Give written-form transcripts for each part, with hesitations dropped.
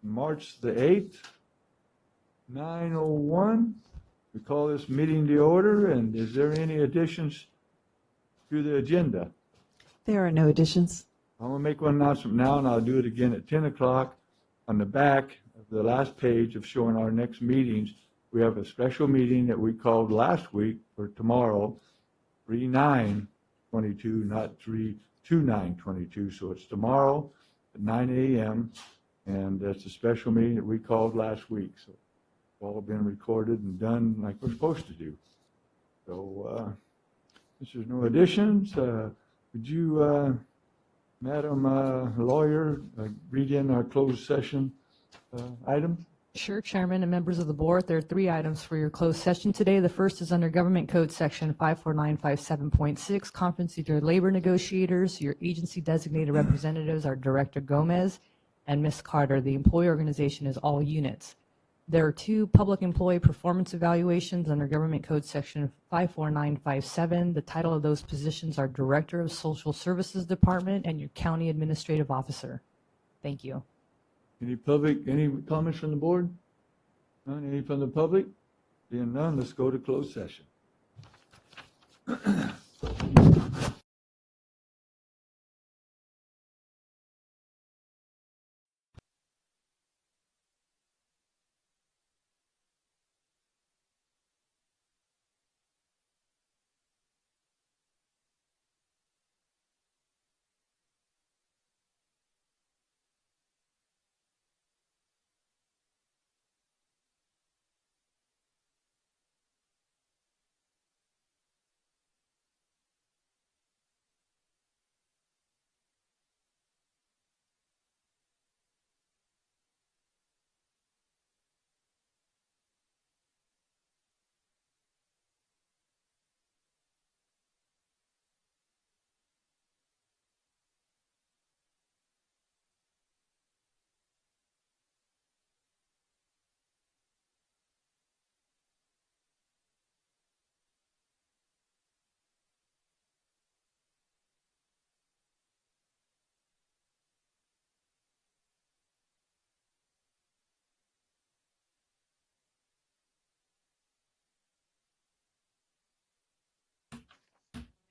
March the 8th, 9:01. We call this meeting to order, and is there any additions to the agenda? There are no additions. I'm going to make one announcement now, and I'll do it again at 10 o'clock. On the back of the last page of showing our next meetings, we have a special meeting that we called last week for tomorrow, 3/9/22, not 3/2/9/22. So it's tomorrow at 9 a.m., and that's a special meeting that we called last week. So it's all been recorded and done like we're supposed to do. So since there's no additions, would you, Madam Lawyer, read in our closed session item? Sure, Chairman and members of the board. There are 3 items for your closed session today. The first is under Government Code Section 54957.6, conference with your labor negotiators. Your agency designated representatives are Director Gomez and Ms. Carter. The employee organization is all units. There are 2 public employee performance evaluations under Government Code Section 54957. The title of those positions are Director of Social Services Department and your County Administrative Officer. Thank you. Any comments from the board? None? Any from the public? Being none, let's go to closed session.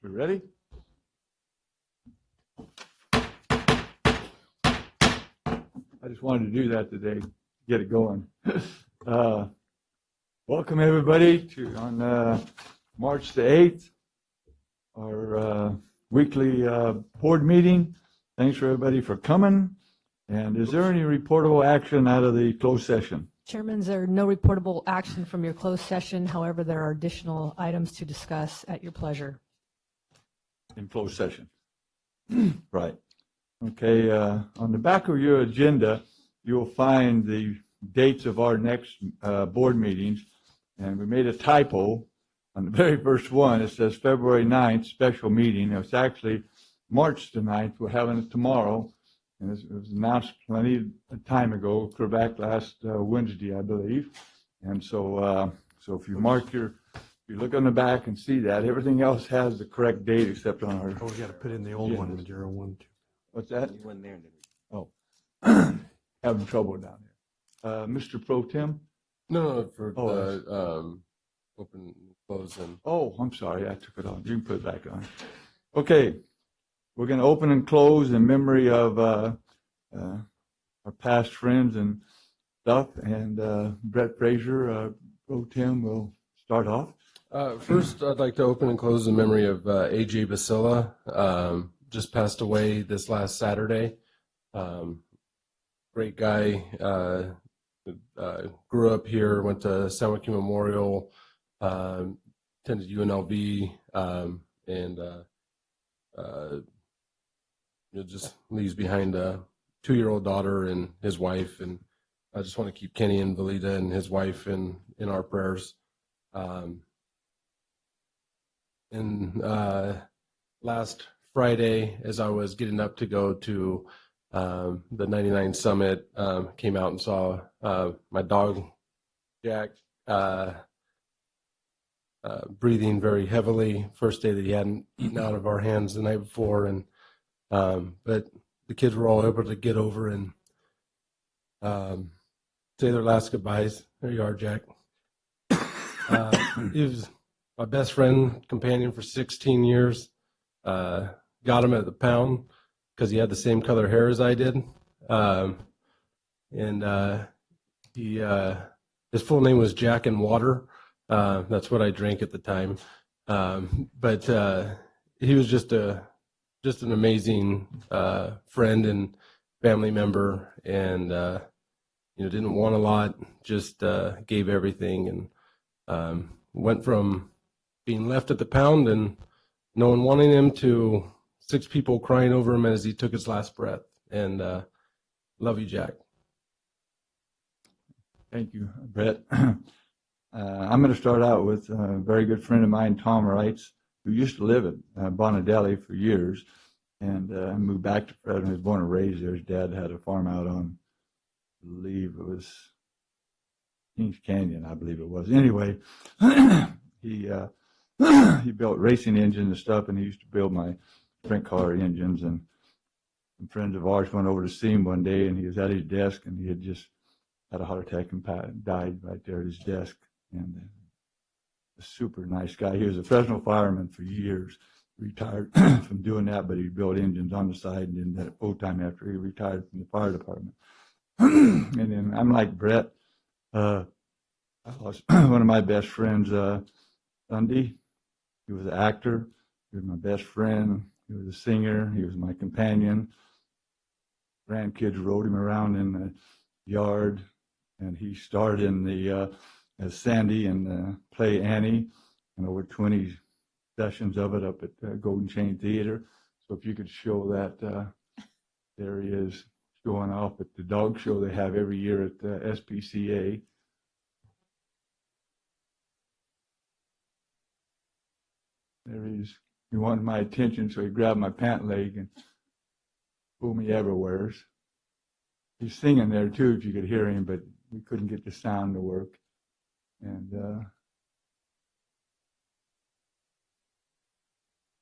We ready? I just wanted to do that today, get it going. Welcome everybody to on March the 8th, our weekly board meeting. Thanks for everybody for coming. And is there any reportable action out of the closed session? Chairman, there are no reportable action from your closed session. However, there are additional items to discuss at your pleasure. In closed session. Right. Okay, on the back of your agenda, you'll find the dates of our next board meetings, and we made a typo on the very first one. It says February 9th, special meeting. It's actually March the 9th. We're having it tomorrow, and it was announced plenty of time ago, clear back last Wednesday, I believe. And so, so if you mark your, if you look on the back and see that, everything else has the correct date except on our. Oh, we got to put in the old one, Maduro 1, 2. What's that? You went there and then Oh, having trouble down here. Mr. Pro Tem? No, for Oh, the open, close, and Oh, I'm sorry, I took it off. You can put it back on. Okay, we're going to open and close in memory of our past friends and stuff. And Brett Frazier, Pro Tem, will start off. first, I'd like to open and close in memory of A.J. Basila. Just passed away this last Saturday. Great guy. Grew up here, went to San Joaquin Memorial, attended UNLV, and just leaves behind a 2-year-old daughter and his wife. And I just want to keep Kenny and Valida and his wife in our prayers. And last Friday, as I was getting up to go to the 99 Summit, came out and saw my dog, Jack, breathing very heavily. First day that he hadn't eaten out of our hands the night before. And but the kids were all able to get over and say their last goodbyes. There you are, Jack. He was my best friend, companion for 16 years. Got him at the pound because he had the same color hair as I did. And his full name was Jack and Water. That's what I drank at the time. But he was just an amazing friend and family member, and didn't want a lot, just gave everything, and went from being left at the pound and no one wanting him to 6 people crying over him as he took his last breath. And love you, Jack. Thank you, Brett. I'm going to start out with a very good friend of mine, Tom Wrights, who used to live at Bonadelli for years, and moved back to Fresno. He was born and raised there. His dad had a farm out on, I believe it was Kings Canyon, I believe it was. Anyway, he built racing engines and stuff, and he used to build my sprint car engines. And some friends of ours went over to see him one day, and he was at his desk, and he had just had a heart attack and died right there at his desk. And a super nice guy. He was a Fresno fireman for years, retired from doing that, but he built engines on the side and did that full time after he retired from the fire department. And then I'm like Brett. I lost one of my best friends, Sunday. He was an actor. He was my best friend. He was a singer. He was my companion. Grandkids rode him around in the yard, and he starred in the as Sandy in the play Annie, and over 20 sessions of it up at Golden Chain Theater. So if you could show that, there he is showing off at the dog show they have every year at SPCA. There he is. He wanted my attention, so he grabbed my pant leg and pulled me everywhere. He's singing there too, if you could hear him, but we couldn't get the sound to work. And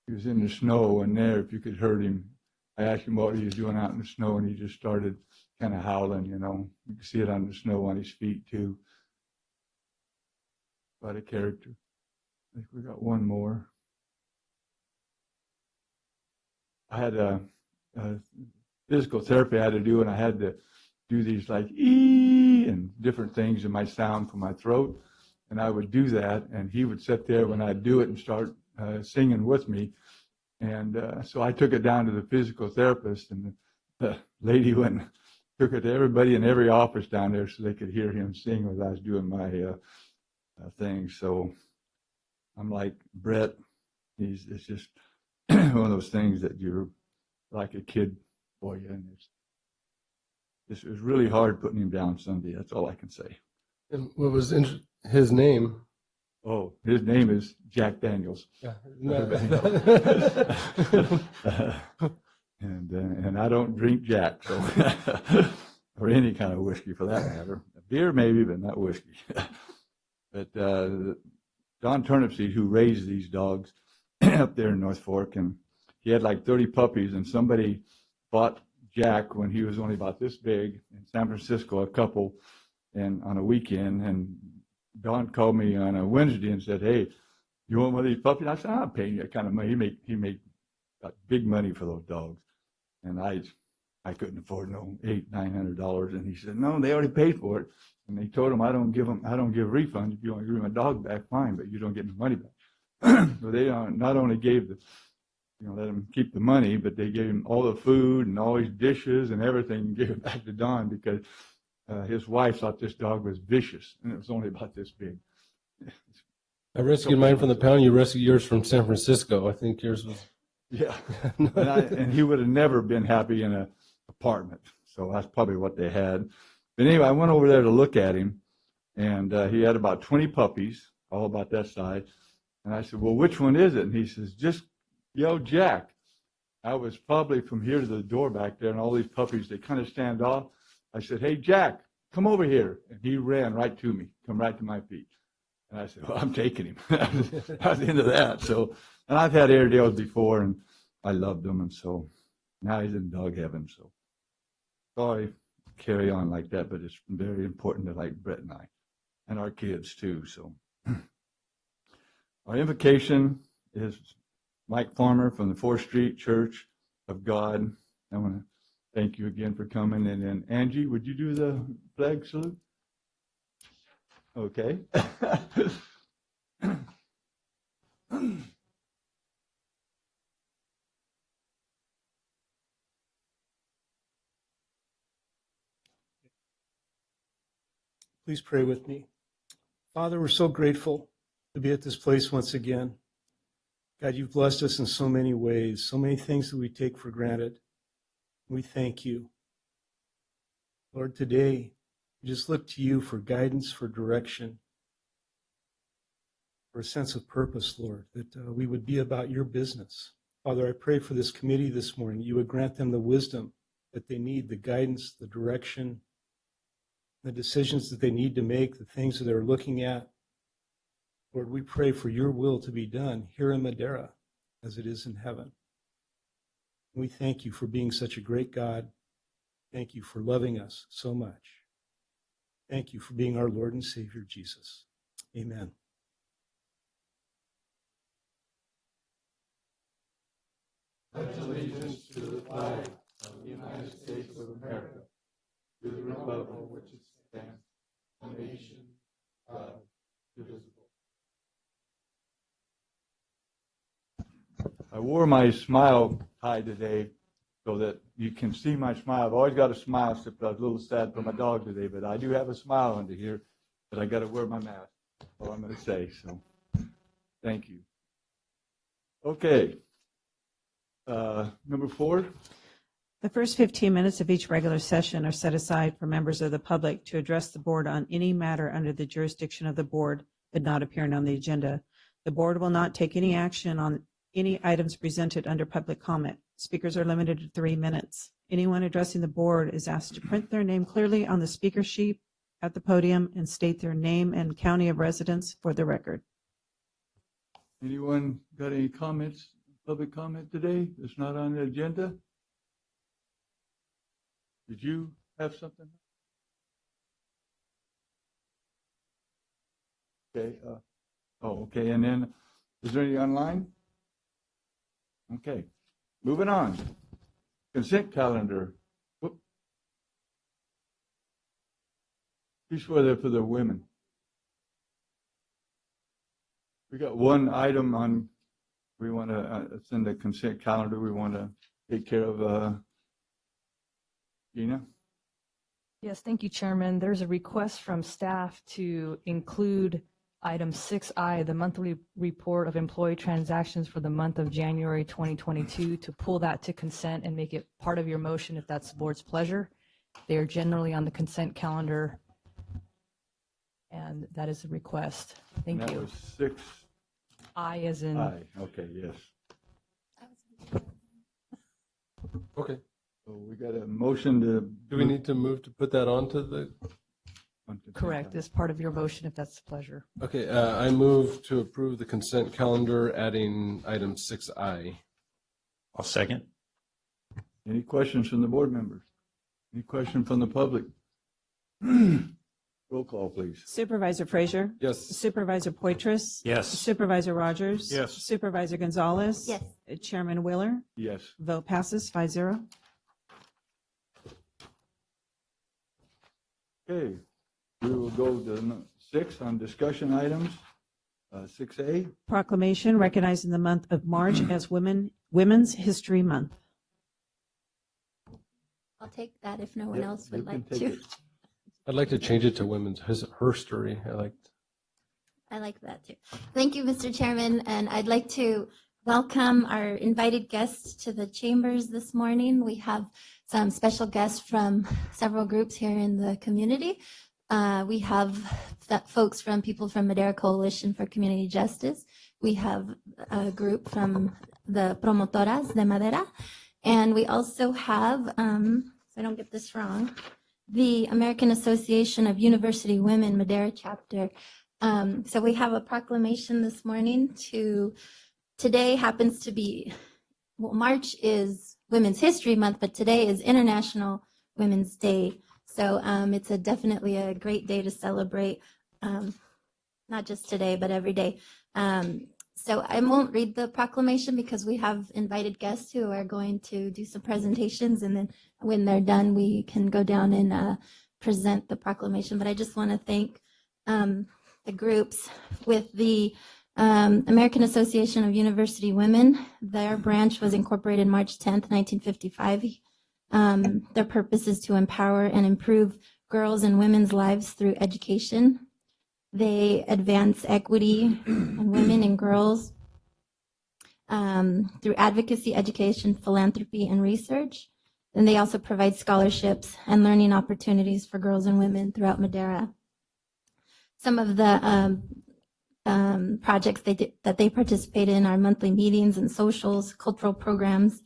he was in the snow, and there, if you could hear him, I asked him what he was doing out in the snow, and he just started kind of howling, You could see it on the snow on his feet too. Quite a character. I think we got one more. I had a physical therapy I had to do, and I had to do these like ee and different things in my sound for my throat. And I would do that, and he would sit there when I'd do it and start singing with me. And so I took it down to the physical therapist, and the lady went and took it to everybody in every office down there so they could hear him sing as I was doing my thing. So I'm like Brett. It's just one of those things that you're like a kid for you. And it was really hard putting him down Sunday. That's all I can say. And what was his name? Oh, his name is Jack Daniels. Yeah. And I don't drink Jack, so or any kind of whiskey for that matter. Beer maybe, but not whiskey. But Don Turnipseed, who raised these dogs up there in North Fork, and he had like 30 puppies, and somebody bought Jack when he was only about this big in San Francisco, a couple, and on a weekend, and Don called me on a Wednesday and said, "Hey, you want one of these puppies?" I said, "I'm paying you that kind of money." He made got big money for those dogs, and I couldn't afford no $800-900, and he said, "No, they already paid for it." And they told him, I don't give refunds. If you want to give my dog back, fine, but you don't get my money back. So they not only gave let him keep the money, but they gave him all the food and all his dishes and everything, and gave it back to Don because his wife thought this dog was vicious, and it was only about this big. I rescued mine from the pound. You rescued yours from San Francisco. I think yours was. Yeah, and he would have never been happy in an apartment. So that's probably what they had. But anyway, I went over there to look at him, and he had about 20 puppies, all about that size. And I said, "Well, which one is it?" And he says, "Just yell Jack." I was probably from here to the door back there, and all these puppies, they kind of stand off. I said, "Hey, Jack, come over here." And he ran right to me, come right to my feet. And I said, "Well, I'm taking him." I was into that. So, and I've had Airedales before, and I loved them. And so now he's in dog heaven. So sorry, carry on like that, but it's very important to like Brett and I, and our kids too. So our invocation is Mike Farmer from the 4th Street Church of God. I want to thank you again for coming. And then Angie, would you do the flag salute? Okay. Please pray with me. Father, we're so grateful to be at this place once again. God, you've blessed us in so many ways, so many things that we take for granted. We thank you. Lord, today, we just look to you for guidance, for direction, for a sense of purpose, Lord, that we would be about your business. Father, I pray for this committee this morning. You would grant them the wisdom that they need, the guidance, the direction, the decisions that they need to make, the things that they're looking at. Lord, we pray for your will to be done here in Madera as it is in heaven. We thank you for being such a great God. Thank you for loving us so much. Thank you for being our Lord and Savior, Jesus. Amen. Pledge allegiance to the flag of the United States of America, to the republic for which it stands, one nation, God, indivisible. I wore my smile tie today so that you can see my smile. I've always got a smile, except I was a little sad for my dog today, but I do have a smile under here, but I got to wear my mask. That's all I'm going to say. So, thank you. Okay. Number 4. The first 15 minutes of each regular session are set aside for members of the public to address the board on any matter under the jurisdiction of the board but not appearing on the agenda. The board will not take any action on any items presented under public comment. Speakers are limited to 3 minutes. Anyone addressing the board is asked to print their name clearly on the speaker sheet at the podium and state their name and county of residence for the record. Anyone got any comments, public comment today that's not on the agenda? Did you have something? Okay. Okay. And then, is there any online? Okay. Moving on. Consent calendar. Whoop. Who's for the women? We got one item on. We want to send a consent calendar. We want to take care of. Gina? Yes, thank you, Chairman. There's a request from staff to include item 6I, the monthly report of employee transactions for the month of January 2022, to pull that to consent and make it part of your motion if that's the board's pleasure. They are generally on the consent calendar, and that is a request. Thank That you. was 6. I as in, Okay, yes. Okay. So we got a motion to. Do we need to move to put that onto the? correct, as part of your motion if that's the pleasure. Okay, I move to approve the consent calendar, adding item 6I. I'll second. Any questions from the board members? Any question from the public? Roll call, please. Supervisor Frazier? Yes. Supervisor Poitras? Yes. Supervisor Rogers? Yes. Supervisor Gonzalez? Yes. Chairman Willer? Yes. Vote passes 5-0. Okay, we will go to 6 on discussion items. 6A. Proclamation recognizing the month of March as Women's History Month. I'll take that if no one Yep, else you would can like take to. it. I'd like to change it to women's herstory. I like that too. Thank you, Mr. Chairman, and I'd like to welcome our invited guests to the chambers this morning. We have some special guests from several groups here in the community. We have folks from people from Madera Coalition for Community Justice. We have a group from the Promotoras de Madera. And we also have, so I don't get this wrong, the American Association of University Women Madera chapter. So we have a proclamation this morning today happens to be, well, March is Women's History Month, but today is International Women's Day. So it's definitely a great day to celebrate, not just today, but every day. So I won't read the proclamation because we have invited guests who are going to do some presentations, and then when they're done, we can go down and present the proclamation. But I just want to thank the groups with the American Association of University Women. Their branch was incorporated March 10th, 1955. Their purpose is to empower and improve girls' and women's lives through education. They advance equity and women and girls through advocacy, education, philanthropy, and research. And they also provide scholarships and learning opportunities for girls and women throughout Madera. Some of the projects that they participate in are monthly meetings and socials, cultural programs.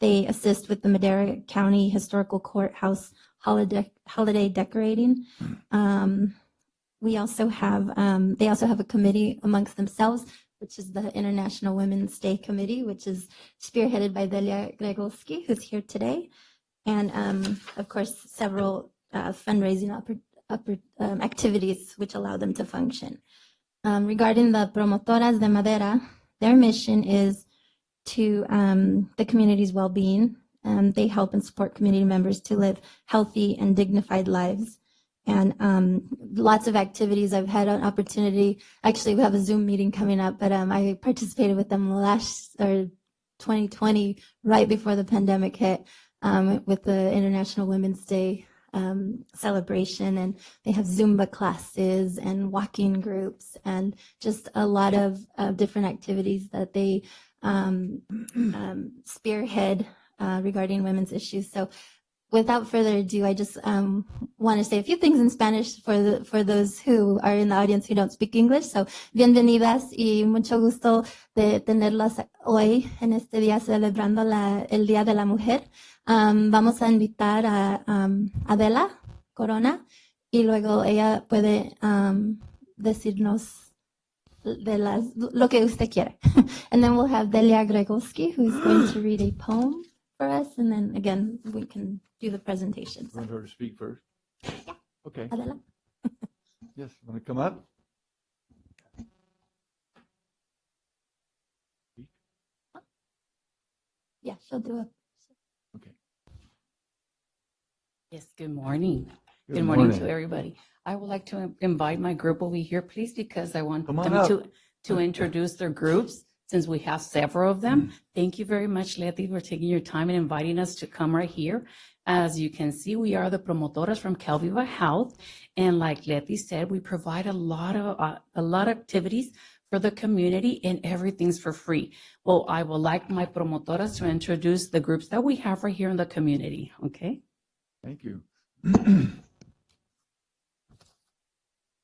They assist with the Madera County Historical Courthouse holiday decorating. They also have a committee amongst themselves, which is the International Women's Day Committee, which is spearheaded by Delia Gregolski, who's here today. And of course, several fundraising activities which allow them to function. Regarding the Promotoras de Madera, their mission is to the community's well-being. They help and support community members to live healthy and dignified lives. And lots of activities. I've had an opportunity. Actually, we have a Zoom meeting coming up, but I participated with them 2020, right before the pandemic hit, with the International Women's Day celebration. And they have Zumba classes and walking groups and just a lot of different activities that they spearhead regarding women's issues. So without further ado, I just want to say a few things in Spanish for those who are in the audience who don't speak English. So, bienvenidas y mucho gusto de tenerlas hoy en este día celebrando el Día de la Mujer. Vamos a invitar a Adela Corona y luego ella puede decirnos lo que usted quiera. And then we'll have Delia Gregolski, who's going to read a poem for us, and then again we can do the presentation. You want her to speak first? Yeah. Okay. Adela? Yes, want to come up? Yeah, she'll do it. Okay. Yes, good morning. Good Good morning morning. to everybody. I would like to invite my group over here, please, because I want Come on them up. to introduce their groups, since we have several of them. Thank you very much, Letty, for taking your time and inviting us to come right here. As you can see, we are the promotoras from Calviva Health. And like Letty said, we provide a lot of activities for the community, and everything's for free. Well, I would like my promotoras to introduce the groups that we have right here in the community, okay? Thank you.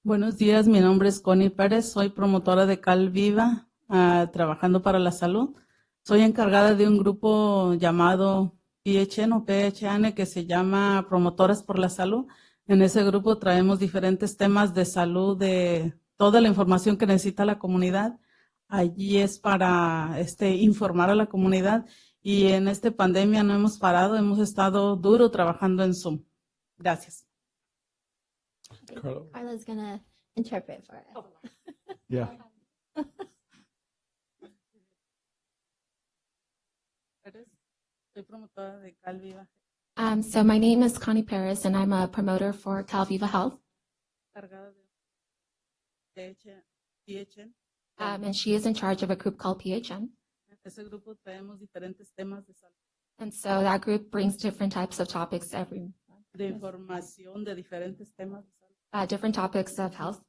Buenos días, mi nombre es Connie Pérez, soy promotora de Calviva, trabajando para la salud. Soy encargada de un grupo llamado PHN o PHN que se llama Promotoras por la Salud. En ese grupo traemos diferentes temas de salud, de toda la información que necesita la comunidad. Allí es para informar a la comunidad, y en esta pandemia no hemos parado, hemos estado duro trabajando en Zoom. Gracias. Carla. Carla's gonna interpret for us. Yeah. Soy promotora de Calviva, So my name is Connie Paris, and I'm a promoter for Calviva Health. encargada de PHN. And she is in charge of a group called PHN. En ese grupo traemos diferentes temas de salud, And so that group brings different types of topics de información de diferentes temas de salud. different topics of health.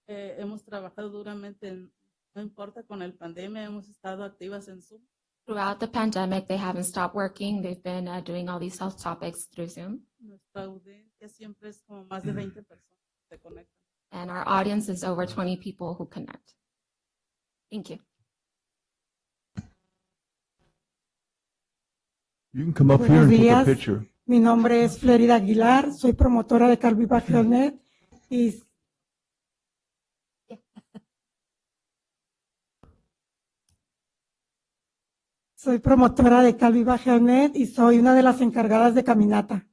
Hemos trabajado duramente, no importa con el pandemia, hemos estado activas en Zoom. Throughout the pandemic, they haven't stopped working. They've been doing all these health topics through Zoom. Nuestra audiencia siempre es como más de 20 personas que se conectan. And our audience is over 20 people who connect. Thank you. You can come up here and Buenos take a días. picture. Mi nombre es Florida Aguilar, soy promotora de Calviva Health y soy promotora de Calviva Health y soy una de las encargadas de caminata.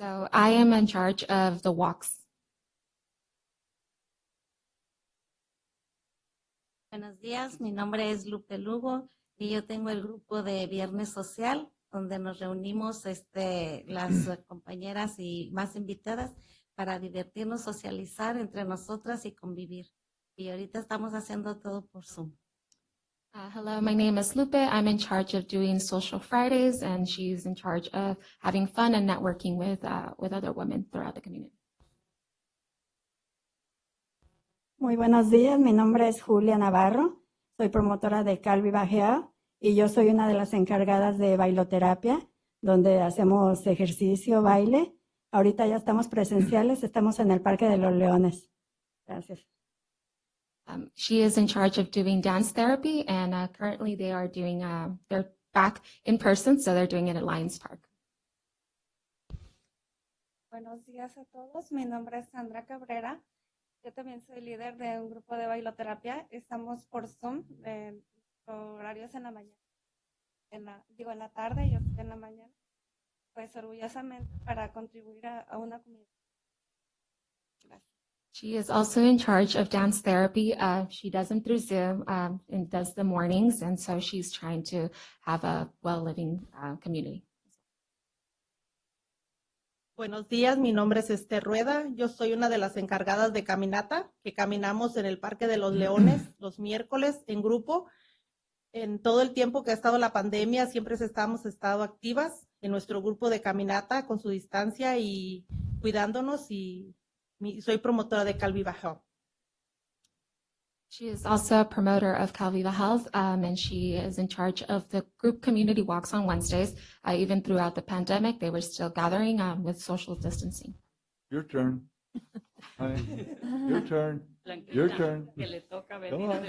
So I am in charge of the walks. Buenos días, mi nombre es Lupe Lugo y yo tengo el grupo de Viernes Social, donde nos reunimos las compañeras y más invitadas para divertirnos, socializar entre nosotras y convivir. Y ahorita estamos haciendo todo por Zoom. Hello, my name is Lupe. I'm in charge of doing Social Fridays, and she's in charge of having fun and networking with other women throughout the community. Muy buenos días, mi nombre es Julia Navarro, soy promotora de Calvi Bajea y yo soy una de las encargadas de bailoterapia, donde hacemos ejercicio, baile. Ahorita ya estamos presenciales, estamos en el Parque de los Leones. Gracias. She is in charge of doing dance therapy, and currently they are doing, they're back in person, so they're doing it at Lions Park. Buenos días a todos, mi nombre es Sandra Cabrera. Yo también soy líder de un grupo de bailoterapia. Estamos por Zoom, en horarios en la mañana. En la tarde, yo estoy en la mañana. Pues orgullosamente para contribuir a una comunidad. Gracias. She is also in charge of dance therapy. She does them through Zoom and does the mornings, and so she's trying to have a well-living community. Buenos días, mi nombre es Esther Rueda. Yo soy una de las encargadas de caminata, que caminamos en el Parque de los Leones los miércoles en grupo. En todo el tiempo que ha estado la pandemia, siempre hemos estado activas en nuestro grupo de caminata con su distancia y cuidándonos, y soy promotora de Calvi Bajea. She is also a promoter of Calviva Health, and she is in charge of the group community walks on Wednesdays. Even throughout the pandemic, they were still gathering with social distancing. Your turn. Honey. Your turn. Your turn. Come on.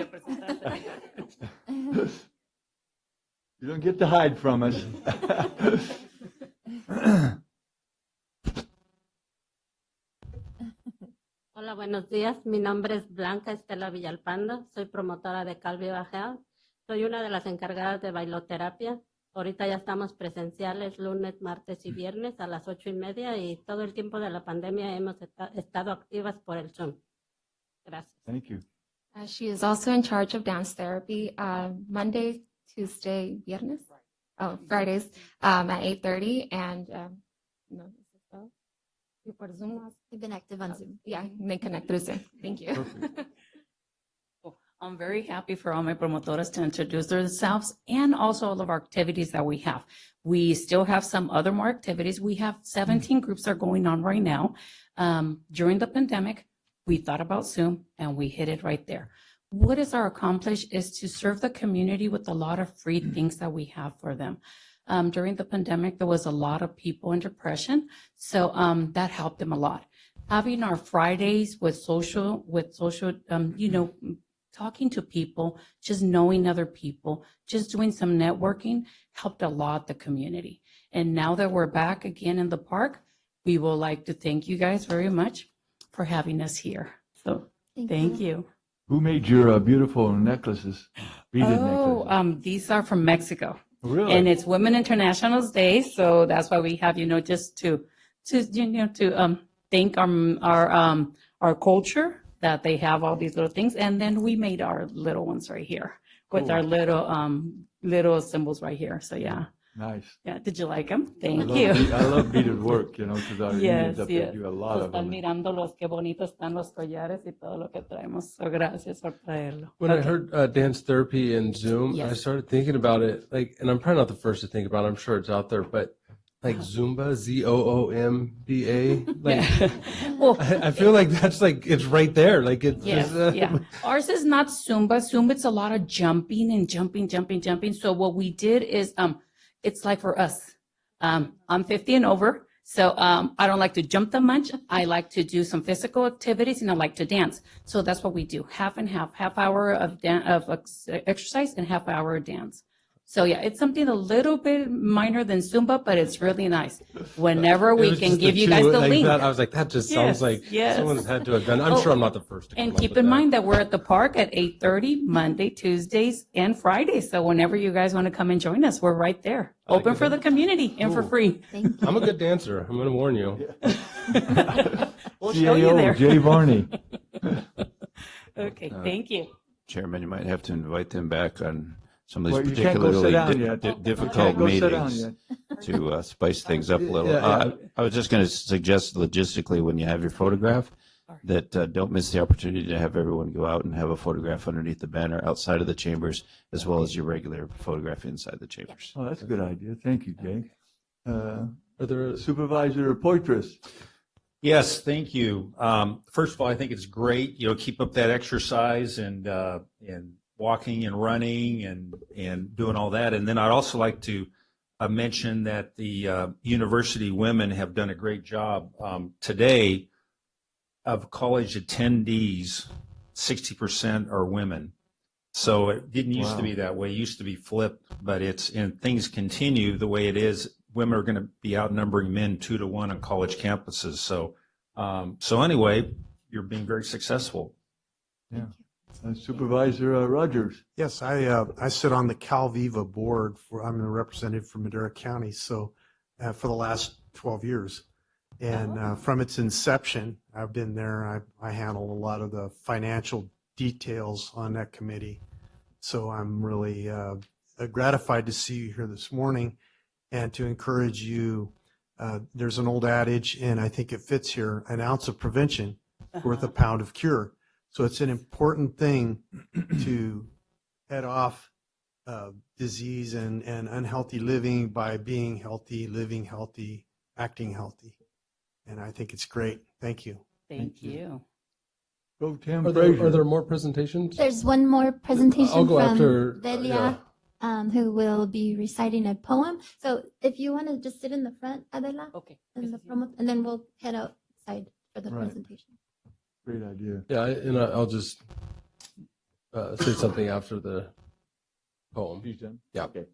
You don't get to hide from us. Hola, buenos días. Mi nombre es Blanca Estela Villalpando. Soy promotora de Calvi Bajea. Soy una de las encargadas de bailoterapia. Ahorita ya estamos presenciales lunes, martes y viernes a las 8:30 y todo el tiempo de la pandemia hemos estado activas por el Zoom. Gracias. Thank you. She is also in charge of dance therapy Monday, Tuesday, viernes, Fridays at 8:30, and no, por Zoom. You've been active on Zoom. Yeah, they connect through Zoom. Thank you. I'm very happy for all my promotoras to introduce themselves and also all of our activities that we have. We still have some other more activities. We have 17 groups that are going on right now. During the pandemic, we thought about Zoom and we hit it right there. What is our accomplish is to serve the community with a lot of free things that we have for them. During the pandemic, there was a lot of people in depression, so that helped them a lot. Having our Fridays with social, talking to people, just knowing other people, just doing some networking helped a lot the community. And now that we're back again in the park, we would like to thank you guys very much for having us here. So thank you. Who made your beautiful necklaces? Beaded necklaces. These are from Mexico. Really? And it's Women International's Day, so that's why we have, just to thank our culture that they have all these little things, and then we made our little ones right here with Cool. our little symbols right here. So yeah, Nice. yeah. Did you like them? I Thank love you. I love beaded work, because our Yes, Indians up there yes. do a lot of Están them. mirándolos, qué bonitos están los collares y todo lo que traemos. So gracias por traerlo. When I heard dance therapy and Zoom, I Yes. started thinking about it, and I'm probably not the first to think about it. I'm sure it's out there, but Zumba, Zoomba, Well, I feel like that's it's right there. It's yes, just, yeah. Ours is not Zumba. Zumba, it's a lot of jumping and jumping. So what we did is, it's like for us. I'm 50 and over, so I don't like to jump that much. I like to do some physical activities and I like to dance. So that's what we do. Half and half hour of exercise and half hour of dance. So yeah, it's something a little bit minor than Zumba, but it's really nice. Whenever It we was can just give the you guys two, the like link. that. I was like, that just sounds Yes, like yes. someone's had to have done. I'm Oh, sure I'm not the first to come And up keep with in that. mind that we're at the park at 8:30, Monday, Tuesdays, and Fridays. So whenever you guys want to come and join us, we're right there. I like Open it. for the community and for Cool. free. Thank I'm a you. good dancer. I'm going to warn you. We'll show you CAO, there. Jay Varney. Okay, thank you. Chairman, you might have to invite them back on some of Well, these you can't go sit particularly down yet. You difficult can't go sit down meetings yet. to spice things up a little. Yeah. I was just going to suggest logistically, when you have your photograph, that don't miss the opportunity to have everyone go out and have a photograph underneath the banner outside of the chambers, as well as your regular photograph inside the chambers. Oh, that's a good idea. Thank you, Jay. Are there Supervisor Poitras. Yes, thank you. First of all, I think it's great, keep up that exercise and walking and running and doing all that. And then I'd also like to mention that the university women have done a great job. Today, of college attendees, 60% are women. So it didn't used to be that way. It used to be flipped, but and things continue the way it is. Women are going to be outnumbering men 2-to-1 on college campuses. So anyway, you're being very successful. Yeah. Supervisor Rogers. Yes, I sit on the Calviva board. I'm a representative from Madera County, so for the last 12 years. And from its inception, I've been there. I handle a lot of the financial details on that committee. So I'm really gratified to see you here this morning and to encourage you. There's an old adage, and I think it fits here: an ounce of prevention worth a pound of cure. So it's an important thing to head off disease and unhealthy living by being healthy, living healthy, acting healthy. And I think it's great. Thank you. Thank you. Go Tim Are Frazier. there more presentations? There's one more presentation I'll go from after, Delia, who will be reciting a poem. So if you want to just sit in the front, Adela, Okay. and then we'll head outside for the Right. presentation. Great idea. Yeah, and I'll just say something after the poem. She's done? Yeah. Okay.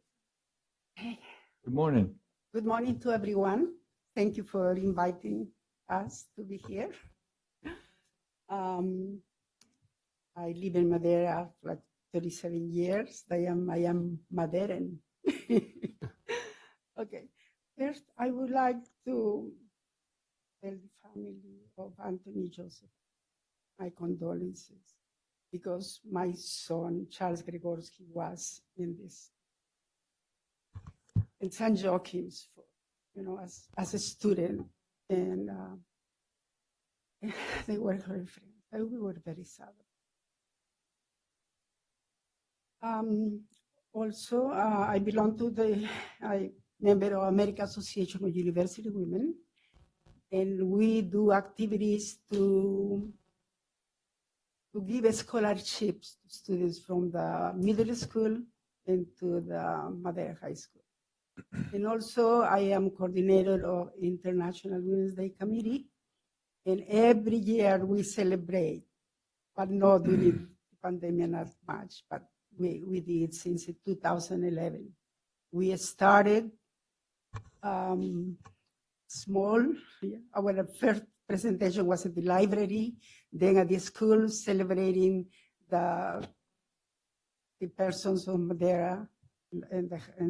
Good morning. Good morning to everyone. Thank you for inviting us to be here. I live in Madera for like 37 years. I am Maderan. Okay. First, I would like to tell the family of Anthony Joseph my condolences, because my son, Charles Gregorsky, was in St. Joachim's, as a student, and they were her friends. We were very sad. Also, I belong to I member of American Association of University Women, and we do activities to give scholarships to students from the middle school into the Madera High School. And also, I am coordinator of International Women's Day Committee, and every year we celebrate, but not during the pandemic, not much, but we did since 2011. We started small. Our first presentation was at the library, then at the school, celebrating the persons of Madera in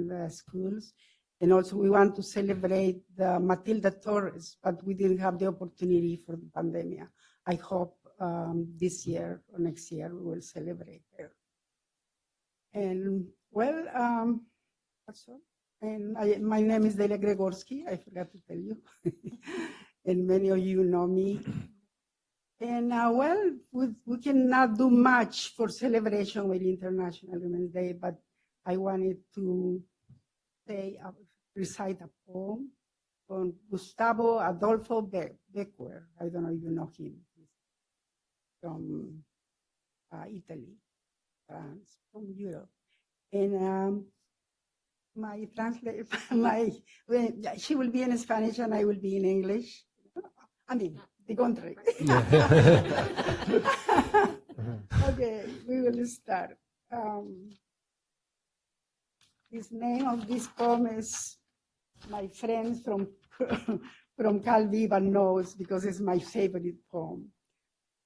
the schools. And also we want to celebrate the Matilda Torres, but we didn't have the opportunity for the pandemic. I hope this year or next year we will celebrate her. And well, that's all. And my name is Delia Gregorsky, I forgot to tell you. And many of you know me. And well, we cannot do much for celebration with International Women's Day, but I wanted to recite a poem from Gustavo Adolfo Becker. I don't know if you know him. He's from Italy, France, from Europe. And she will be in Spanish and I will be in English. I mean, the contrary. Okay, we will start. This name of this poem is my friends from from Cal Viva knows because it's my favorite poem.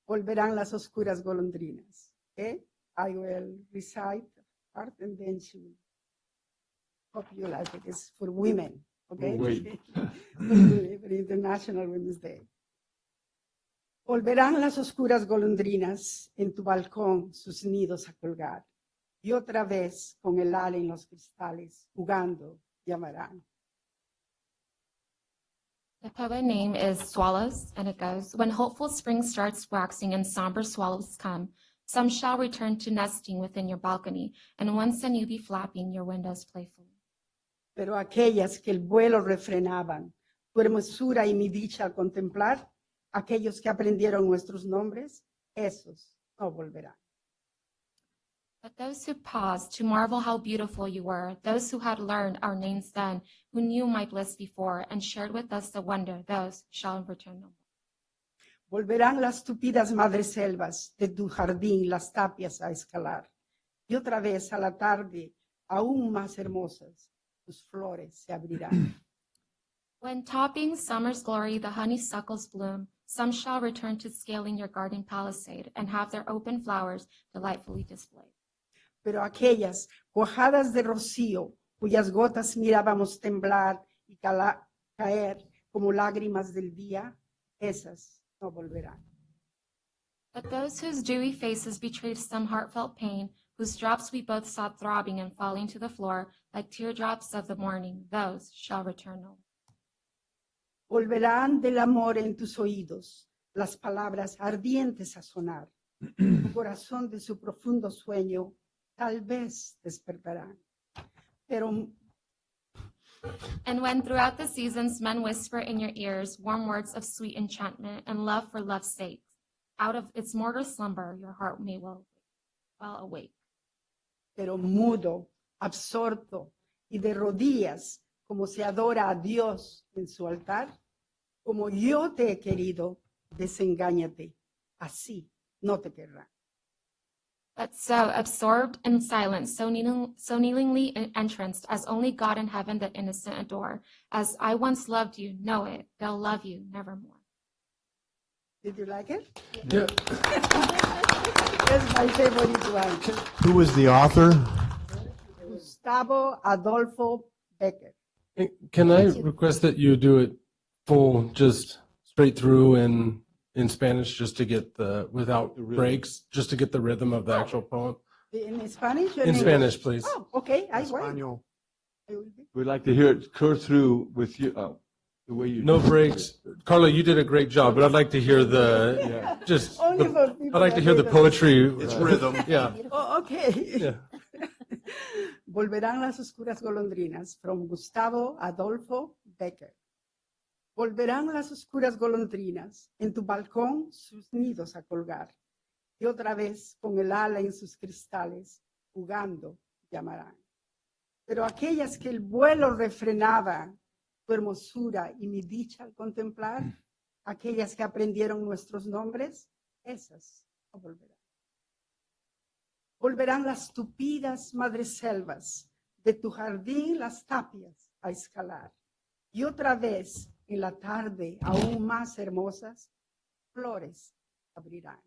Volverán las oscuras golondrinas. Okay? I will recite part and then she will. Hope you like it. It's for women. Okay? We'll wait. For International Women's Day. Volverán las oscuras golondrinas en tu balcón sus nidos a colgar. Y otra vez con el ala en los cristales, jugando, llamarán. The poem name is Swallows, and it goes, when hopeful spring starts waxing and somber swallows come, some shall return to nesting within your balcony, and once and you be flapping your windows playfully. Pero aquellas que el vuelo refrenaban, tu hermosura y mi dicha al contemplar, aquellos que aprendieron nuestros nombres, esos no volverán. But those who paused to marvel how beautiful you were, those who had learned our names then, who knew my bliss before, and shared with us the wonder, those shall return no more. Volverán las tupidas madreselvas de tu jardín, las tapias a escalar. Y otra vez a la tarde, aún más hermosas, tus flores se abrirán. When topping summer's glory the honeysuckles bloom, some shall return to scaling your garden palisade and have their open flowers delightfully displayed. Pero aquellas cuajadas de rocío, cuyas gotas mirábamos temblar y caer como lágrimas del día, esas no volverán. But those whose dewy faces betrayed some heartfelt pain, whose drops we both saw throbbing and falling to the floor like teardrops of the morning, those shall return no more. Volverán del amor en tus oídos, las palabras ardientes a sonar. Tu corazón de su profundo sueño tal vez despertarán. Pero And when throughout the seasons men whisper in your ears warm words of sweet enchantment and love for love's sake, out of its mortal slumber your heart may well awake. pero mudo, absorto y de rodillas, como se adora a Dios en su altar, como yo te he querido, desengáñate, así no te querrán. But so absorbed and silent, so kneelingly entranced, as only God in heaven the innocent adore, as I once loved you, know it, they'll love you nevermore. Did you like it? Yeah. That's my favorite one. Who was the author? Gustavo Adolfo Becker. Can I request that you do it full, just straight through in Spanish, just to get without breaks, just to get the rhythm of the actual poem? In Spanish? or In English? Spanish, please. Oh, okay, I will. Español. We'd like to hear it go through with you, the way you. No breaks. Carla, you did a great job, but I'd like to hear the, just, Only for people I'd like to that hear the don't- poetry. It's rhythm. Yeah. Oh, okay. Yeah. Volverán las oscuras golondrinas, from Gustavo Adolfo Becker. Volverán las oscuras golondrinas, en tu balcón sus nidos a colgar, y otra vez con el ala en sus cristales, jugando, llamarán. Pero aquellas que el vuelo refrenaba, tu hermosura y mi dicha al contemplar, aquellas que aprendieron nuestros nombres, esas no volverán. Volverán las tupidas madreselvas, de tu jardín las tapias a escalar, y otra vez en la tarde, aún más hermosas, flores abrirán.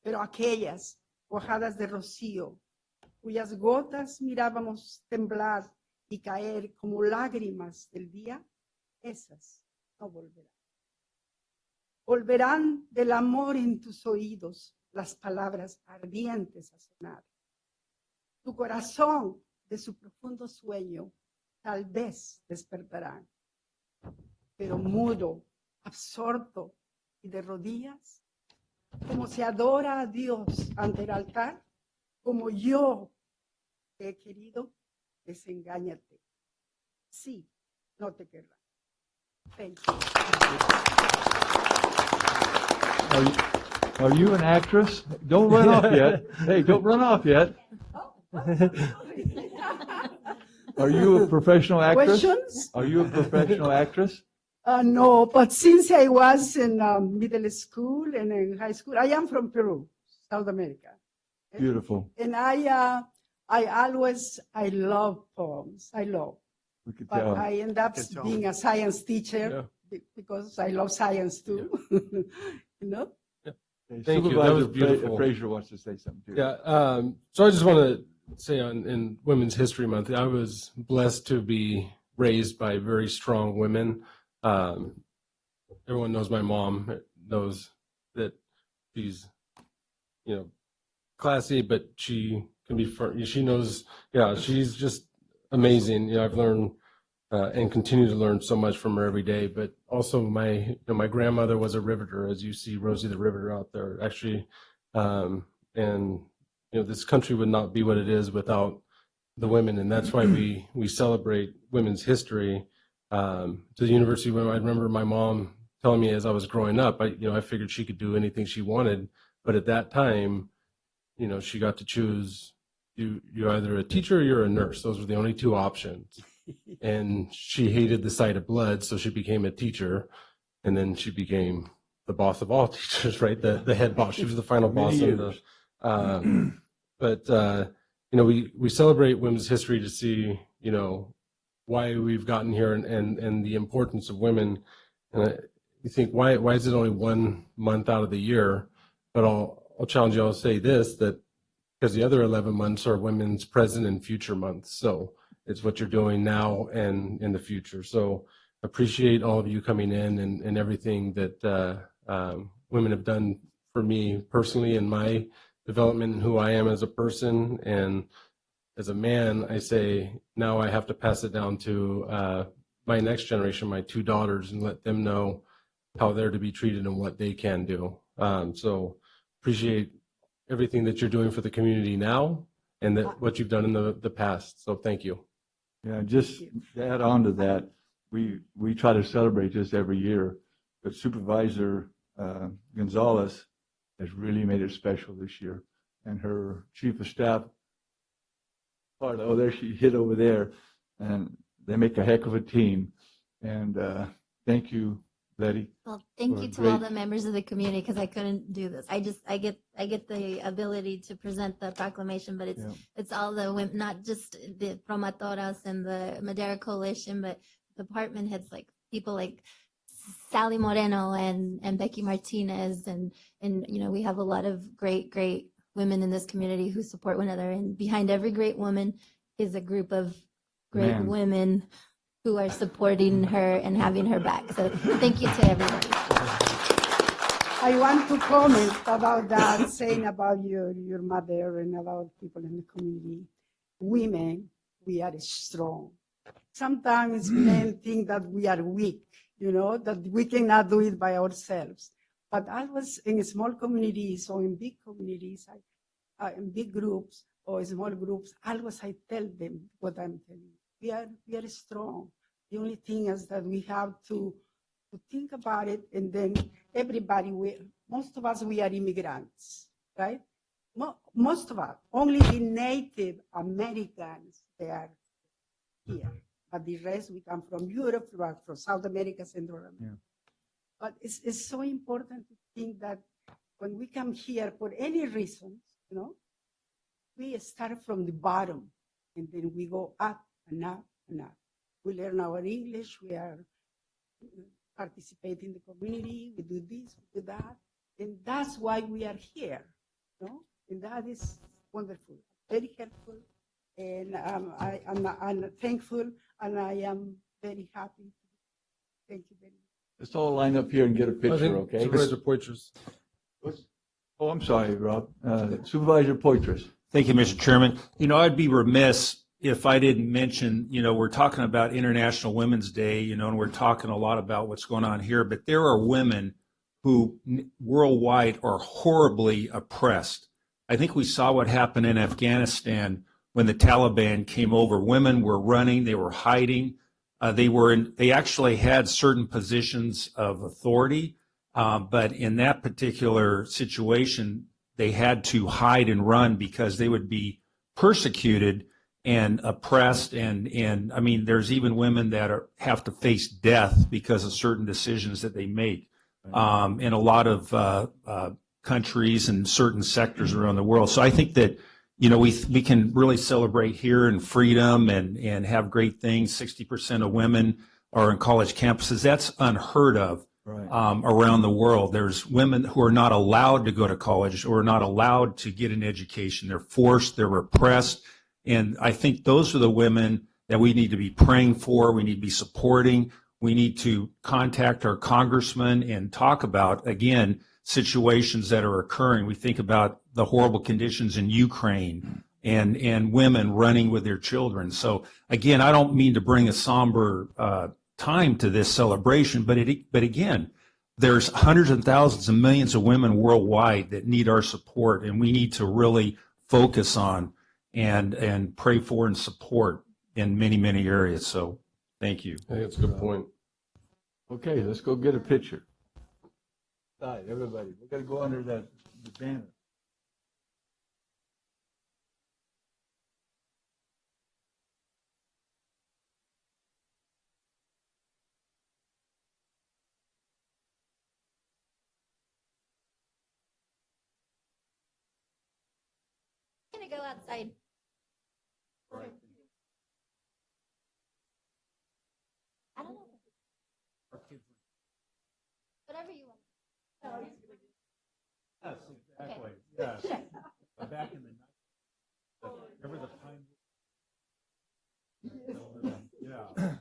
Pero aquellas cuajadas de rocío, cuyas gotas mirábamos temblar y caer como lágrimas del día, esas no volverán. Volverán del amor en tus oídos las palabras ardientes a sonar. Tu corazón de su profundo sueño tal vez despertarán. Pero mudo, absorto y de rodillas, como se adora a Dios ante el altar, como yo te he querido, desengáñate. Sí, no te querrán. Thank you. Are you an actress? Don't run off yet. Hey, don't run off yet. Are you a professional actress? Questions? Are you a professional actress? No, but since I was in middle school and in high school, I am from Peru, South America. Beautiful. And I I love poems. I love. We could But tell. I end up Could tell. being a science teacher because I love science too. You know? Okay, Thank you. That was Supervisor beautiful. Frazier wants to say something too. Yeah. So I just want to say in Women's History Month, I was blessed to be raised by very strong women. Everyone knows my mom, knows that she's, classy, but she can be, she knows, she's just amazing. I've learned and continue to learn so much from her every day. But also my grandmother was a riveter, as you see Rosie the Riveter out there, actually. And this country would not be what it is without the women, and that's why we celebrate women's history. To the university, I remember my mom telling me as I was growing up, I figured she could do anything she wanted, but at that time, she got to choose. You're either a teacher or you're a nurse. Those were the only two options. And she hated the sight of blood, so she became a teacher, and then she became the boss of all teachers, right? The head boss. She was the final boss of the. But we celebrate women's history to see why we've gotten here and the importance of women. And you think why is it only 1 month out of the year? But I'll challenge you. I'll say this, that because the other 11 months are women's present and future months. So it's what you're doing now and in the future. So appreciate all of you coming in and everything that women have done for me personally in my development and who I am as a person. And as a man, I say now I have to pass it down to my next generation, my 2 daughters, and let them know how they're to be treated and what they can do. So appreciate everything that you're doing for the community now and that what you've done in the past. So thank you. Yeah, just to add on to that, we try to celebrate this every year, but Supervisor Gonzalez has really made it special this year. And her chief of staff, there she hid over there, and they make a heck of a team. And thank you, Letty. Well, thank you to all the members of the community because I couldn't do this. I get the ability to present the proclamation, but it's all the women, not just the promotoras and the Madera Coalition, but department heads, like people like Sally Moreno and Becky Martinez, and we have a lot of great women in this community who support one another. And behind every great woman is a group of great women who are supporting her and having her back. So thank you to everybody. I want to comment about that, saying about your mother and about people in the community. Women, we are strong. Sometimes men think that we are weak, that we cannot do it by ourselves. But I was in small communities or in big communities, in big groups or small groups, always I tell them what I'm telling you. We are strong. The only thing is that we have to think about it, and then everybody, most of us, we are immigrants, right? Most of us, only the Native Americans, they are here. But the rest, we come from Europe, from South America, Central America. Yeah. But it's so important to think that when we come here for any reason, we start from the bottom, and then we go up and up and up. We learn our English, we are participating in the community, we do this, we do that, and that's why we are here, and that is wonderful, very helpful, and I'm thankful, and I am very happy. Thank you very much. Let's all line up here and get a picture, okay? Supervisor Poitras. Oh, I'm sorry, Rob. Supervisor Poitras. Thank you, Mr. Chairman. I'd be remiss if I didn't mention, we're talking about International Women's Day, and we're talking a lot about what's going on here, but there are women who worldwide are horribly oppressed. I think we saw what happened in Afghanistan when the Taliban came over. Women were running, they were hiding, they actually had certain positions of authority, but in that particular situation, they had to hide and run because they would be persecuted and oppressed, and I mean, there's even women that have to face death because of certain decisions that they make in a lot of countries and certain sectors around the world. So I think that you know, we can really celebrate here in freedom and have great things. 60% of women are in college campuses. That's unheard of around the world. There's women who are not allowed to go to college or not allowed to get an education. They're forced, they're repressed. And I think those are the women that we need to be praying for. We need to be supporting. We need to contact our congressman and talk about, again, situations that are occurring. We think about the horrible conditions in Ukraine and women running with their children. So again, I don't mean to bring a somber time to this celebration, but again, there's hundreds of thousands and millions of women worldwide that need our support, and we need to really focus on and pray for and support in many, many areas. So thank you. I think that's a good point. Okay, let's go get a picture. All right, everybody, we got to go under the banner. I'm gonna go outside. I don't know. Whatever you want. Yes, exactly. Okay. Yes. Back in the night. Remember the pine? Yeah.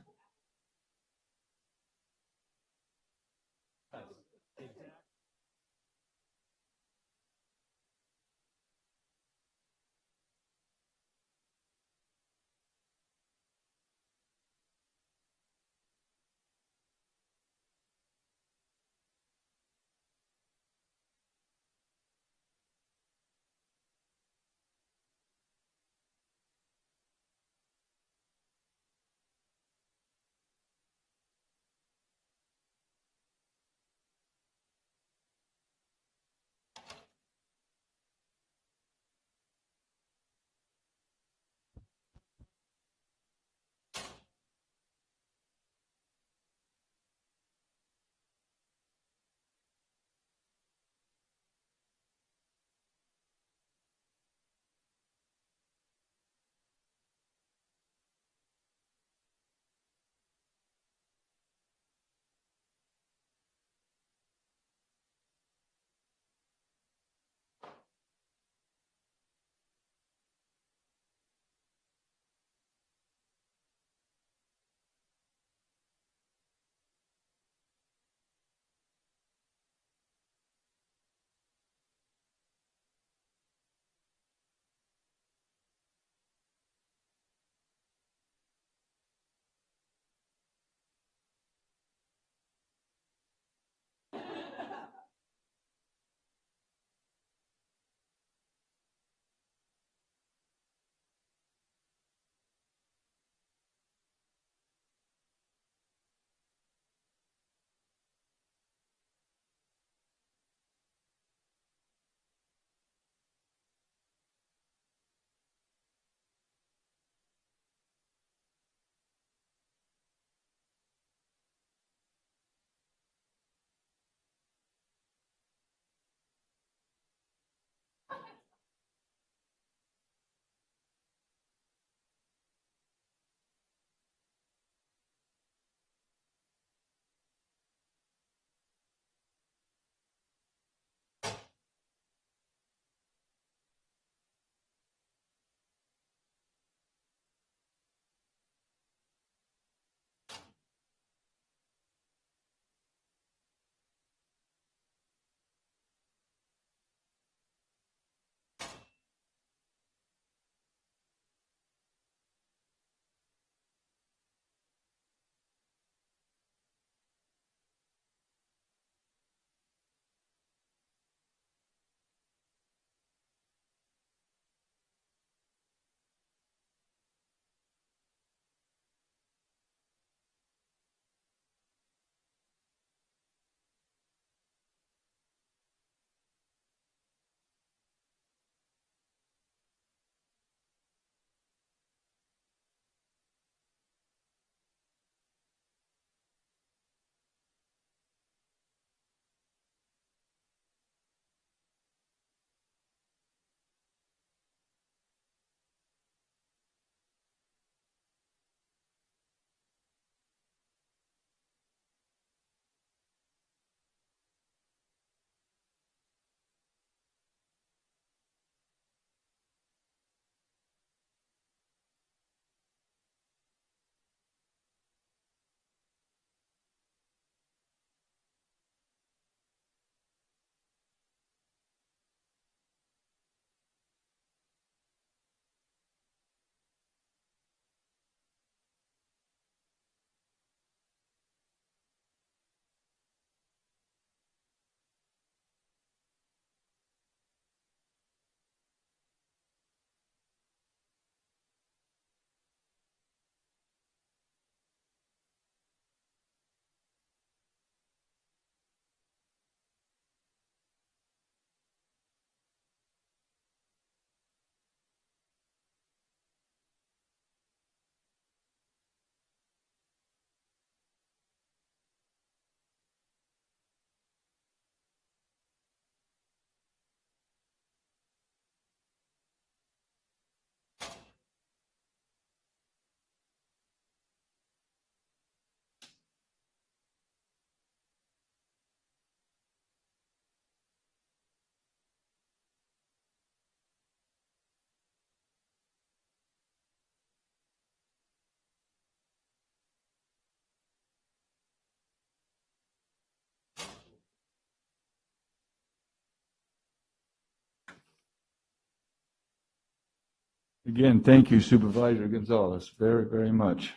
Again, thank you Supervisor Gonzalez, very, very much.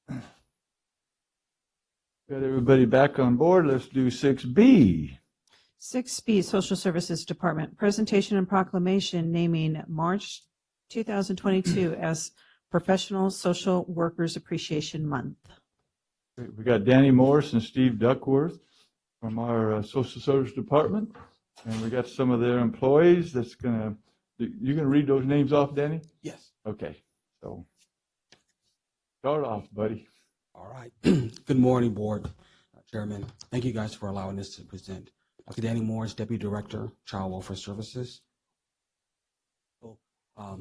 Got everybody back on board. Let's do 6B. 6B, Social Services Department, presentation and proclamation naming March 2022 as Professional Social Workers Appreciation Month. Great. We got Danny Morris and Steve Duckworth from our Social Service Department, and we got some of their employees that's gonna, you gonna read those names off, Danny? Yes. Okay, so start off, buddy. All right. Good morning, Board Chairman. Thank you guys for allowing us to present. Dr. Danny Morris, Deputy Director, Child Welfare Services.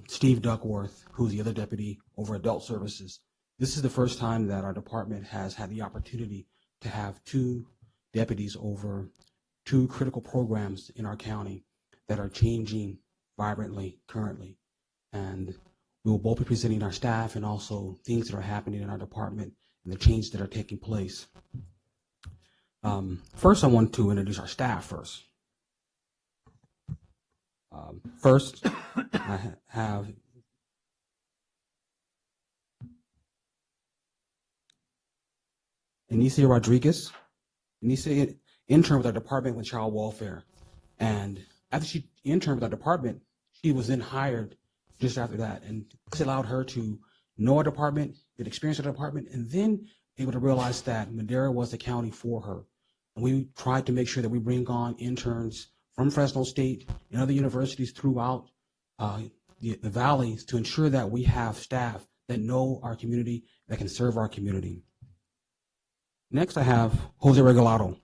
Steve Duckworth, who's the other deputy over Adult Services. This is the first time that our department has had the opportunity to have two deputies over two critical programs in our county that are changing vibrantly currently. And we will both be presenting our staff and also things that are happening in our department and the changes that are taking place. First, I want to introduce our staff first. First, I have Anicia Rodriguez. Anicia interned with our department with child welfare. And after she interned with our department, she was then hired just after that. And this allowed her to know our department, get experience with our department, and then able to realize that Madera was the county for her. And we tried to make sure that we bring on interns from Fresno State and other universities throughout the valleys to ensure that we have staff that know our community, that can serve our community. Next, I have Jose Regalado.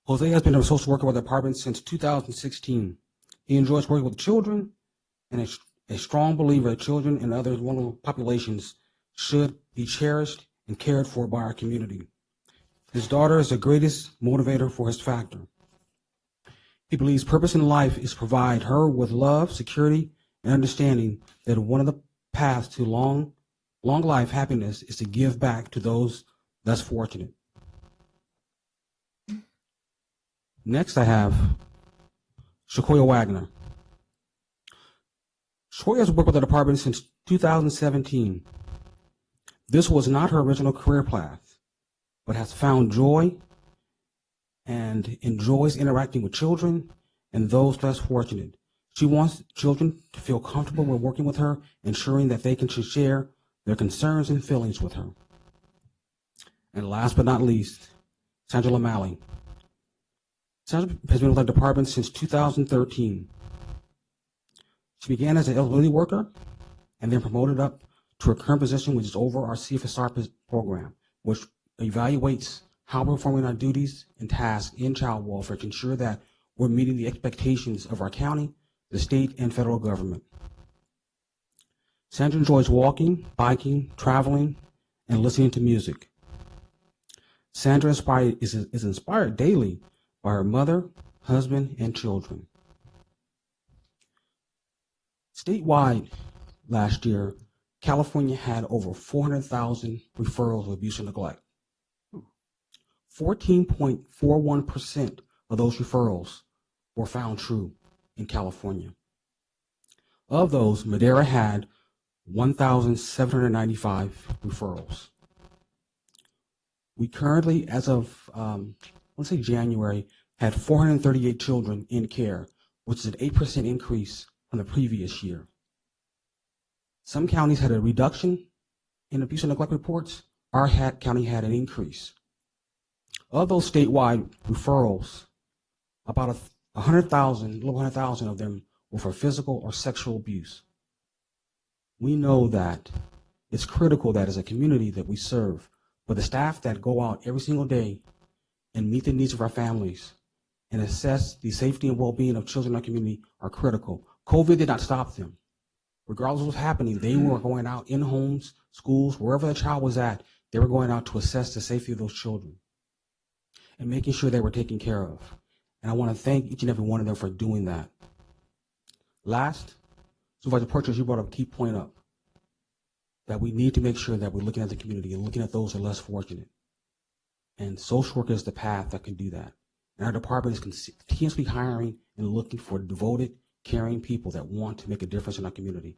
Jose has been a social worker with the department since 2016. He enjoys working with children and is a strong believer that children and other vulnerable populations should be cherished and cared for by our community. His daughter is the greatest motivator for his factor. He believes purpose in life is to provide her with love, security, and understanding that one of the paths to long life happiness is to give back to those less fortunate. Next, I have Shakoya Wagner. Shakoya has worked with the department since 2017. This was not her original career path, but has found joy and enjoys interacting with children and those less fortunate. She wants children to feel comfortable when working with her, ensuring that they can share their concerns and feelings with her. And last but not least, Sandra Lamalley. Sandra has been with our department since 2013. She began as an elderly worker and then promoted up to her current position, which is over our CFSR program, which evaluates how we're performing our duties and tasks in child welfare to ensure that we're meeting the expectations of our county, the state, and federal government. Sandra enjoys walking, biking, traveling, and listening to music. Sandra is inspired daily by her mother, husband, and children. Statewide, last year, California had over 400,000 referrals of abuse and neglect. 14.41% of those referrals were found true in California. Of those, Madera had 1,795 referrals. We currently, as of, let's say January, had 438 children in care, which is an 8% increase from the previous year. Some counties had a reduction in abuse and neglect reports. Our county had an increase. Of those statewide referrals, about 100,000, a little 100,000 of them were for physical or sexual abuse. We know that it's critical that as a community that we serve, but the staff that go out every single day and meet the needs of our families and assess the safety and well-being of children in our community are critical. COVID did not stop them. Regardless of what's happening, they were going out in homes, schools, wherever the child was at, they were going out to assess the safety of those children and making sure they were taken care of. And I want to thank each and every one of them for doing that. Last, Supervisor Porteous, you brought a key point up, that we need to make sure that we're looking at the community and looking at those who are less fortunate. And social work is the path that can do that. And our department is continuously hiring and looking for devoted, caring people that want to make a difference in our community.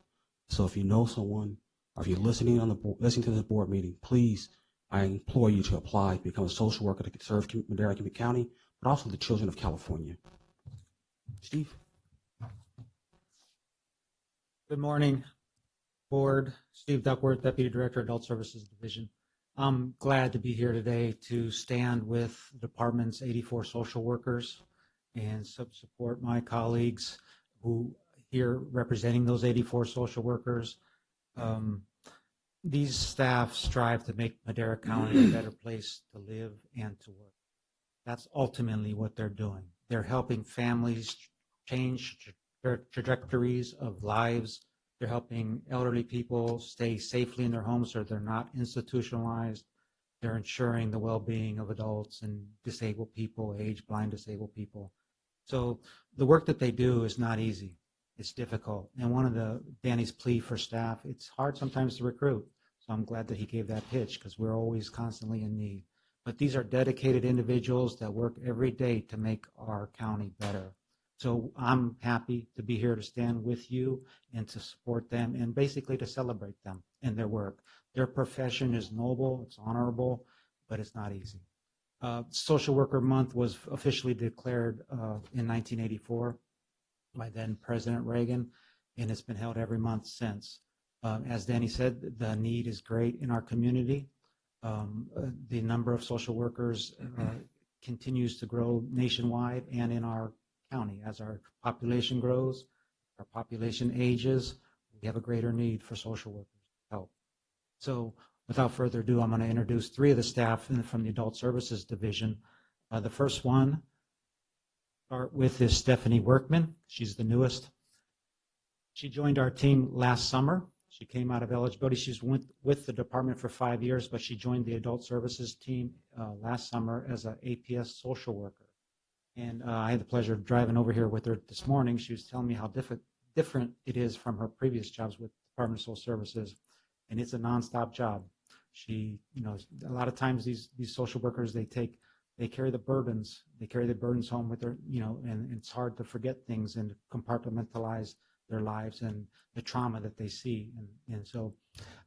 So if you know someone, or if you're listening listening to this board meeting, please, I implore you to apply to become a social worker to serve Madera County, but also the children of California. Steve? Good morning, Board. Steve Duckworth, Deputy Director, Adult Services Division. I'm glad to be here today to stand with the department's 84 social workers and support my colleagues who here representing those 84 social workers. These staff strive to make Madera County a better place to live and to work. That's ultimately what they're doing. They're helping families change their trajectories of lives. They're helping elderly people stay safely in their homes so they're not institutionalized. They're ensuring the well-being of adults and disabled people, age-blind disabled people. So the work that they do is not easy. It's difficult. And one of Danny's plea for staff, it's hard sometimes to recruit. So I'm glad that he gave that pitch because we're always constantly in need. But these are dedicated individuals that work every day to make our county better. So I'm happy to be here to stand with you and to support them and basically to celebrate them and their work. Their profession is noble, it's honorable, but it's not easy. Social Worker Month was officially declared in 1984 by then President Reagan, and it's been held every month since. As Danny said, the need is great in our community. The number of social workers continues to grow nationwide and in our county. As our population grows, our population ages, we have a greater need for social workers help. So without further ado, I'm going to introduce three of the staff from the Adult Services Division. The first one start with is Stephanie Workman. She's the newest. She joined our team last summer. She came out of eligibility. She's with the department for 5 years, but she joined the Adult Services team last summer as an APS social worker. And I had the pleasure of driving over here with her this morning. She was telling me how different it is from her previous jobs with Department of Social Services, and it's a nonstop job. She, a lot of times these social workers, they carry the burdens. They carry the burdens home with their, and it's hard to forget things and compartmentalize their lives and the trauma that they see. And so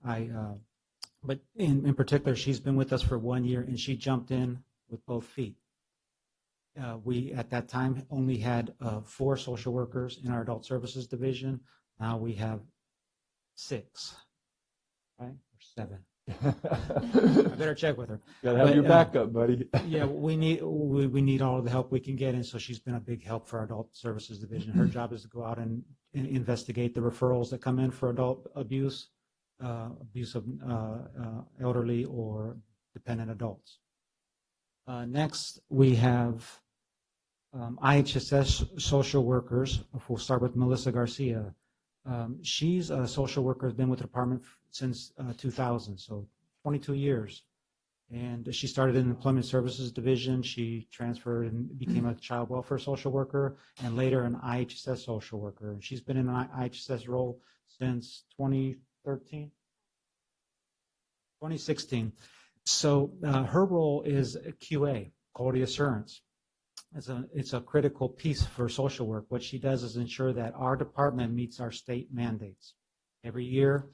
but in particular, she's been with us for 1 year and she jumped in with both feet. We, at that time, only had 4 social workers in our Adult Services Division. Now we have 6, right? Or 7. I better check with her. Gotta have your backup, buddy. Yeah, we need all of the help we can get, and so she's been a big help for our Adult Services Division. Her job is to go out and investigate the referrals that come in for adult abuse of elderly or dependent adults. Next, we have IHSS social workers. We'll start with Melissa Garcia. She's a social worker, has been with the department since 2000, so 22 years. And she started in the Employment Services Division. She transferred and became a child welfare social worker and later an IHSS social worker. She's been in an IHSS role since 2016. So her role is QA, quality assurance. It's a critical piece for social work. What she does is ensure that our department meets our state mandates. Every year,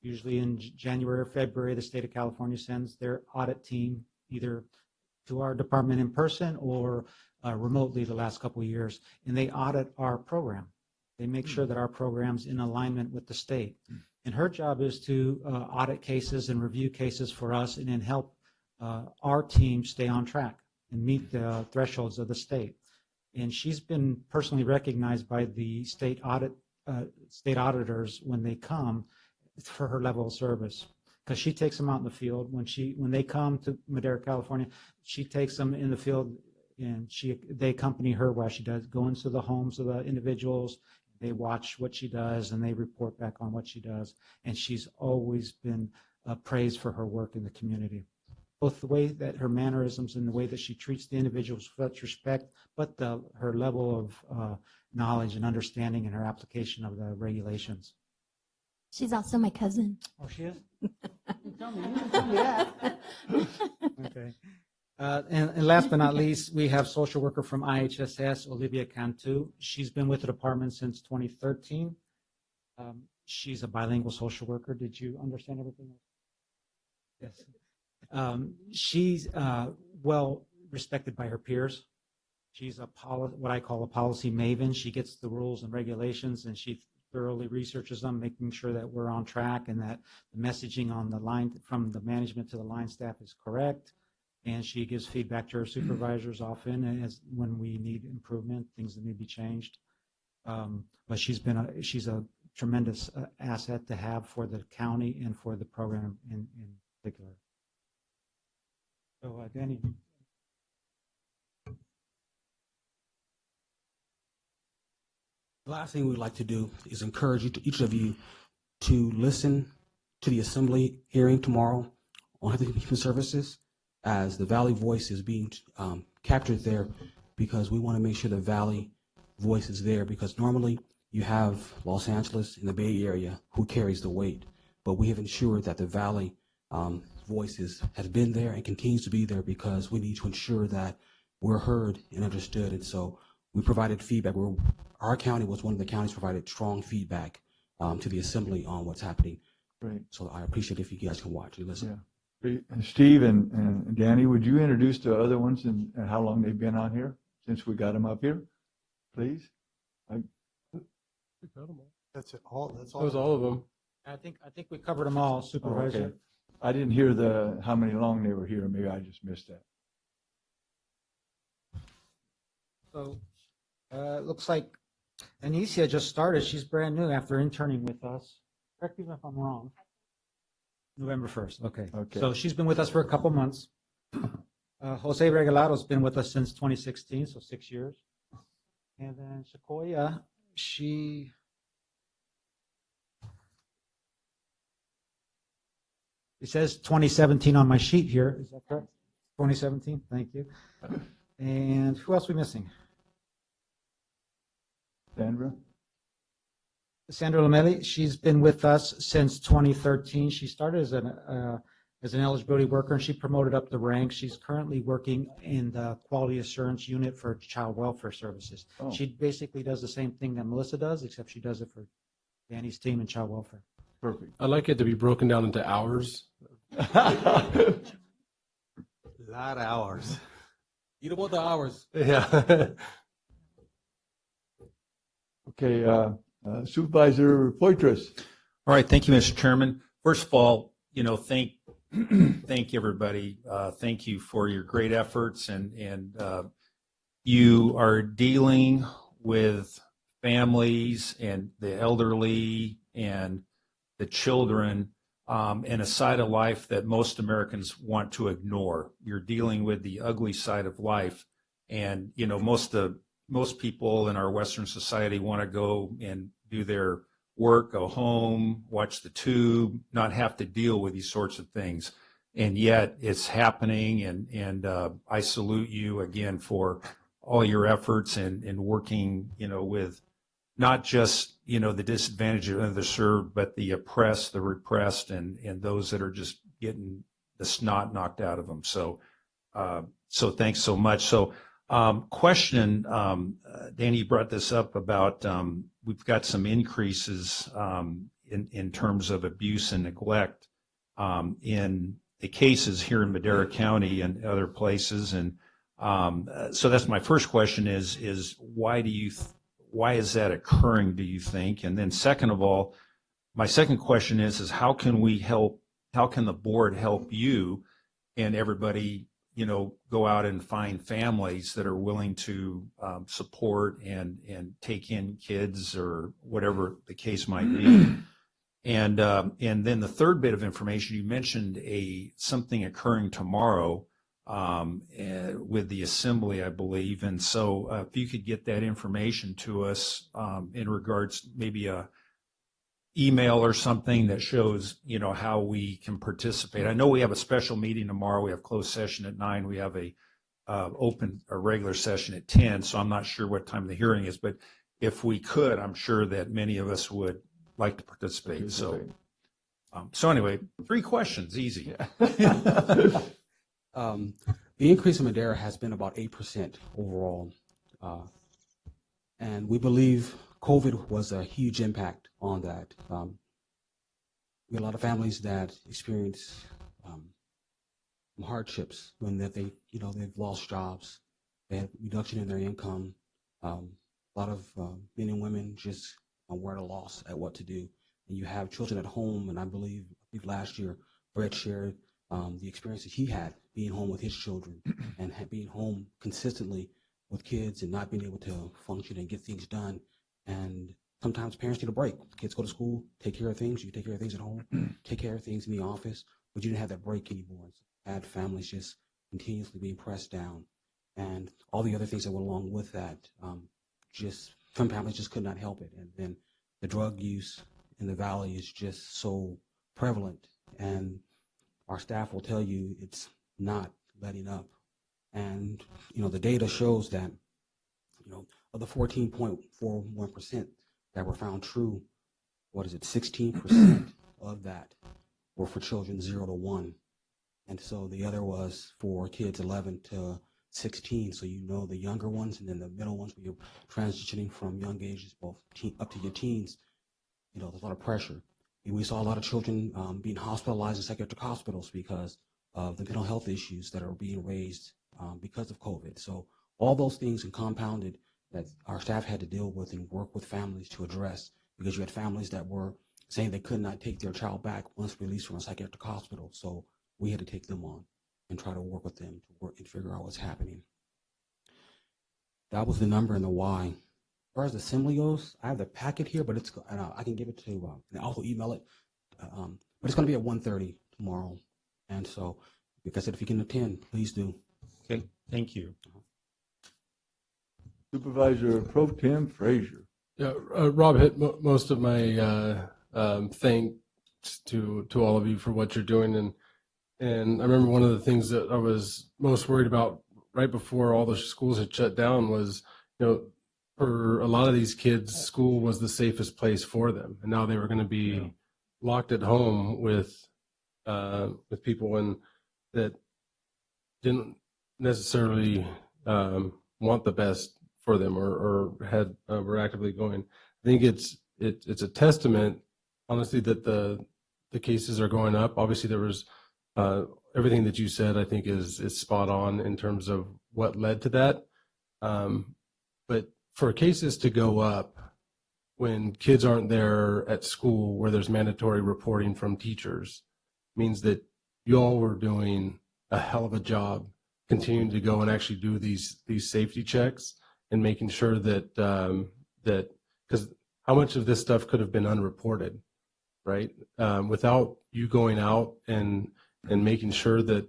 usually in January or February, the state of California sends their audit team either to our department in person or remotely the last couple of years, and they audit our program. They make sure that our program's in alignment with the state. And her job is to audit cases and review cases for us and then help our team stay on track and meet the thresholds of the state. And she's been personally recognized by the state auditors when they come for her level of service, because she takes them out in the field. When they come to Madera, California, she takes them in the field and they accompany her while she does go into the homes of the individuals. They watch what she does and they report back on what she does. And she's always been praised for her work in the community, both the way that her mannerisms and the way that she treats the individuals with such respect, but her level of knowledge and understanding and her application of the regulations. She's also my cousin. Oh, she is? Tell me that. Okay. And last but not least, we have social worker from IHSS, Olivia Cantu. She's been with the department since 2013. She's a bilingual social worker. Did you understand everything? Yes. She's well respected by her peers. She's what I call a policy maven. She gets the rules and regulations and she thoroughly researches them, making sure that we're on track and that the messaging on the line from the management to the line staff is correct. And she gives feedback to her supervisors often as when we need improvement, things that need to be changed. But she's a tremendous asset to have for the county and for the program in particular. So, Danny. The last thing we'd like to do is encourage each of you to listen to the assembly hearing tomorrow on Health and Human Services, as the Valley voice is being captured there, because we want to make sure the Valley voice is there, because normally you have Los Angeles and the Bay Area who carries the weight, but we have ensured that the Valley voices has been there and continues to be there, because we need to ensure that we're heard and understood. And so we provided feedback. Our county was one of the counties provided strong feedback to the assembly on what's happening. Great. So I appreciate if you guys can watch and listen. Yeah. Steve and Danny, would you introduce the other ones and how long they've been on here since we got them up here, please? That's it. That's all. That was all of them. I think we covered them all, Supervisor. Okay. I didn't hear how many long they were here. Maybe I just missed that. So it looks like Anicia just started. She's brand new after interning with us. Correct me if I'm wrong. November 1st. Okay. So she's been with us for a couple months. Jose Regalado's been with us since 2016, so 6 years. And then Sequoia, it says 2017 on my sheet here. Is that correct? 2017. Thank you. And who else are we missing? Sandra Lamelli, she's been with us since 2013. She started as an eligibility worker and she promoted up the ranks. She's currently working in the quality assurance unit for child welfare services. Oh. She basically does the same thing that Melissa does, except she does it for Danny's team in child welfare. Perfect. I like it to be broken down into hours. A lot of hours. Eat about the hours. Yeah. Okay, Supervisor Poitras. All right, thank you, Mr. Chairman. First of all, thank everybody. Thank you for your great efforts, and you are dealing with families and the elderly and the children in a side of life that most Americans want to ignore. You're dealing with the ugly side of life, and most people in our Western society want to go and do their work, go home, watch the tube, not have to deal with these sorts of things. And yet it's happening, and I salute you again for all your efforts and working, with not just, the disadvantaged and underserved, but the oppressed, the repressed, and those that are just getting the snot knocked out of them. So thanks so much. So question, Danny, you brought this up about we've got some increases in terms of abuse and neglect in the cases here in Madera County and other places. And so that's my first question is why is that occurring, do you think? And then second of all, my second question is how can the board help you and everybody go out and find families that are willing to support and take in kids or whatever the case might be. And then the third bit of information, you mentioned something occurring tomorrow with the assembly, I believe. And so if you could get that information to us in regards maybe a email or something that shows, how we can participate. I know we have a special meeting tomorrow. We have closed session at 9. We have a regular session at 10. So I'm not sure what time the hearing is, but if we could, I'm sure that many of us would like to participate. So anyway, 3 questions, easy. The increase in Madera has been about 8% overall. And we believe COVID was a huge impact on that. We had a lot of families that experienced hardships when that they've lost jobs, they had reduction in their income. A lot of men and women just were at a loss at what to do. And you have children at home, and I believe last year Brett shared the experience that he had being home with his children and being home consistently with kids and not being able to function and get things done. And sometimes parents need a break. Kids go to school, take care of things. You take care of things at home, take care of things in the office, but you didn't have that break anymore. So had families just continuously being pressed down, and all the other things that went along with that. Just some families just could not help it, and then the drug use in the valley is just so prevalent, and our staff will tell you it's not letting up. And the data shows that of the 14.41% that were found true, 16% of that were for children 0 to 1. And so the other was for kids 11 to 16. So the younger ones, and then the middle ones, where you're transitioning from young ages up to your teens, there's a lot of pressure. And we saw a lot of children being hospitalized in psychiatric hospitals because of the mental health issues that are being raised because of COVID. So all those things and compounded that our staff had to deal with and work with families to address, because you had families that were saying they could not take their child back once released from a psychiatric hospital. So we had to take them on and try to work with them to work and figure out what's happening. That was the number and the why. As far as the assembly goes, I have the packet here, but I can give it to, and I'll also email it. But it's going to be at 1:30 tomorrow. And so, like I said, if you can attend, please do. Okay, thank you. Supervisor Pro Tem Frazier. Yeah, Rob hit most of my thanks to all of you for what you're doing, and I remember one of the things that I was most worried about right before all the schools had shut down was, for a lot of these kids, school was the safest place for them, and now they were going to be locked at home with people that didn't necessarily want the best for them or were actively going. I think it's a testament, honestly, that the cases are going up. Obviously, there was everything that you said, I think, is spot on in terms of what led to that. But for cases to go up when kids aren't there at school where there's mandatory reporting from teachers means that you all were doing a hell of a job continuing to go and actually do these safety checks and making sure that because how much of this stuff could have been unreported, right? Without you going out and making sure that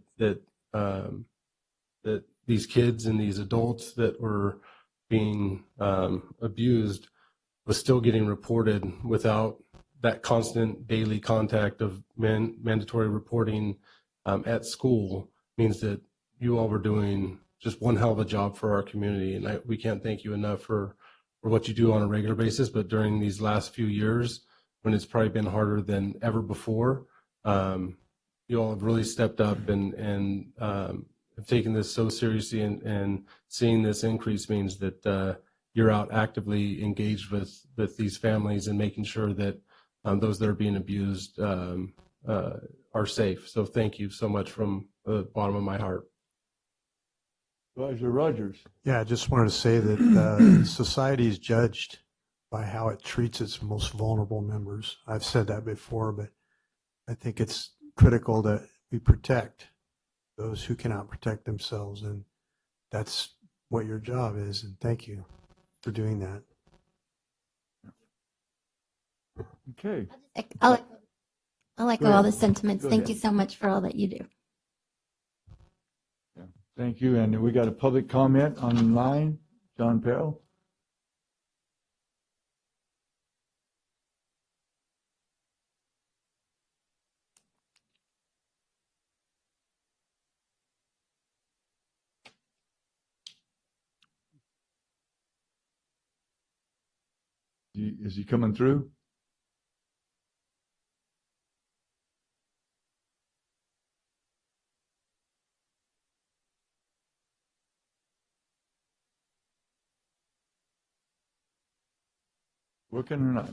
these kids and these adults that were being abused was still getting reported without that constant daily contact of mandatory reporting at school means that you all were doing just one hell of a job for our community. And we can't thank you enough for what you do on a regular basis, but during these last few years, when it's probably been harder than ever before, you all have really stepped up and have taken this so seriously, and seeing this increase means that you're out actively engaged with these families and making sure that those that are being abused are safe. So thank you so much from the bottom of my heart. Supervisor Rogers. Yeah, I just wanted to say that society is judged by how it treats its most vulnerable members. I've said that before, but I think it's critical that we protect those who cannot protect themselves, and that's what your job is, and thank you for doing that. Okay. I'll echo all the sentiments. Thank you so much for all that you do. Yeah, thank you. And we got a public comment online. John Peril. Is he coming through? Working or not?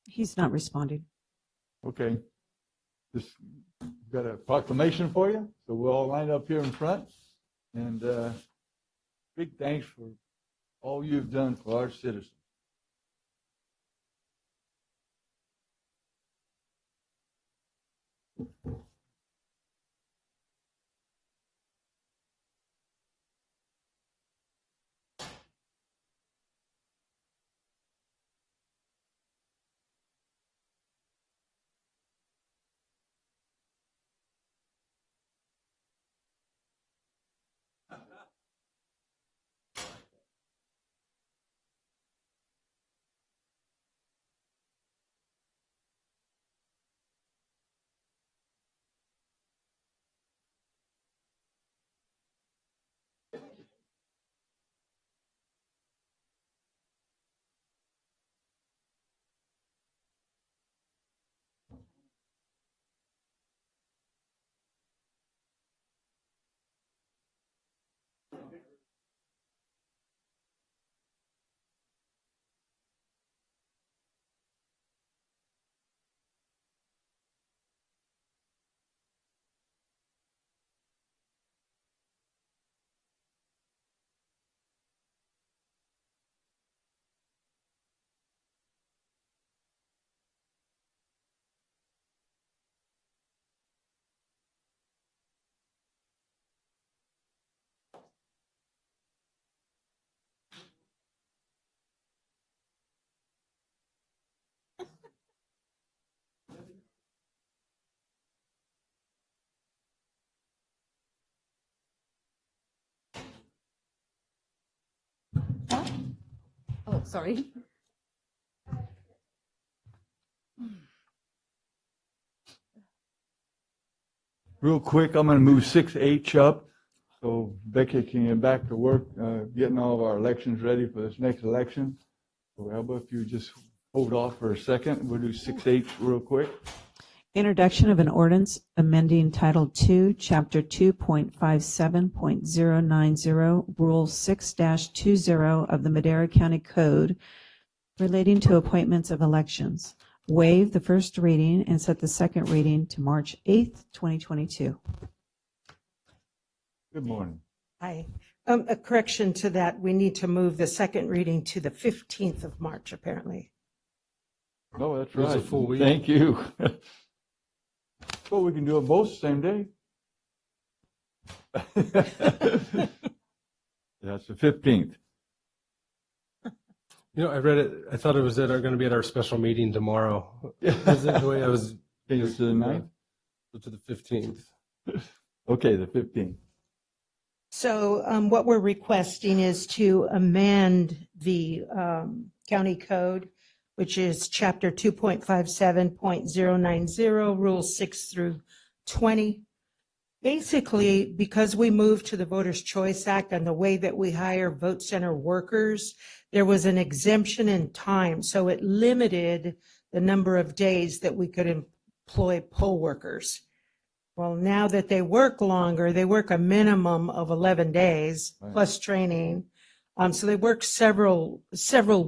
He's not responding. Okay. Just got a proclamation for you, so we'll all line up here in front. And big thanks for all you've done for our citizens. Oh, sorry. Real quick, I'm going to move 6H up so Becky can get back to work, getting all of our elections ready for this next election. So how about if you just hold off for a second? We'll do 6H real quick. Introduction of an ordinance amending Title II, Chapter 2.57.090, Rule 6-20 of the Madera County Code relating to appointments of elections. Waive the first reading and set the second reading to March 8th, 2022. Good morning. Hi. A correction to that, we need to move the second reading to the 15th of March, apparently. No, that's It was a right. full week. Thank you. Well, we can do them both the same day. That's the 15th. You know, I read it. I thought it was going to be at our special meeting tomorrow. Is it the way I was? Change it to the 9th? To the 15th. Okay, the 15th. So what we're requesting is to amend the county code, which is chapter 2.57.090, rules 6 through 20. Basically, because we moved to the Voters' Choice Act and the way that we hire vote center workers, there was an exemption in time. So it limited the number of days that we could employ poll workers. Well, now that they work longer, they work a minimum of 11 days plus training. So they work several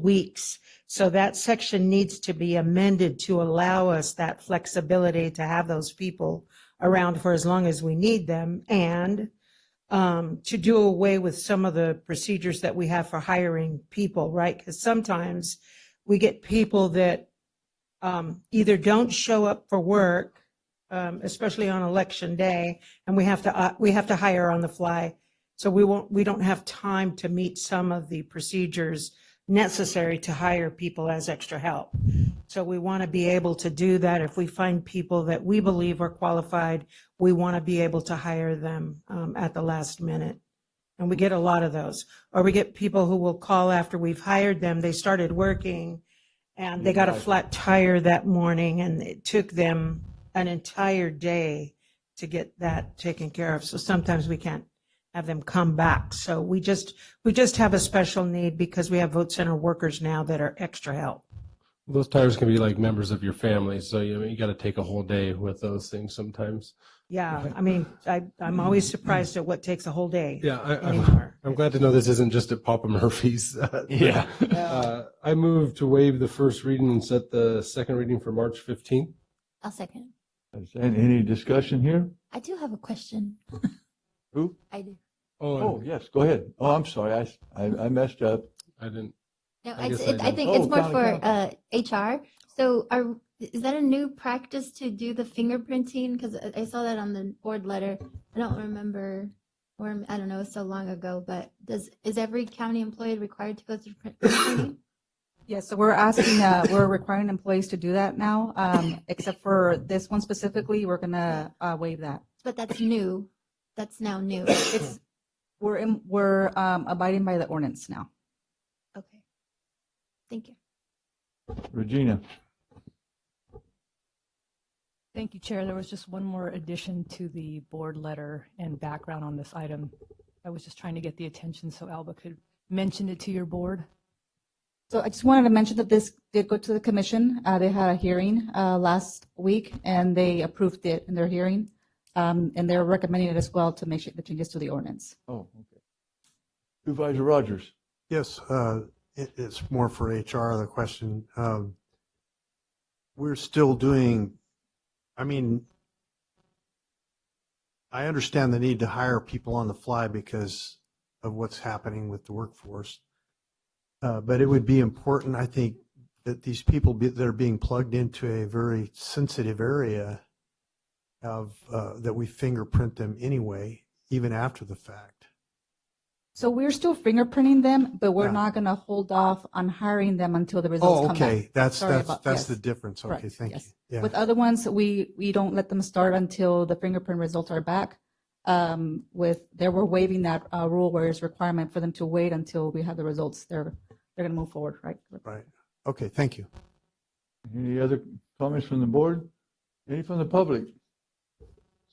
weeks. So that section needs to be amended to allow us that flexibility to have those people around for as long as we need them, and to do away with some of the procedures that we have for hiring people, right? Because sometimes we get people that either don't show up for work, especially on election day, and we have to hire on the fly. So we don't have time to meet some of the procedures necessary to hire people as extra help. So we want to be able to do that. If we find people that we believe are qualified, we want to be able to hire them at the last minute. And we get a lot of those. Or we get people who will call after we've hired them. They started working and they got a flat tire that morning, and it took them an entire day to get that taken care of. So sometimes we can't have them come back. So we just have a special need because we have vote center workers now that are extra help. Those tires can be like members of your family, so you got to take a whole day with those things sometimes. Yeah, I mean, I'm always surprised at what takes a whole day. Yeah, anymore. I'm glad to know this isn't just at Papa Murphy's. Yeah. I move to waive the first reading and set the second reading for March 15th. I'll second. Is there any discussion here? I do have a question. Who? I do. Oh, yes, go ahead. Oh, I'm sorry, I messed up. I didn't. No, I guess I think it's Oh, more county for HR. So is that a new practice to do the fingerprinting? Because I saw that on the board letter. I don't remember, or I don't know, it's so long ago, but is every county employee required to go through fingerprinting? Yes, so we're asking, we're requiring employees to do that now, except for this one specifically, we're gonna waive that. But that's new. That's now new. We're abiding by the ordinance now. Okay. Thank you. Regina? Thank you, Chair. There was just one more addition to the board letter and background on this item. I was just trying to get the attention so Alba could mention it to your board. So I just wanted to mention that this did go to the commission. They had a hearing last week and they approved it in their hearing. And they're recommending it as well to make sure the changes to the ordinance. Oh, okay. Supervisor Rogers? Yes, it's more for HR, the question. We're still doing, I mean, I understand the need to hire people on the fly because of what's happening with the workforce. But it would be important, I think, that these people that are being plugged into a very sensitive area that we fingerprint them anyway, even after the fact. So we're still fingerprinting them, but we're not going to hold off on hiring them until the results come back. Okay, that's Yes. the difference. Okay, Correct, thank yes. you. Yeah. With other ones, we don't let them start until the fingerprint results are back. We're waiving that rule where it's requirement for them to wait until we have the results. They're going to move forward, right? Right. Okay, thank you. Any other comments from the board? Any from the public?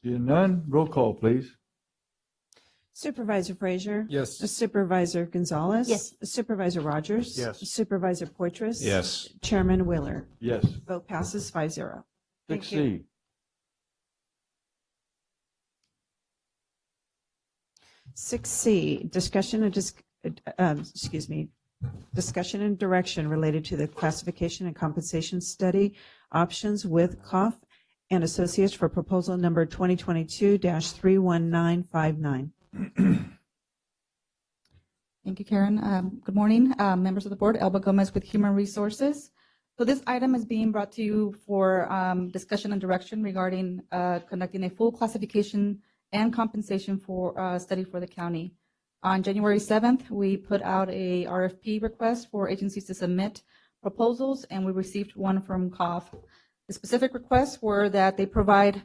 Seeing none, roll call, please. Supervisor Frazier? Yes. Supervisor Gonzalez? Yes. Supervisor Rogers? Yes. Supervisor Poitras? Yes. Chairman Willer? Yes. Vote passes 5-0. Six Thank you. C. 6C, discussion and direction related to the classification and compensation study options with Koff and Associates for proposal number 2022-31959. Thank you, Karen. Good morning, members of the board. Elba Gomez with Human Resources. So this item is being brought to you for discussion and direction regarding conducting a full classification and compensation for study for the county. On January 7th, we put out a RFP request for agencies to submit proposals, and we received one from Koff. The specific requests were that they provide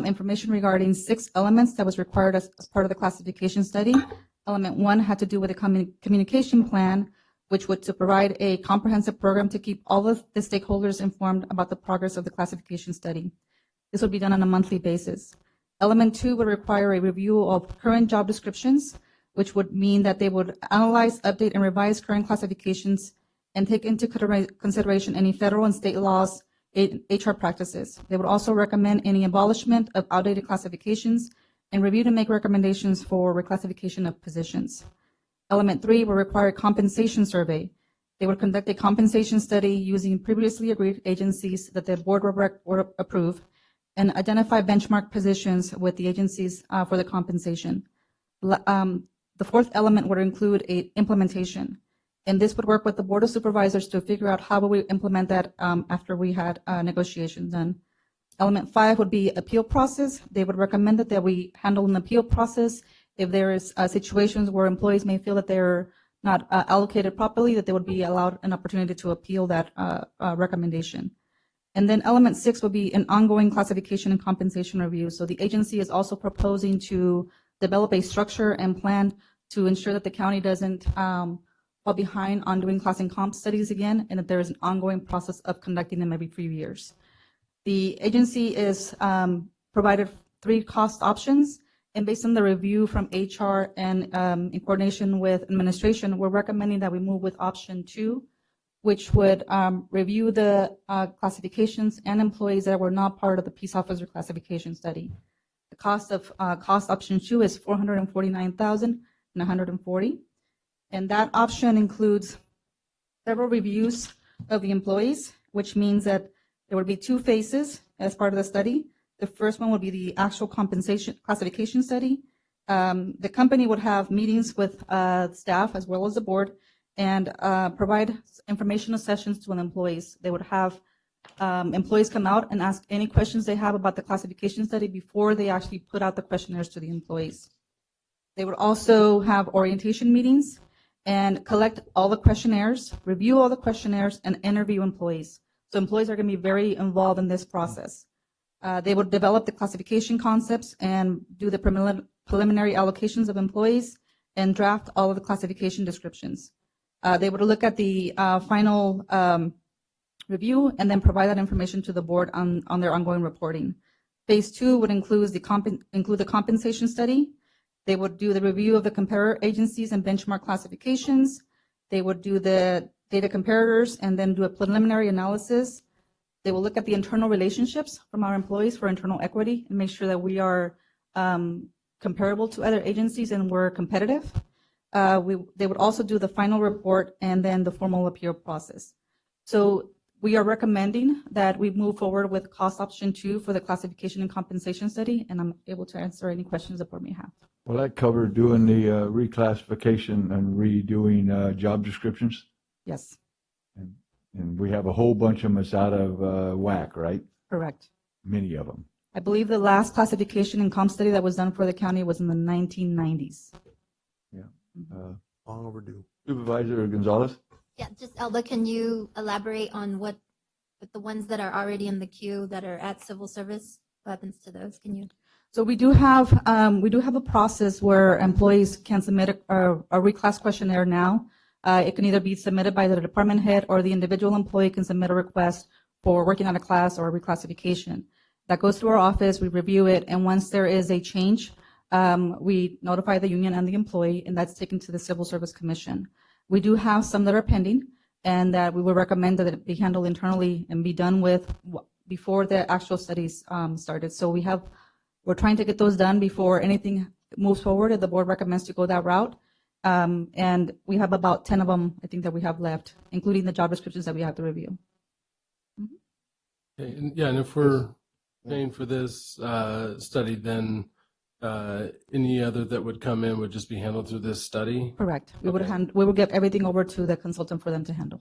information regarding 6 elements that was required as part of the classification study. Element 1 had to do with a communication plan, which would to provide a comprehensive program to keep all of the stakeholders informed about the progress of the classification study. This would be done on a monthly basis. Element 2 would require a review of current job descriptions, which would mean that they would analyze, update, and revise current classifications and take into consideration any federal and state laws, HR practices. They would also recommend any abolishment of outdated classifications and review to make recommendations for reclassification of positions. Element 3 will require a compensation survey. They would conduct a compensation study using previously agreed agencies that the board would approve and identify benchmark positions with the agencies for the compensation. The fourth element would include a implementation, and this would work with the Board of Supervisors to figure out how we implement that after we had negotiations done. Element 5 would be appeal process. They would recommend that we handle an appeal process if there is situations where employees may feel that they're not allocated properly, that they would be allowed an opportunity to appeal that recommendation. And then element 6 would be an ongoing classification and compensation review. So the agency is also proposing to develop a structure and plan to ensure that the county doesn't fall behind on doing class and comp studies again, and that there is an ongoing process of conducting them every few years. The agency is provided 3 cost options, And based on the review from HR and in coordination with administration, we're recommending that we move with option 2, which would review the classifications and employees that were not part of the peace officer classification study. The cost option 2 is $449,140, and that option includes several reviews of the employees, which means that there would be 2 phases as part of the study. The first one would be the actual compensation classification study. The company would have meetings with staff as well as the board and provide informational sessions to the employees. They would have employees come out and ask any questions they have about the classification study before they actually put out the questionnaires to the employees. They would also have orientation meetings and collect all the questionnaires, review all the questionnaires, and interview employees. So employees are going to be very involved in this process. They would develop the classification concepts and do the preliminary allocations of employees and draft all of the classification descriptions. They would look at the final review and then provide that information to the board on their ongoing reporting. Phase 2 would include the compensation study. They would do the review of the comparator agencies and benchmark classifications. They would do the data comparators and then do a preliminary analysis. They will look at the internal relationships from our employees for internal equity and make sure that we are comparable to other agencies and we're competitive. They would also do the final report and then the formal appeal process. So we are recommending that we move forward with cost option 2 for the classification and compensation study, and I'm able to answer any questions the board may have. Will that cover doing the reclassification and redoing job descriptions? Yes. And we have a whole bunch of them that's out of whack, right? Correct. Many of them. I believe the last classification and comp study that was done for the county was in the 1990s. Yeah. Long overdue. Supervisor Gonzalez? Yeah, just Elba, can you elaborate on what with the ones that are already in the queue that are at civil service? What happens to those? Can you? So we do have a process where employees can submit a reclass questionnaire now. It can either be submitted by the department head or the individual employee can submit a request for working on a class or a reclassification. That goes through our office, we review it, and once there is a change, we notify the union and the employee, and that's taken to the Civil Service Commission. We do have some that are pending, and that we would recommend that it be handled internally and be done with before the actual studies started. So we're trying to get those done before anything moves forward, if the board recommends to go that route. And we have about 10 of them, I think, that we have left, including the job descriptions that we have to review. Okay, and if we're paying for this study, then any other that would come in would just be handled through this study? Correct. We would get everything over to the consultant for them to handle.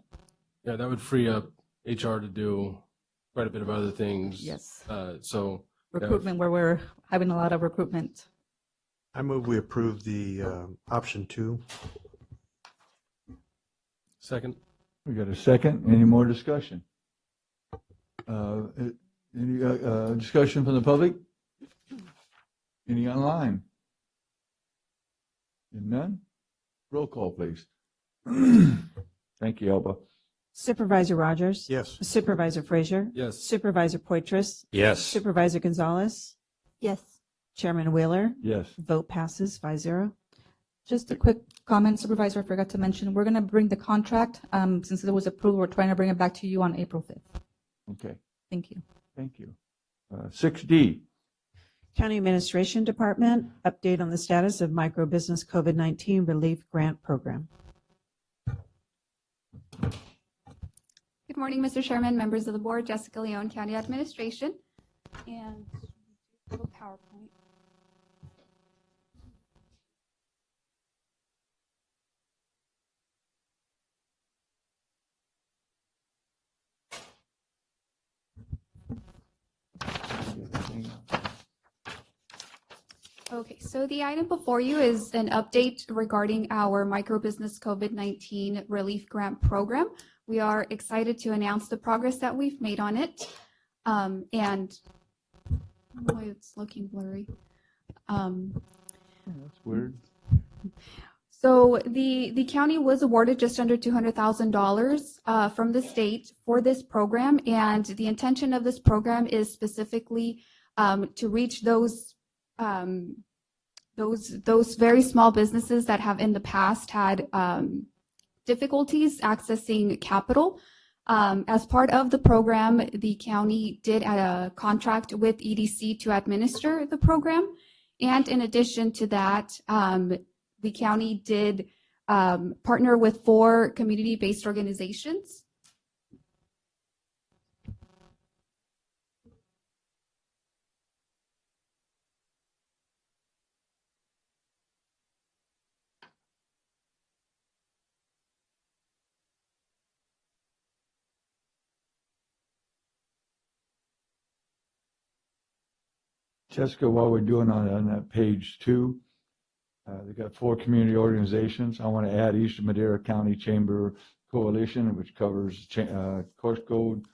Yeah, that would free up HR to do quite a bit of other things. Yes. So recruitment, where we're having a lot of recruitment. I move we approve the option 2. Second. We got a second. Any more discussion? Any discussion from the public? Any online? None? Roll call, please. Thank you, Elba. Supervisor Rogers? Yes. Supervisor Frazier? Yes. Supervisor Poitras? Yes. Supervisor Gonzalez? Yes. Chairman Wheeler? Yes. Vote passes 5-0. Just a quick comment, Supervisor, I forgot to mention, we're going to bring the contract, since it was approved, we're trying to bring it back to you on April 5th. Okay. Thank you. Thank you. 6D. County Administration Department, update on the status of microbusiness COVID-19 relief grant program. Good morning, Mr. Chairman, members of the board, Jessica Leone, County Administration. And a little PowerPoint. Okay, so the item before you is an update regarding our microbusiness COVID-19 relief grant program. We are excited to announce the progress that we've made on it. And why it's looking blurry. That's weird. So the county was awarded just under $200,000 from the state for this program, and the intention of this program is specifically to reach those those very small businesses that have in the past had difficulties accessing capital. As part of the program, the county did a contract with EDC to administer the program. And in addition to that, the county did partner with 4 community-based organizations. Jessica, while we're doing on that page 2, they've got 4 community organizations. I want to add Eastern Madera County Chamber Coalition, which covers Coarse Gold,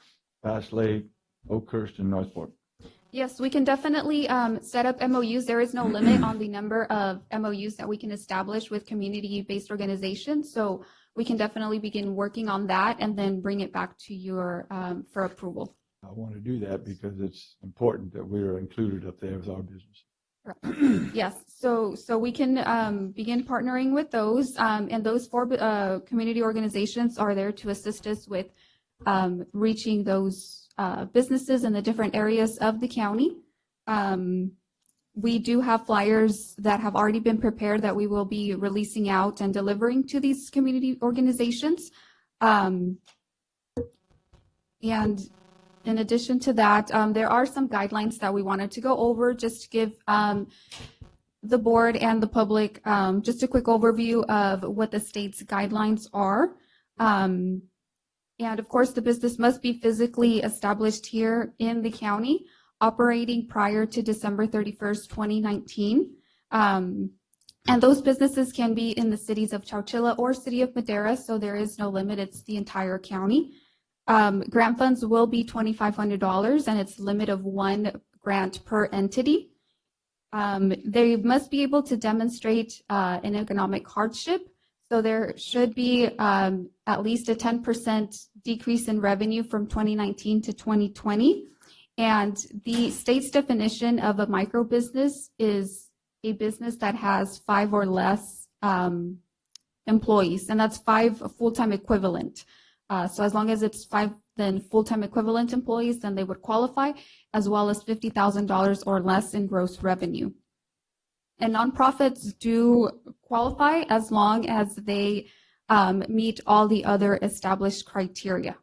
Bass Lake, Oakhurst, and Northport. Yes, we can definitely set up MOUs. There is no limit on the number of MOUs that we can establish with community-based organizations. So we can definitely begin working on that and then bring it back to your for approval. I want to do that because it's important that we're included up there with our business. Yes, so we can begin partnering with those, and those 4 community organizations are there to assist us with reaching those businesses in the different areas of the county. We do have flyers that have already been prepared that we will be releasing out and delivering to these community organizations. And in addition to that, there are some guidelines that we wanted to go over just to give the board and the public just a quick overview of what the state's guidelines are. And of course, the business must be physically established here in the county, operating prior to December 31st, 2019. And those businesses can be in the cities of Chowchilla or City of Madera, so there is no limit. It's the entire county. Grant funds will be $2,500, and it's a limit of 1 grant per entity. They must be able to demonstrate an economic hardship. So there should be at least a 10% decrease in revenue from 2019 to 2020. And the state's definition of a micro business is a business that has 5 or less employees, and that's 5 full-time equivalent. So as long as it's 5 then full-time equivalent employees, then they would qualify, as well as $50,000 or less in gross revenue. And nonprofits do qualify as long as they meet all the other established criteria.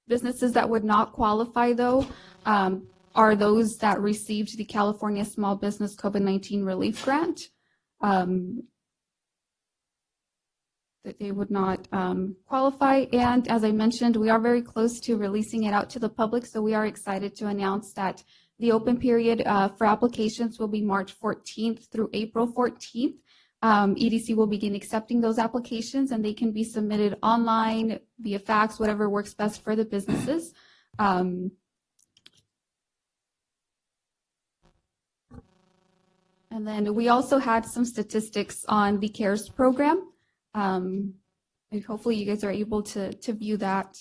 Businesses that would not qualify, though, are those that received the California Small Business COVID-19 Relief Grant. That they would not qualify. And as I mentioned, we are very close to releasing it out to the public, so we are excited to announce that the open period for applications will be March 14th through April 14th. EDC will begin accepting those applications, and they can be submitted online, via fax, whatever works best for the businesses. And then we also had some statistics on the CARES program. And hopefully you guys are able to view that.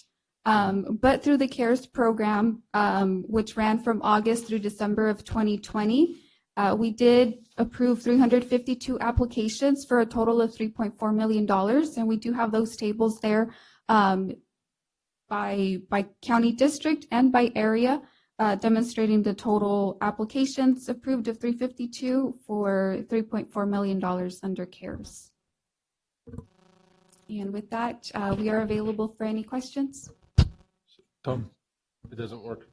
But through the CARES program, which ran from August through December of 2020, we did approve 352 applications for a total of $3.4 million. And we do have those tables there by county district and by area, demonstrating the total applications approved of 352 for $3.4 million under CARES. And with that, we are available for any questions. Tom, it doesn't work.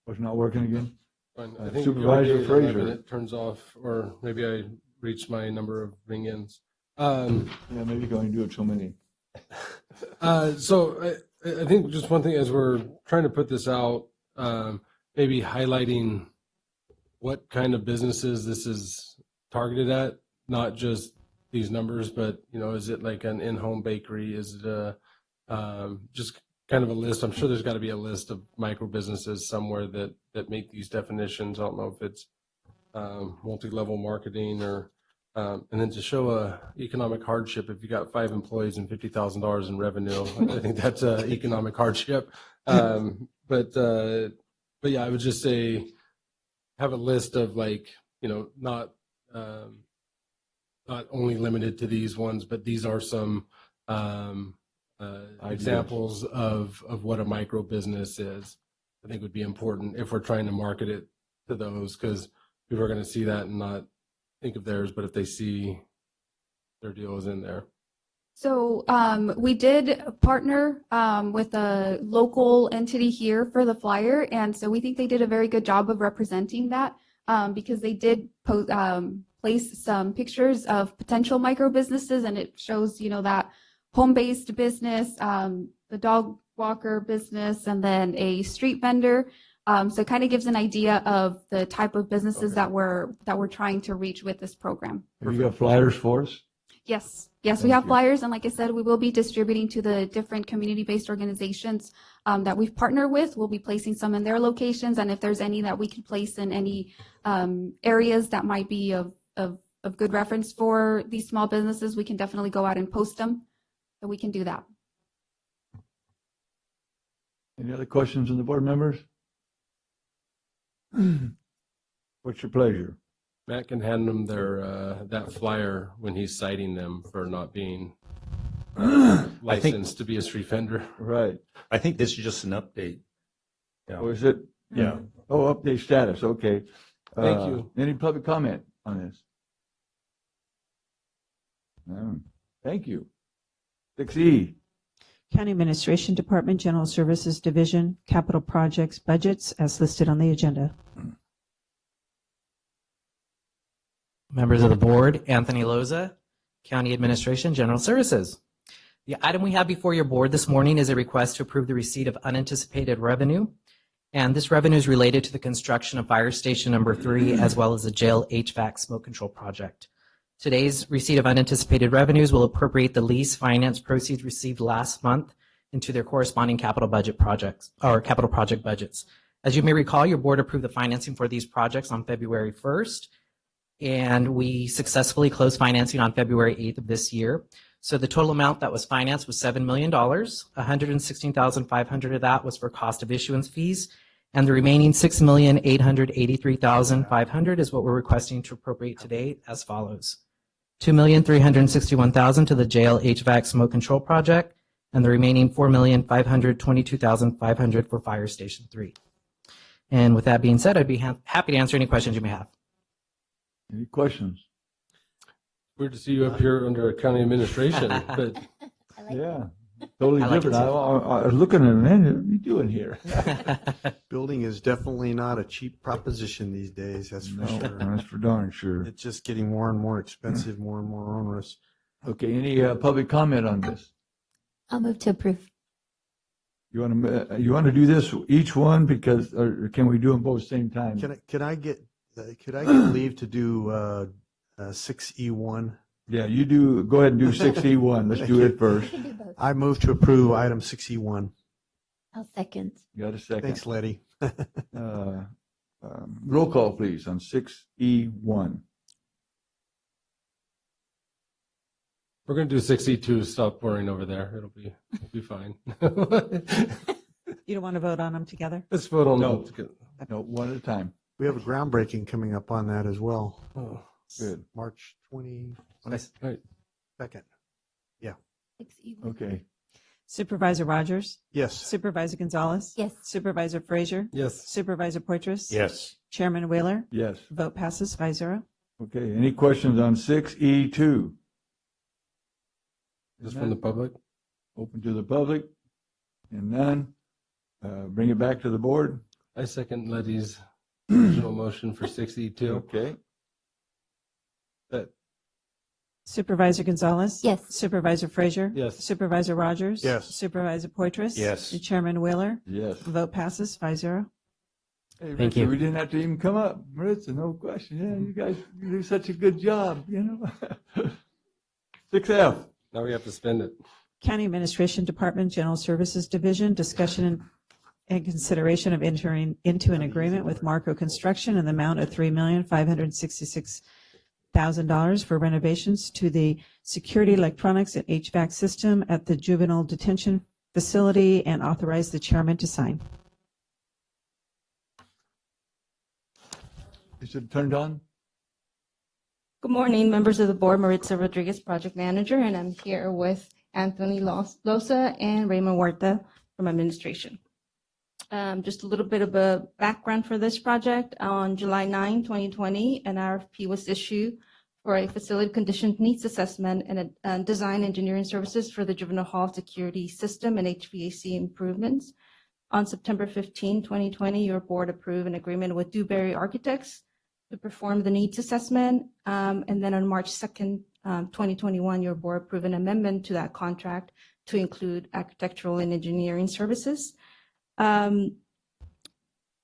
Was not working again? Fine. I think Supervisor Fraser. it turns off, or maybe I reached my number of ring-ins. Yeah, maybe going to do it so many. So I think just one thing as we're trying to put this out, maybe highlighting what kind of businesses this is targeted at, not just these numbers, but is it like an in-home bakery? Is it just kind of a list? I'm sure there's got to be a list of micro businesses somewhere that meet these definitions. I don't know if it's multi-level marketing or and then to show a economic hardship. If you got 5 employees and $50,000 in revenue, I think that's economic hardship. But yeah, I would just say have a list of like, not only limited to these ones, but these are some examples of what a micro business is. I think would be important if we're trying to market it to those, because people are going to see that and not think of theirs, but if they see their deal is in there. So we did partner with a local entity here for the flyer, and so we think they did a very good job of representing that because they did place some pictures of potential micro businesses, and it shows, that home-based business, the dog walker business, and then a street vendor. So it kind of gives an idea of the type of businesses that we're trying to reach with this program. Have you got flyers for us? Yes, we have flyers, and like I said, we will be distributing to the different community-based organizations that we've partnered with. We'll be placing some in their locations, and if there's any that we can place in any areas that might be of good reference for these small businesses, we can definitely go out and post them, so we can do that. Any other questions from the board members? What's your pleasure? Matt can hand them their that flyer when he's citing them for not being licensed to be a street vendor. Right. I think this is just an update. Yeah. Or is it? Yeah. Oh, update status. Okay. Thank you. Any public comment on this? No. Thank you. 6E. County Administration Department, General Services Division, Capital Projects Budgets as listed on the agenda. Members of the board, Anthony Loza, County Administration, General Services. The item we have before your board this morning is a request to approve the receipt of unanticipated revenue. And this revenue is related to the construction of Fire Station Number 3, as well as the jail HVAC smoke control project. Today's receipt of unanticipated revenues will appropriate the lease finance proceeds received last month into their corresponding capital budget projects or capital project budgets. As you may recall, your board approved the financing for these projects on February 1st. And we successfully closed financing on February 8th of this year. So the total amount that was financed was $7 million. $116,500 of that was for cost of issuance fees. And the remaining $6,883,500 is what we're requesting to appropriate today as follows. $2,361,000 to the jail HVAC smoke control project, and the remaining $4,522,500 for Fire Station 3. And with that being said, I'd be happy to answer any questions you may have. Any questions? Weird to see you up here under county administration, but yeah, totally I like different. it I too. was looking at it, man, what are you doing here? Building is definitely not a cheap proposition these days, that's for No, sure. that's for darn sure. It's just getting more and more expensive, more and more onerous. Okay, any public comment on this? I'll move to approve. You want to do this each one because, or can we do them both at the same time? Could I get leave to do 6E1? Yeah, you do. Go ahead and do 6E1. Let's do it first. We can do both. I move to approve item 6E1. I'll second. You got a second? Thanks, Letty. Roll call, please, on 6E1. we're going to do 6E2. Stop worrying over there. It'll be fine. You don't want to vote on them together? Let's vote on No. those. No, one at a time. We have a groundbreaking coming up on that as well. Oh, good. March 22nd. Right. Yeah. 6E1. Okay. Supervisor Rogers? Yes. Supervisor Gonzalez? Yes. Supervisor Frazier? Yes. Supervisor Poitras? Yes. Chairman Wheeler? Yes. Vote passes 5-0. Okay. Any questions on 6E2? Just from the public? Open to the public? And none? Bring it back to the board? I second Letty's original motion for 6E2. Okay. Supervisor Gonzalez? Yes. Supervisor Frazier? Yes. Supervisor Rogers? Yes. Supervisor Poitras? Yes. And Chairman Wheeler? Yes. Vote passes 5-0. Hey, Thank Richard, you. we didn't have to even come up. Maritza, no question. Yeah, you guys do such a good job, you know? 6F. Now we have to spend it. County Administration Department, General Services Division, discussion and consideration of entering into an agreement with Marco Construction in the amount of $3,566,000 for renovations to the security electronics and HVAC system at the juvenile detention facility and authorize the chairman to sign. Is it turned on? Good morning, members of the board. Maritza Rodriguez, project manager, and I'm here with Anthony Loza and Raymond Huerta from administration. Just a little bit of a background for this project. On July 9, 2020, an RFP was issued for a facility condition needs assessment and a design engineering services for the juvenile hall security system and HVAC improvements. On September 15, 2020, your board approved an agreement with Dewberry Architects to perform the needs assessment. And then on March 2nd, 2021, your board approved an amendment to that contract to include architectural and engineering services. Raymond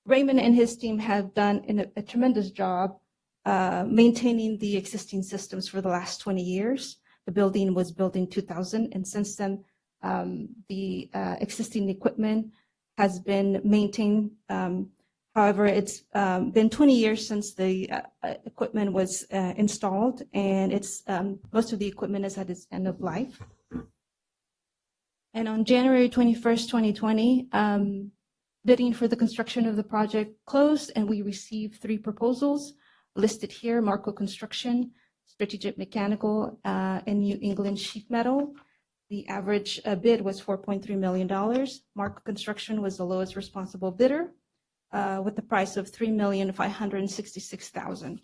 and his team have done a tremendous job maintaining the existing systems for the last 20 years. The building was built in 2000, and since then, the existing equipment has been maintained. However, it's been 20 years since the equipment was installed, and it's most of the equipment is at its end of life. And on January 21st, 2020, bidding for the construction of the project closed, and we received 3 proposals listed here: Marco Construction, Strategic Mechanical, and New England Sheet Metal. The average bid was $4.3 million. Marco Construction was the lowest responsible bidder, with the price of $3,566,000.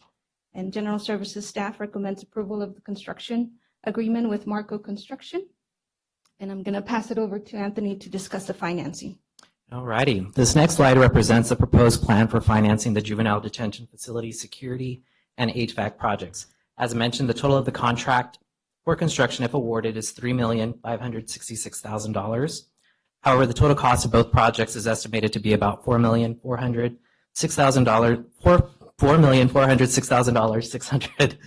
And General Services staff recommends approval of the construction agreement with Marco Construction. And I'm going to pass it over to Anthony to discuss the financing. All righty. This next slide represents the proposed plan for financing the juvenile detention facility security and HVAC projects. As mentioned, the total of the contract for construction, if awarded, is $3,566,000. However, the total cost of both projects is estimated to be about $4,406,600.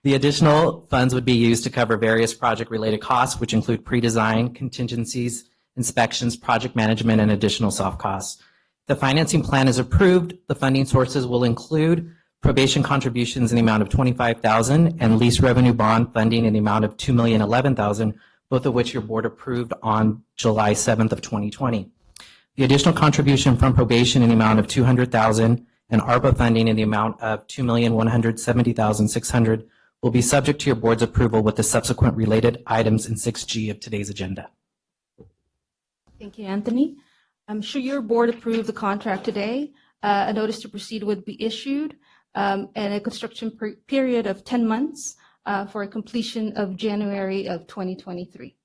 The additional funds would be used to cover various project-related costs, which include pre-design, contingencies, inspections, project management, and additional soft costs. The financing plan is approved. The funding sources will include probation contributions in the amount of $25,000 and lease revenue bond funding in the amount of $2,011,000, both of which your board approved on July 7th of 2020. The additional contribution from probation in the amount of $200,000 and ARPA funding in the amount of $2,170,600 will be subject to your board's approval with the subsequent related items in 6G of today's agenda. Thank you, Anthony. I'm sure your board approved the contract today. A notice to proceed would be issued, and a construction period of 10 months for a completion of January of 2023.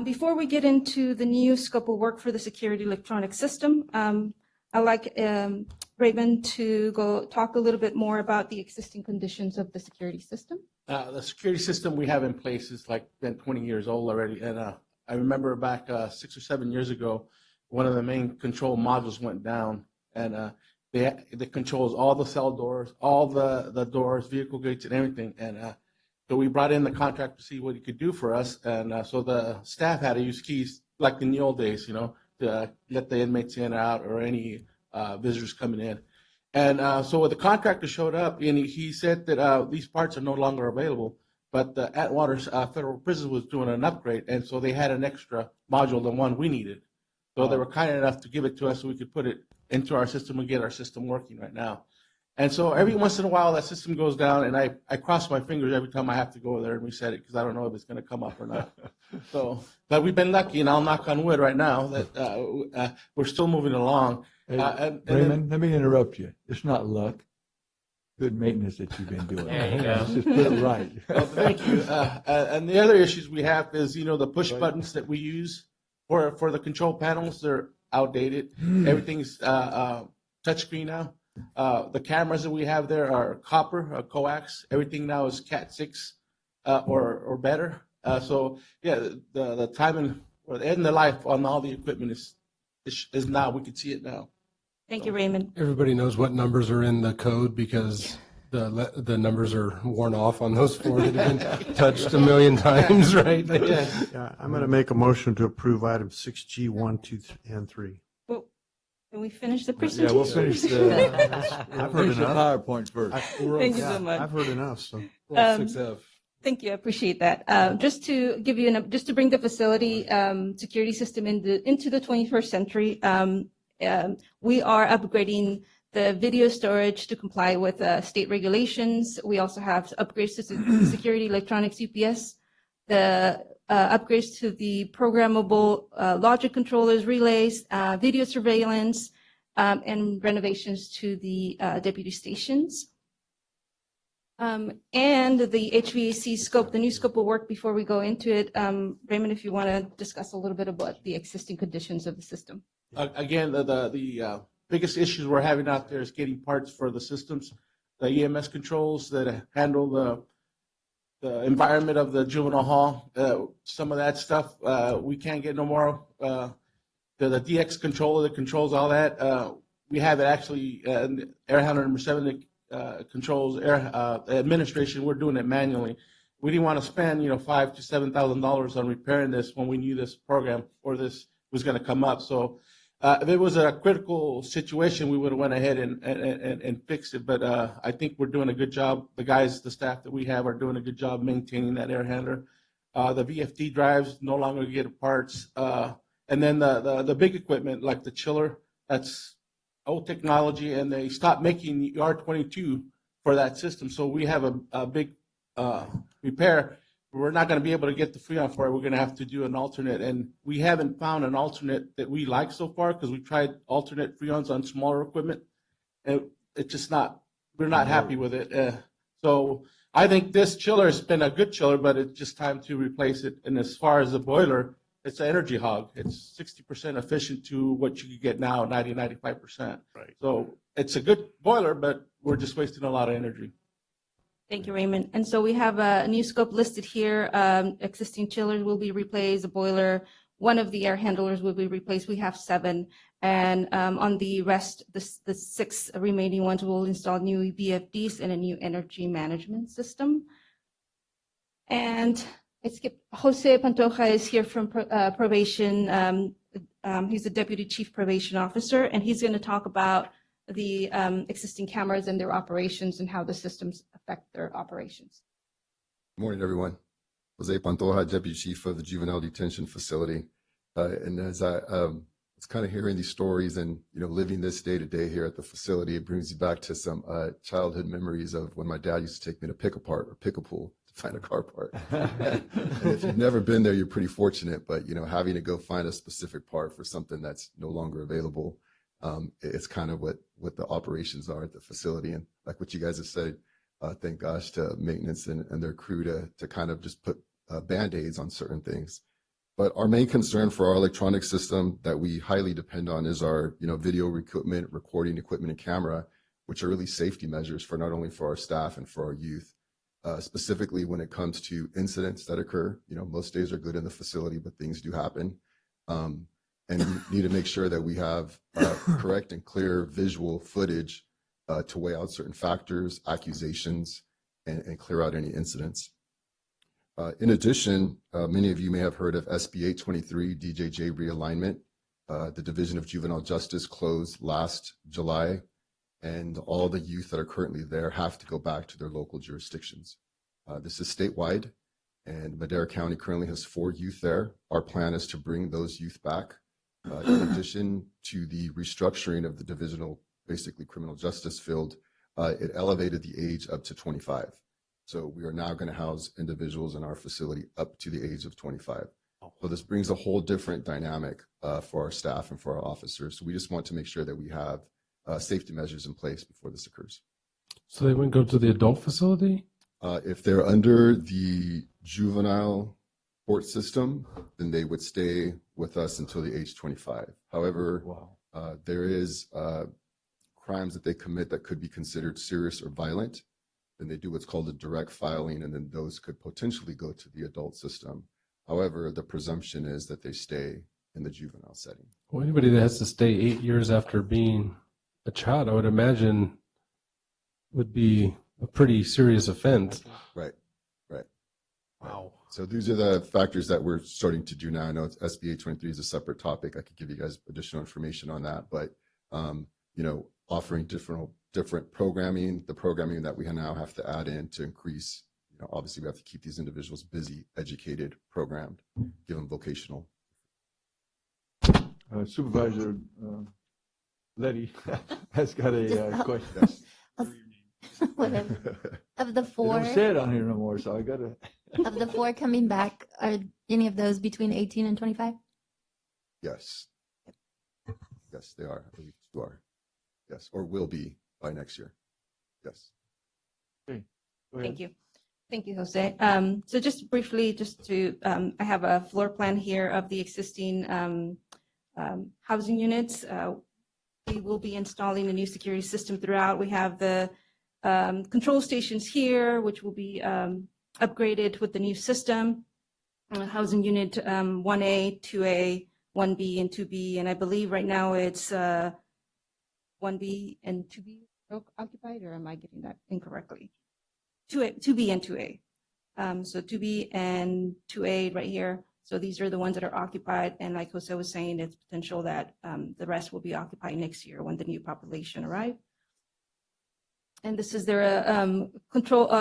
Before we get into the new scope of work for the security electronic system, I'd like Raymond to go talk a little bit more about the existing conditions of the security system. The security system we have in place is like been 20 years old already, and I remember back 6 or 7 years ago, one of the main control modules went down, and it controls all the cell doors, all the doors, vehicle gates, and everything. And so we brought in the contract to see what he could do for us, and so the staff had to use keys like in the old days, to let the inmates in and out or any visitors coming in. And so when the contractor showed up, and he said that these parts are no longer available, but the Atwater Federal Prison was doing an upgrade, and so they had an extra module than one we needed. So they were kind enough to give it to us so we could put it into our system and get our system working right now. And so every once in a while that system goes down, and I cross my fingers every time I have to go there and reset it because I don't know if it's going to come up or not. So, but we've been lucky, and I'll knock on wood right now that we're still moving along. Hey, Raymond, let me interrupt you. It's not luck. Good maintenance that you've been doing. There you go. Just put it right. Well, thank you. And the other issues we have is, the push buttons that we use for the control panels, they're outdated. Everything's touchscreen now. The cameras that we have there are copper, coax. Everything now is Cat 6 or better. So yeah, the time or the end of life on all the equipment is now. We can see it now. Thank you, Raymond. Everybody knows what numbers are in the code because the numbers are worn off on those four that have been touched a million times, right? Yeah, I'm going to make a motion to approve items 6G, 1, 2, and 3. Well, can we finish the presentation? Yeah, we'll finish I've heard the enough. PowerPoint first. Thank you so much. I've heard enough. So. 6F. Thank you. I appreciate that. Just to give you just to bring the facility security system into the 21st century, we are upgrading the video storage to comply with state regulations. We also have upgrades to security electronics UPS, the upgrades to the programmable logic controllers, relays, video surveillance, and renovations to the deputy stations. And the HVAC scope, the new scope of work, before we go into it, Raymond, if you want to discuss a little bit about the existing conditions of the system. Again, the biggest issues we're having out there is getting parts for the systems, the EMS controls that handle the environment of the juvenile hall. Some of that stuff we can't get no more. The DX controller that controls all that, we have it actually air handler number 7 that controls air administration. We're doing it manually. We didn't want to spend $5,000 to $7,000 on repairing this when we knew this program or this was going to come up. So if it was a critical situation, we would have went ahead and fixed it. But I think we're doing a good job. The guys, the staff that we have are doing a good job maintaining that air handler. The VFD drives no longer get parts. And then the big equipment like the chiller, that's old technology, and they stopped making the R22 for that system. So we have a big repair. We're not going to be able to get the Freon for it. We're going to have to do an alternate, and we haven't found an alternate that we like so far because we tried alternate Freons on smaller equipment, and it's just not. We're not happy with it. So I think this chiller has been a good chiller, but it's just time to replace it. And as far as the boiler, it's an energy hog. It's 60% efficient to what you could get now, 95%. Right. So it's a good boiler, but we're just wasting a lot of energy. Thank you, Raymond. And so we have a new scope listed here. Existing chillers will be replaced, a boiler, one of the air handlers will be replaced. We have 7. And on the rest, the 6 remaining ones will install new VFDs and a new energy management system. And I skipped, Jose Pantoja is here from probation. He's the Deputy Chief Probation Officer, and he's going to talk about the existing cameras and their operations and how the systems affect their operations. Good morning, everyone. Jose Pantoja, Deputy Chief of the Juvenile Detention Facility. And as I was kind of hearing these stories and living this day to day here at the facility, it brings me back to some childhood memories of when my dad used to take me to pick apart or pick a pool to find a car part. And if you've never been there, you're pretty fortunate. But having to go find a specific part for something that's no longer available, it's kind of what the operations are at the facility. And like what you guys have said, thank gosh to maintenance and their crew to kind of just put Band-Aids on certain things. But our main concern for our electronic system that we highly depend on is our video equipment, recording equipment, and camera, which are really safety measures for not only for our staff and for our youth. Specifically when it comes to incidents that occur, most days are good in the facility, but things do happen. And we need to make sure that we have correct and clear visual footage to weigh out certain factors, accusations, and clear out any incidents. In addition, many of you may have heard of SB 823 DJJ realignment. The Division of Juvenile Justice closed last July, and all the youth that are currently there have to go back to their local jurisdictions. This is statewide, and Madera County currently has 4 youth there. Our plan is to bring those youth back. In addition to the restructuring of the divisional, basically criminal justice field, it elevated the age up to 25. So we are now going to house individuals in our facility up to the age of 25. So this brings a whole different dynamic for our staff and for our officers. So we just want to make sure that we have safety measures in place before this occurs. So they wouldn't go to the adult facility? If they're under the juvenile court system, then they would stay with us until the age 25. However, there is crimes that they commit that could be considered serious or violent. Then they do what's called a direct filing, and then those could potentially go to the adult system. However, the presumption is that they stay in the juvenile setting. Well, anybody that has to stay 8 years after being a child, I would imagine, would be a pretty serious offense. Right, right. Wow. So these are the factors that we're starting to do now. I know it's SB 823 is a separate topic. I could give you guys additional information on that, but offering different programming, the programming that we now have to add in to increase, obviously we have to keep these individuals busy, educated, programmed, give them vocational. Supervisor Letty has got a Just- question. Whatever. Of the They four, don't say it on here no more, so I gotta. of the four coming back, are any of those between 18 and 25? Yes. Yes, they are. At least two are. Yes, or will be by next year. Yes. Okay. Go ahead. Thank you. Thank you, Jose. So just briefly, just to, I have a floor plan here of the existing housing units. We will be installing a new security system throughout. We have the control stations here, which will be upgraded with the new system. Housing unit 1A, 2A, 1B, and 2B. And I believe right now it's 1B and 2B occupied, or am I getting that incorrectly? 2B and 2A. So 2B and 2A right here. So these are the ones that are occupied. And like Jose was saying, it's potential that the rest will be occupied next year when the new population arrive. And this is their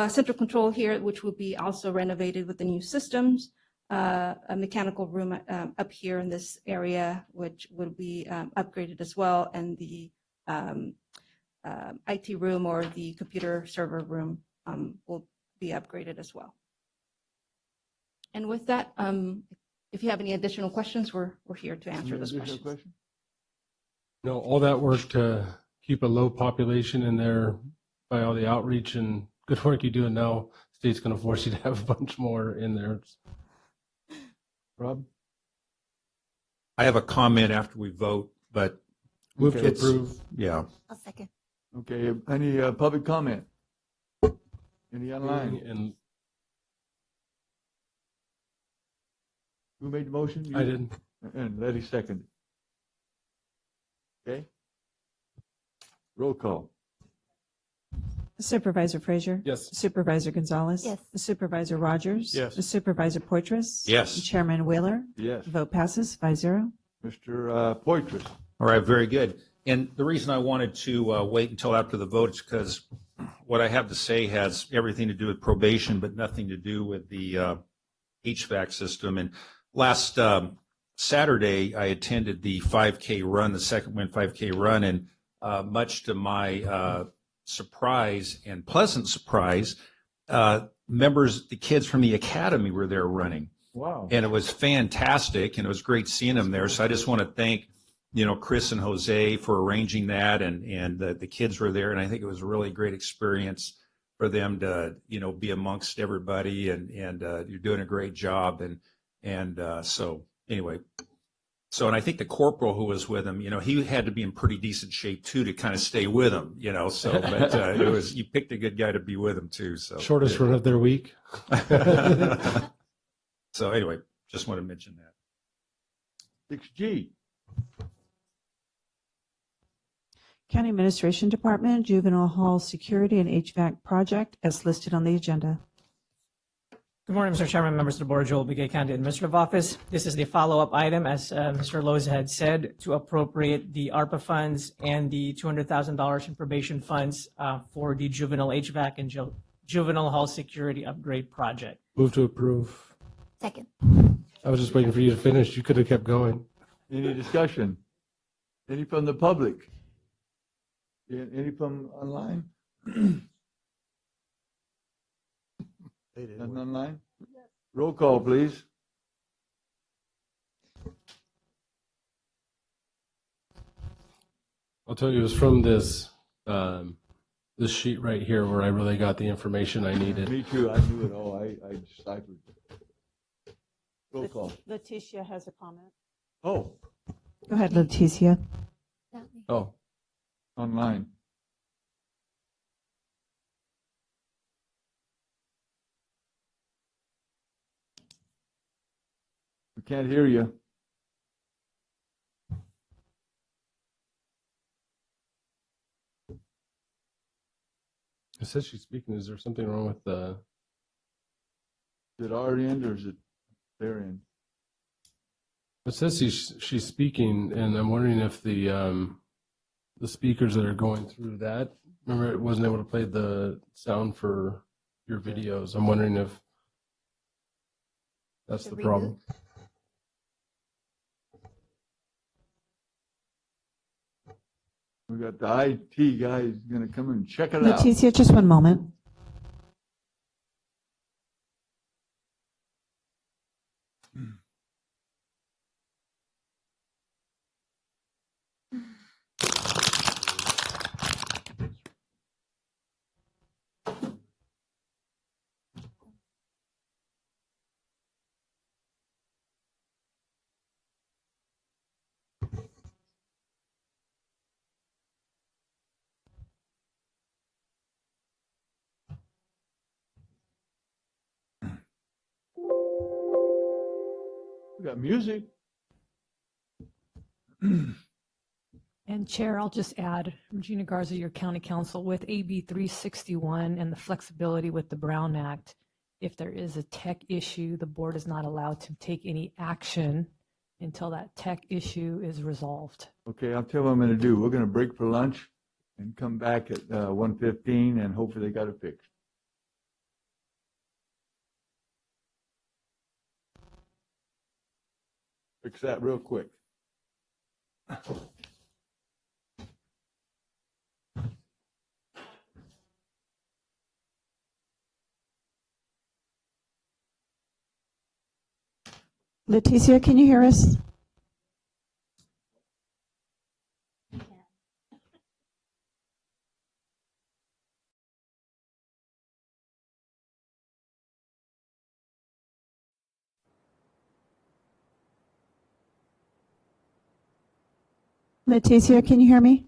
central control here, which will be also renovated with the new systems. A mechanical room up here in this area, which will be upgraded as well. And the IT room or the computer server room will be upgraded as well. And with that, if you have any additional questions, we're here to answer those questions. Question? No, all that work to keep a low population in there by all the outreach and good work you do, and now state's going to force you to have a bunch more in there. Rob? I have a comment after we vote, but Move to it's- approve. Yeah. I'll second. Okay, any public comment? Any online? And Who made the motion? I You? did. And Letty seconded. Okay? Roll call. Supervisor Frazier? Yes. Supervisor Gonzalez? Yes. Supervisor Rogers? Yes. Supervisor Poitras? Yes. Chairman Wheeler? Yes. Vote passes 5-0. Mr. Poitras. All right, very good. And the reason I wanted to wait until after the vote is because what I have to say has everything to do with probation, but nothing to do with the HVAC system. And last Saturday, I attended the 5K run, the Second Wind 5K run, and much to my surprise and pleasant surprise, the kids from the academy were there running. Wow. And it was fantastic, and it was great seeing them there. So I just want to thank, Chris and Jose for arranging that, and the kids were there, and I think it was a really great experience for them to, be amongst everybody, and you're doing a great job, and so anyway. So, and I think the corporal who was with him, he had to be in pretty decent shape too to kind of stay with him, so, but you picked a good guy to be with him too, so. Shortest run of their week. So anyway, just want to mention that. 6G. County Administration Department, Juvenile Hall Security and HVAC Project as listed on the agenda. Good morning, Mr. Chairman, members of the Board, Joel Begay, County Administrative Office. This is the follow-up item, as Mr. Loza had said, to appropriate the ARPA funds and the $200,000 in probation funds for the juvenile HVAC and juvenile hall security upgrade project. Move to approve. Second. I was just waiting for you to finish. You could have kept going. Any discussion? Any from the public? Any from online? Nothing online? Roll call, please. I'll tell you, it was from this this sheet right here where I really got the information I needed. Me too. I knew it all. I deciphered it. Roll call. Leticia has a comment. Oh, Go ahead, Leticia. oh, online. We can't hear you. It says she's speaking. Is there something wrong with the? Is it our end or is it their end? It says she's speaking, and I'm wondering if the speakers that are going through that. Remember, it wasn't able to play the sound for your videos. I'm wondering if that's the problem. We got the IT guy who's gonna come and check it out. Leticia, just one moment. We got music. And Chair, I'll just add, Regina Garza, your county counsel, with AB 361 and the flexibility with the Brown Act, if there is a tech issue, the board is not allowed to take any action until that tech issue is resolved. Okay, I'll tell you what I'm gonna do. We're gonna break for lunch and come back at 1:15 and hopefully they got it fixed. Fix that real quick. Leticia, can you hear us? Leticia, can you hear me?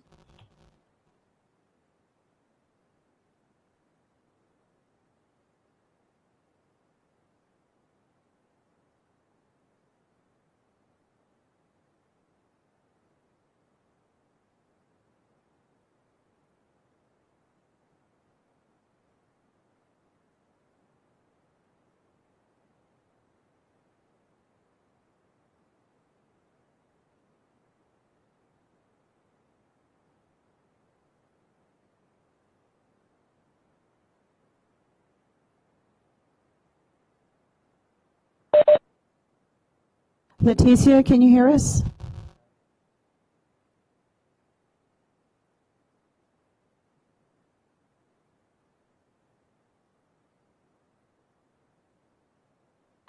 Leticia, can you hear us?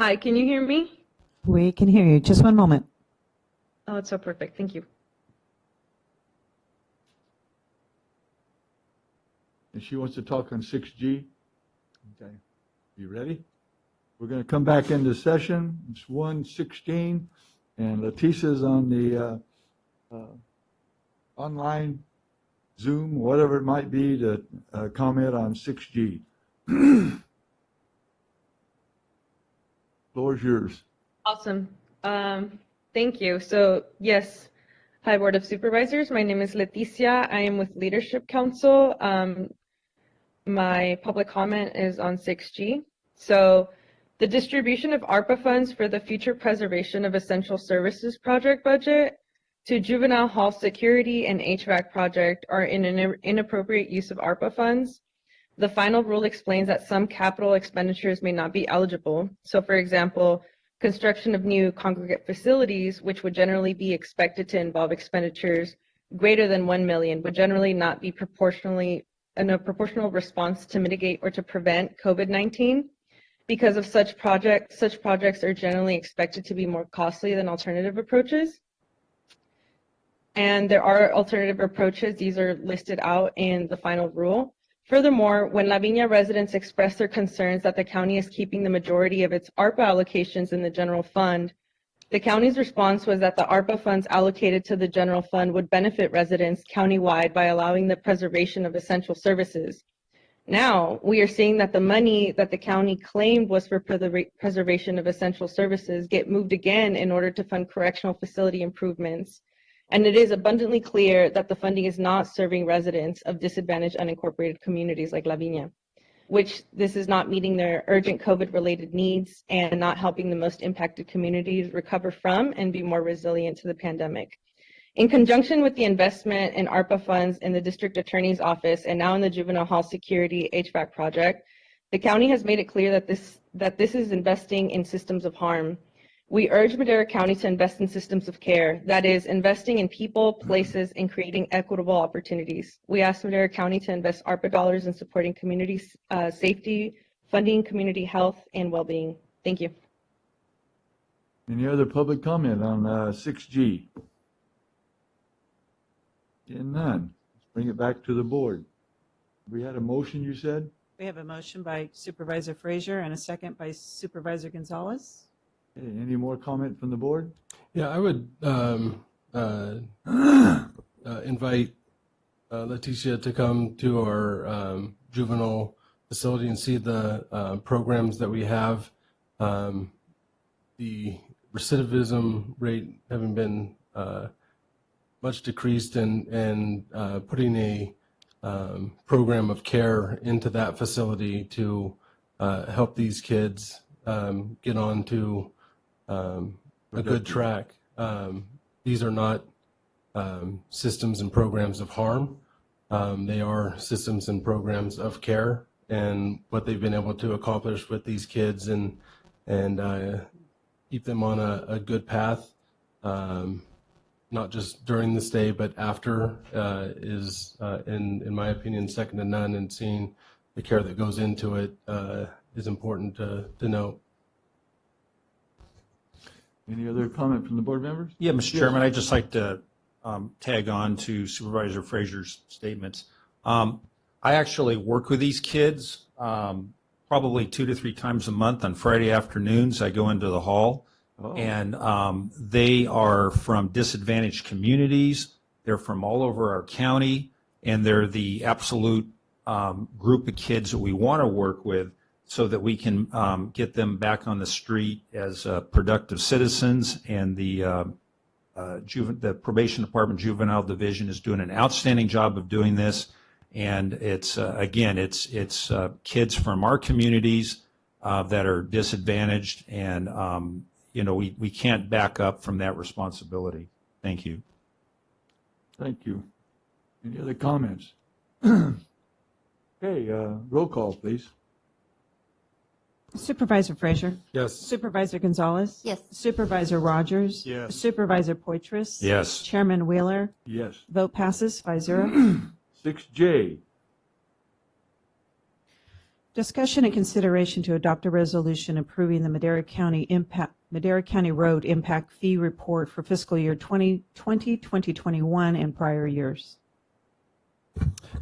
Hi, can you hear me? We can hear you. Just one moment. Oh, it's so perfect. Thank you. And she wants to talk on 6G. Okay, you ready? We're going to come back into session. It's 1:16, and Leticia's on the online Zoom, whatever it might be, to comment on 6G. Floor is yours. Awesome. Thank you. So, yes, hi, Board of Supervisors. My name is Leticia. I am with Leadership Council. My public comment is on 6G. So, the distribution of ARPA funds for the Future Preservation of Essential Services project budget to Juvenile Hall Security and HVAC project are in an inappropriate use of ARPA funds. The final rule explains that some capital expenditures may not be eligible. So, for example, construction of new congregate facilities, which would generally be expected to involve expenditures greater than 1 million, would generally not be proportionally in a proportional response to mitigate or to prevent COVID-19. Because of such projects are generally expected to be more costly than alternative approaches. And there are alternative approaches. These are listed out in the final rule. Furthermore, when La Viña residents expressed their concerns that the county is keeping the majority of its ARPA allocations in the general fund, the county's response was that the ARPA funds allocated to the general fund would benefit residents countywide by allowing the preservation of essential services. Now, we are seeing that the money that the county claimed was for preservation of essential services get moved again in order to fund correctional facility improvements. And it is abundantly clear that the funding is not serving residents of disadvantaged unincorporated communities like La Viña, which this is not meeting their urgent COVID-related needs and not helping the most impacted communities recover from and be more resilient to the pandemic. In conjunction with the investment in ARPA funds in the district attorney's office and now in the juvenile hall security HVAC project, the county has made it clear that this is investing in systems of harm. We urge Madera County to invest in systems of care, that is, investing in people, places, and creating equitable opportunities. We ask Madera County to invest ARPA dollars in supporting community safety, funding community health, and well-being. Thank you. Any other public comment on 6G? Seeing none. Let's bring it back to the board. We had a motion, you said? We have a motion by Supervisor Frazier and a second by Supervisor Gonzalez. Okay, any more comment from the board? Yeah, I would invite Leticia to come to our juvenile facility and see the programs that we have. The recidivism rate having been much decreased, and putting a program of care into that facility to help these kids get on to a good track. These are not systems and programs of harm. They are systems and programs of care, and what they've been able to accomplish with these kids and keep them on a good path, not just during the stay, but after, is, in my opinion, second to none, and seeing the care that goes into it is important to note. Any other comment from the board members? Yeah, Mr. Chairman, I'd just like to tag on to Supervisor Frazier's statements. I actually work with these kids probably 2 to 3 times a month on Friday afternoons. I go into the hall, and they are from disadvantaged communities. They're from all over our county, and they're the absolute group of kids that we want to work with, so that we can get them back on the street as productive citizens. And the Probation Department Juvenile Division is doing an outstanding job of doing this. And it's, again, it's kids from our communities that are disadvantaged, and, we can't back up from that responsibility. Thank you. Thank you. Any other comments? Okay, roll call, please. Supervisor Frazier? Yes. Supervisor Gonzalez? Yes. Supervisor Rogers? Yes. Supervisor Poitras? Yes. Chairman Wheeler? Yes. Vote passes 5-0. 6J. Discussion and consideration to adopt a resolution approving the Madera County Road Impact Fee Report for fiscal year 2020, 2021, and prior years.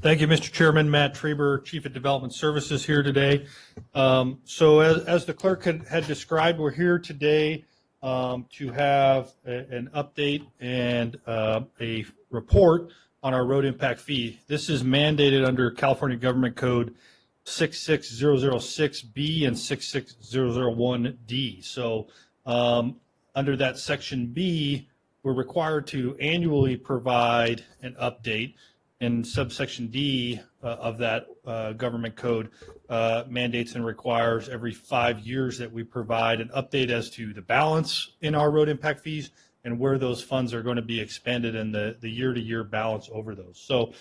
Thank you, Mr. Chairman. Matt Treber, Chief of Development Services, here today. So as the clerk had described, we're here today to have an update and a report on our road impact fee. This is mandated under California Government Code 66006B and 66001D. So under that section B, we're required to annually provide an update. And subsection D of that government code mandates and requires every 5 years that we provide an update as to the balance in our road impact fees and where those funds are going to be expended and the year-to-year balance over those. So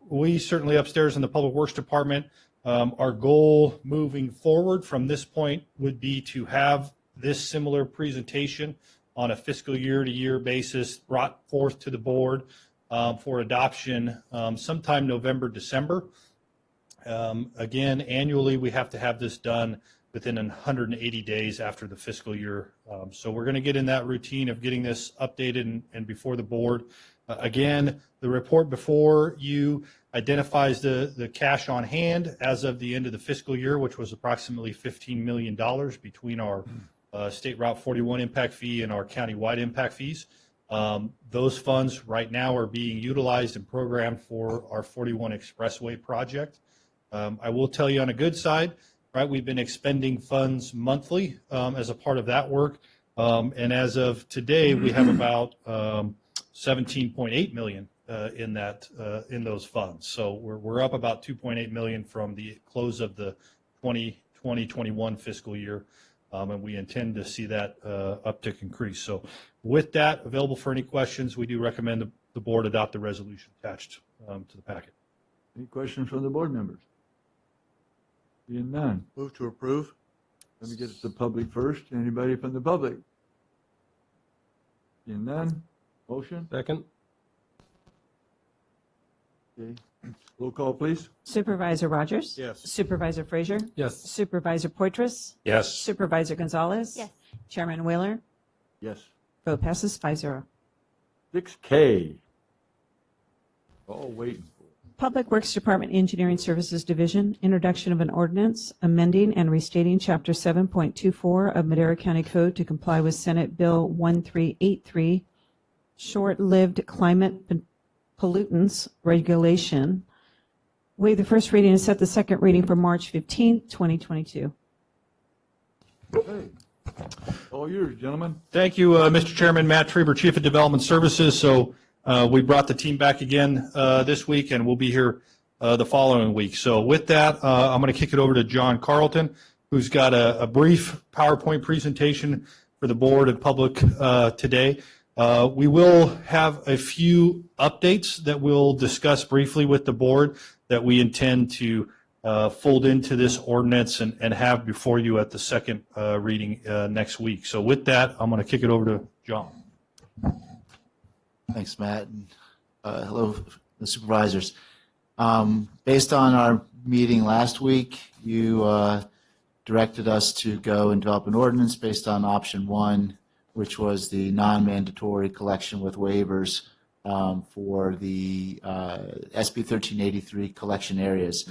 we certainly upstairs in the Public Works Department, our goal moving forward from this point would be to have this similar presentation on a fiscal year-to-year basis brought forth to the board for adoption sometime November, December. Again, annually, we have to have this done within 180 days after the fiscal year. So we're going to get in that routine of getting this updated and before the board. Again, the report before you identifies the cash on hand as of the end of the fiscal year, which was approximately $15 million between our State Route 41 impact fee and our county-wide impact fees. Those funds right now are being utilized and programmed for our 41 Expressway project. I will tell you on a good side, right, we've been expending funds monthly as a part of that work. And as of today, we have about $17.8 million in those funds. So we're up about $2.8 million from the close of the 2020-21 fiscal year. And we intend to see that uptick increase. So with that, available for any questions, we do recommend the board adopt the resolution attached to the packet. Any questions from the board members? Seeing none. Move to approve. Let me get it to the public first. Anybody from the public? Seeing none? Motion? Second. Okay. Roll call, please. Supervisor Rogers? Yes. Supervisor Frazier? Yes. Supervisor Poitras? Yes. Supervisor Gonzalez? Yes. Chairman Wheeler? Yes. Vote passes 5-0. 6K. All waiting for. Public Works Department Engineering Services Division, introduction of an ordinance amending and restating Chapter 7.24 of Madera County Code to comply with Senate Bill 1383, short-lived climate pollutants regulation. Waive the first reading and set the second reading for March 15, 2022. Okay. All yours, gentlemen. Thank you, Mr. Chairman. Matt Trieber, Chief of Development Services. So we brought the team back again this week, and we'll be here the following week. So with that, I'm going to kick it over to John Carlton, who's got a brief PowerPoint presentation for the board and public today. We will have a few updates that we'll discuss briefly with the board that we intend to fold into this ordinance and have before you at the second reading next week. So with that, I'm going to kick it over to John. Thanks, Matt. And, hello, the supervisors. Based on our meeting last week, you directed us to go and develop an ordinance based on option 1, which was the non-mandatory collection with waivers for the SB 1383 collection areas.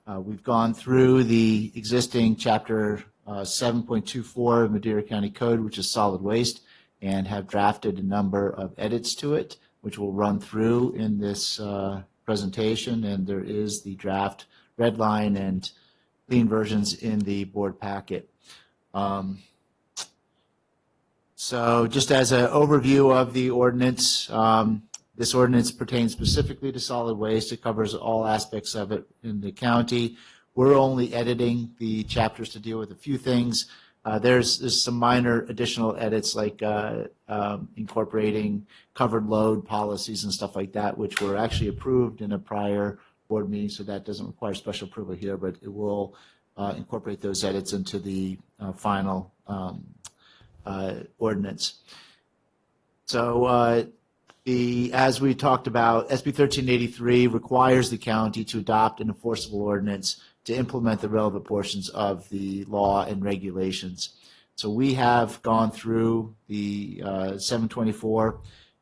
We've gone through the existing Chapter 7.24 of Madera County Code, which is solid waste, and have drafted a number of edits to it, which we'll run through in this presentation. And there is the draft red line and clean versions in the board packet. So just as an overview of the ordinance, this ordinance pertains specifically to solid waste. It covers all aspects of it in the county. We're only editing the chapters to deal with a few things. There's some minor additional edits like incorporating covered load policies and stuff like that, which were actually approved in a prior board meeting, so that doesn't require special approval here, but it will incorporate those edits into the final ordinance. So as we talked about, SB 1383 requires the county to adopt an enforceable ordinance to implement the relevant portions of the law and regulations. So we have gone through the 724,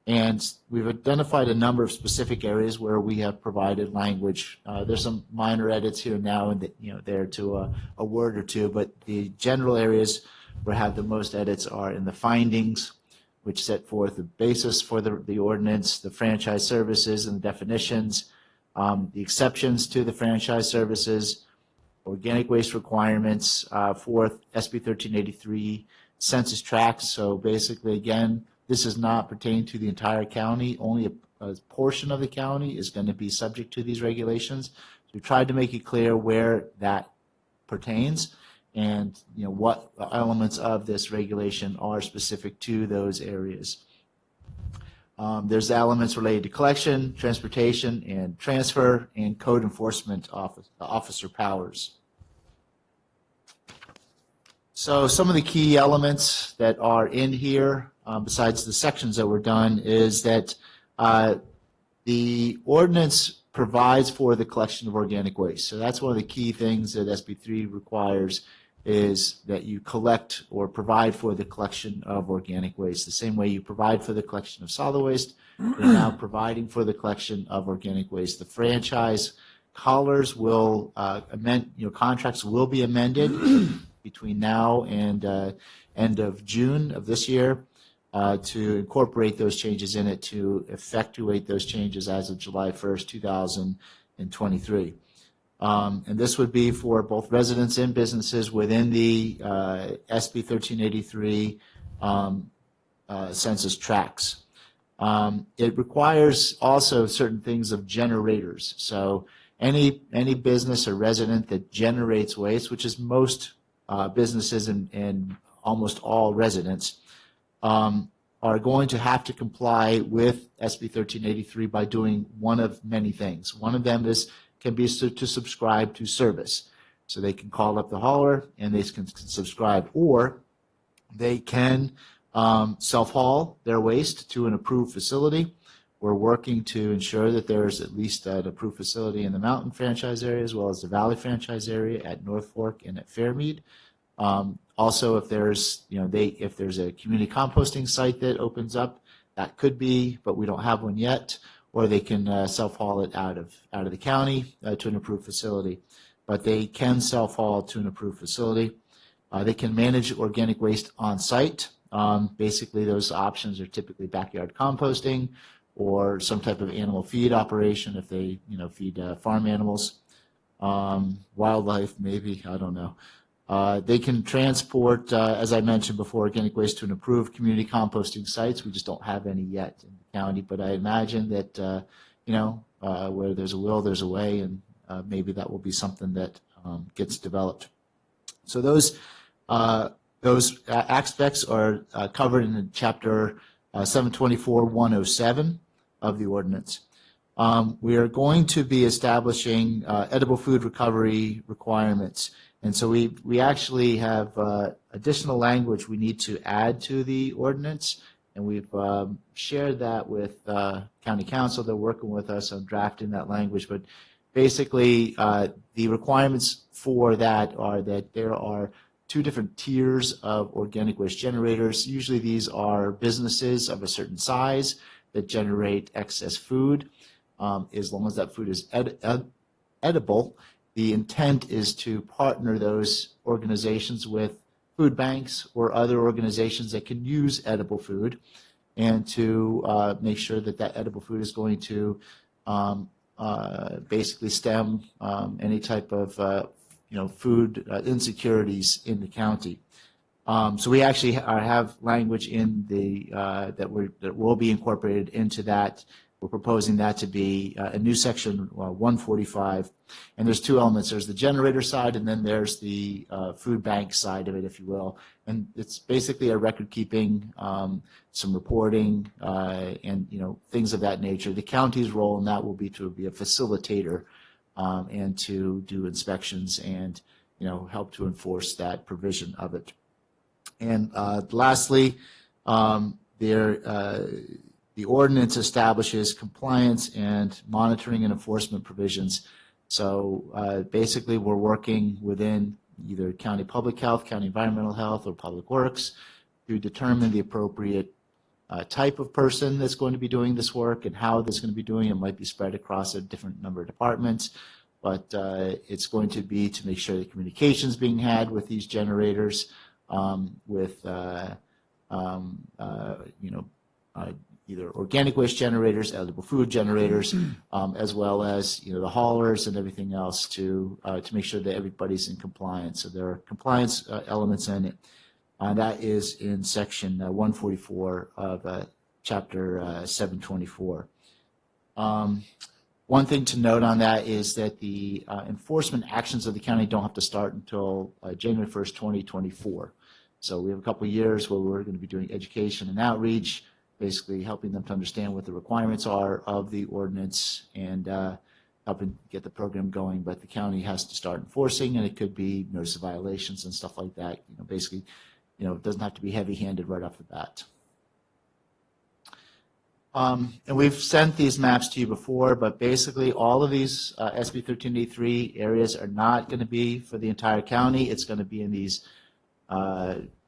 and we've identified a number of specific areas where we have provided language. There's some minor edits here and now and there to a word or two, but the general areas where have the most edits are in the findings, which set forth the basis for the ordinance, the franchise services and the definitions, the exceptions to the franchise services, organic waste requirements for SB 1383 census tracts. So basically, again, this is not pertaining to the entire county. Only a portion of the county is going to be subject to these regulations. So we tried to make it clear where that pertains and what elements of this regulation are specific to those areas. There's elements related to collection, transportation, and transfer, and code enforcement officer powers. So some of the key elements that are in here, besides the sections that were done, is that the ordinance provides for the collection of organic waste. So that's one of the key things that SB3 requires, is that you collect or provide for the collection of organic waste. The same way you provide for the collection of solid waste, you're now providing for the collection of organic waste. The franchise collars will amend, contracts will be amended between now and end of June of this year to incorporate those changes in it, to effectuate those changes as of July 1st, 2023. And this would be for both residents and businesses within the SB 1383 census tracts. It requires also certain things of generators. So any business or resident that generates waste, which is most businesses and almost all residents, are going to have to comply with SB 1383 by doing one of many things. One of them can be to subscribe to service. So they can call up the hauler and they can subscribe, or they can self-haul their waste to an approved facility. We're working to ensure that there's at least an approved facility in the Mountain franchise area as well as the Valley franchise area at North Fork and at Fairmead. Also, if there's if there's a community composting site that opens up, that could be, but we don't have one yet. Or they can self-haul it out of the county to an approved facility. But they can self-haul to an approved facility. They can manage organic waste on site. Basically, those options are typically backyard composting or some type of animal feed operation if they feed farm animals, wildlife maybe, I don't know. They can transport, as I mentioned before, organic waste to an approved community composting sites. We just don't have any yet in the county, but I imagine that where there's a will, there's a way, and maybe that will be something that gets developed. So those aspects are covered in Chapter 724-107 of the ordinance. We are going to be establishing edible food recovery requirements. And so we actually have additional language we need to add to the ordinance, and we've shared that with County Council. They're working with us on drafting that language. But basically, the requirements for that are that there are 2 different tiers of organic waste generators. Usually these are businesses of a certain size that generate excess food. As long as that food is edible, the intent is to partner those organizations with food banks or other organizations that can use edible food, and to make sure that that edible food is going to basically stem any type of food insecurities in the county. So we actually have language in the that will be incorporated into that. We're proposing that to be a new section 145, and there's 2 elements. There's the generator side, and then there's the food bank side of it, if you will. And it's basically a record keeping, some reporting, and things of that nature. The county's role in that will be to be a facilitator and to do inspections and help to enforce that provision of it. And lastly, the ordinance establishes compliance and monitoring and enforcement provisions. So basically, we're working within either county public health, county environmental health, or public works to determine the appropriate type of person that's going to be doing this work and how that's going to be doing it. It might be spread across a different number of departments, but it's going to be to make sure the communication is being had with these generators, with either organic waste generators, edible food generators, as well as the haulers and everything else to make sure that everybody's in compliance. So there are compliance elements in it. That is in section 144 of chapter 724. One thing to note on that is that the enforcement actions of the county don't have to start until January 1st, 2024. So we have a couple of years where we're going to be doing education and outreach, basically helping them to understand what the requirements are of the ordinance and helping get the program going. But the county has to start enforcing, and it could be notice of violations and stuff like that. Basically, it doesn't have to be heavy-handed right off the bat. And we've sent these maps to you before, but basically all of these SB 1383 areas are not going to be for the entire county. It's going to be in these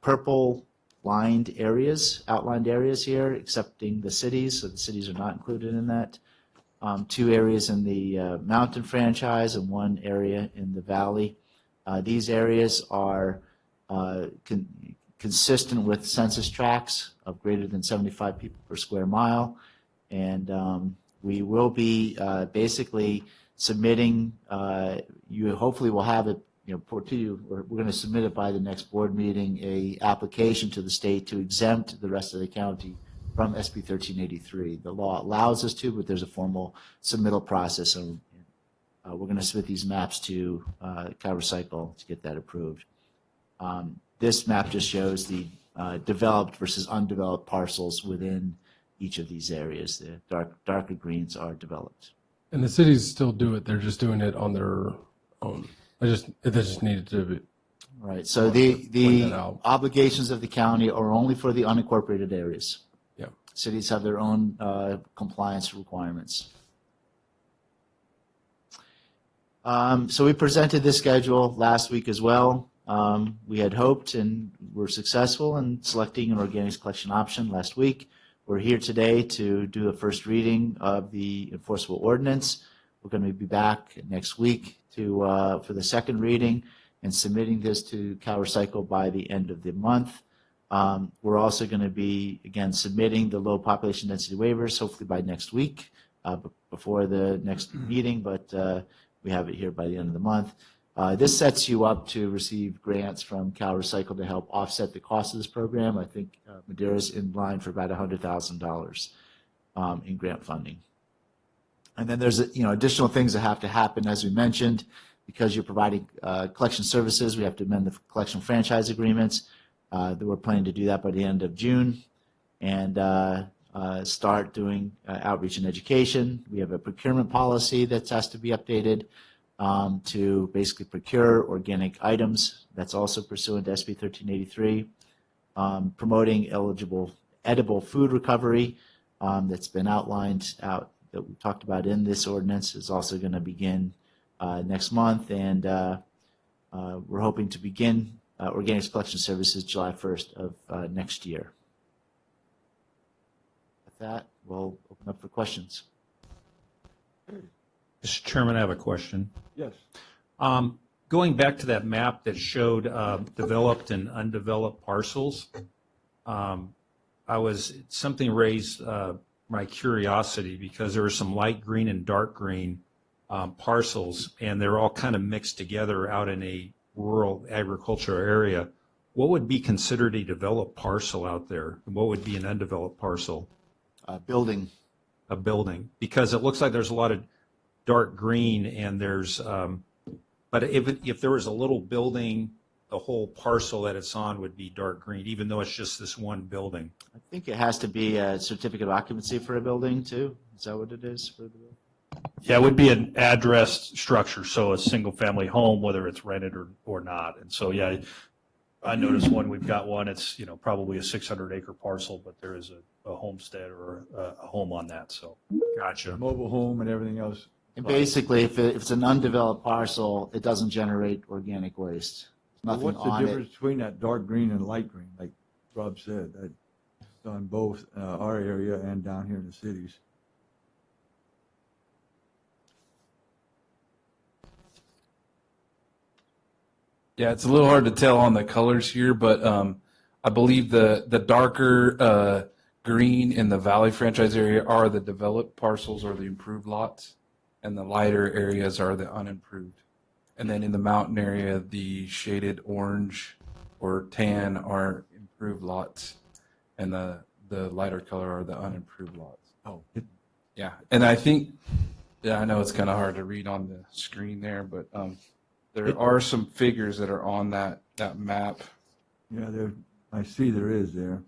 purple lined areas, outlined areas here, excepting the cities. So the cities are not included in that. 2 areas in the mountain franchise and 1 area in the valley. These areas are consistent with census tracts of greater than 75 people per square mile. And we will be basically submitting, you hopefully will have it to you. We're going to submit it by the next board meeting, a application to the state to exempt the rest of the county from SB 1383. The law allows us to, but there's a formal submittal process, and we're going to submit these maps to CalRecycle to get that approved. This map just shows the developed versus undeveloped parcels within each of these areas. The darker greens are developed. And the cities still do it. They're just doing it on their own. It just needed to be. Right, so Point the that out. obligations of the county are only for the unincorporated areas. Yeah. Cities have their own compliance requirements. So we presented this schedule last week as well. We had hoped and were successful in selecting an organics collection option last week. We're here today to do a first reading of the enforceable ordinance. We're going to be back next week for the second reading and submitting this to CalRecycle by the end of the month. We're also going to be, again, submitting the low population density waivers, hopefully by next week, before the next meeting, but we have it here by the end of the month. This sets you up to receive grants from CalRecycle to help offset the cost of this program. I think Madeira's in line for about $100,000 in grant funding. And then there's additional things that have to happen, as we mentioned, because you're providing collection services. We have to amend the collection franchise agreements. We're planning to do that by the end of June, and start doing outreach and education. We have a procurement policy that has to be updated to basically procure organic items. That's also pursuant to SB 1383. Promoting edible food recovery that's been outlined that we talked about in this ordinance is also going to begin next month, and we're hoping to begin organics collection services July 1st of next year. With that, we'll open up for questions. Mr. Chairman, I have a question. Yes. Going back to that map that showed developed and undeveloped parcels, something raised my curiosity because there were some light green and dark green parcels, and they're all kind of mixed together out in a rural agricultural area. What would be considered a developed parcel out there? And what would be an undeveloped parcel? Building. A building, because it looks like there's a lot of dark green, and there's, but if there was a little building, the whole parcel that it's on would be dark green, even though it's just this one building. I think it has to be a certificate of occupancy for a building too. Is that what it is for the building? Yeah, it would be an addressed structure, so a single-family home, whether it's rented or not. And so, yeah, I noticed we've got one, it's, probably a 600-acre parcel, but there is a homestead or a home on that, so. Gotcha. Mobile home and everything else. And basically, if it's an undeveloped parcel, it doesn't generate organic waste. There's nothing What's the on difference it. between that dark green and light green, like Rob said? That's on both our area and down here in the cities. Yeah, it's a little hard to tell on the colors here, but I believe the darker green in the Valley franchise area are the developed parcels or the improved lots, and the lighter areas are the unimproved. And then in the mountain area, the shaded orange or tan are improved lots, and the lighter color are the unimproved lots. Oh. Yeah, and I think, I know it's kind of hard to read on the screen there, but there are some figures that are on that map. Yeah, I see there is there.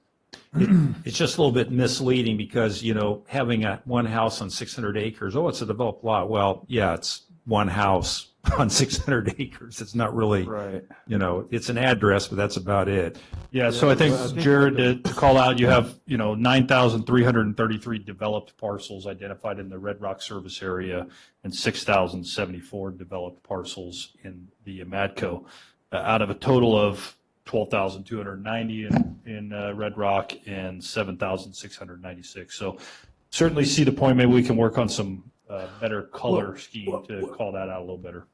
It's just a little bit misleading because, having one house on 600 acres, it's a developed lot. Well, yeah, it's one house on 600 acres. It's not really, right. It's an address, but that's about it. Yeah, so I think, Jared, to call out, you have, 9,333 developed parcels identified in the Red Rock service area and 6,074 developed parcels in the Madco, out of a total of 12,290 in Red Rock and 7,696. So certainly see the point. Maybe we can work on some better color scheme to call that out a little better.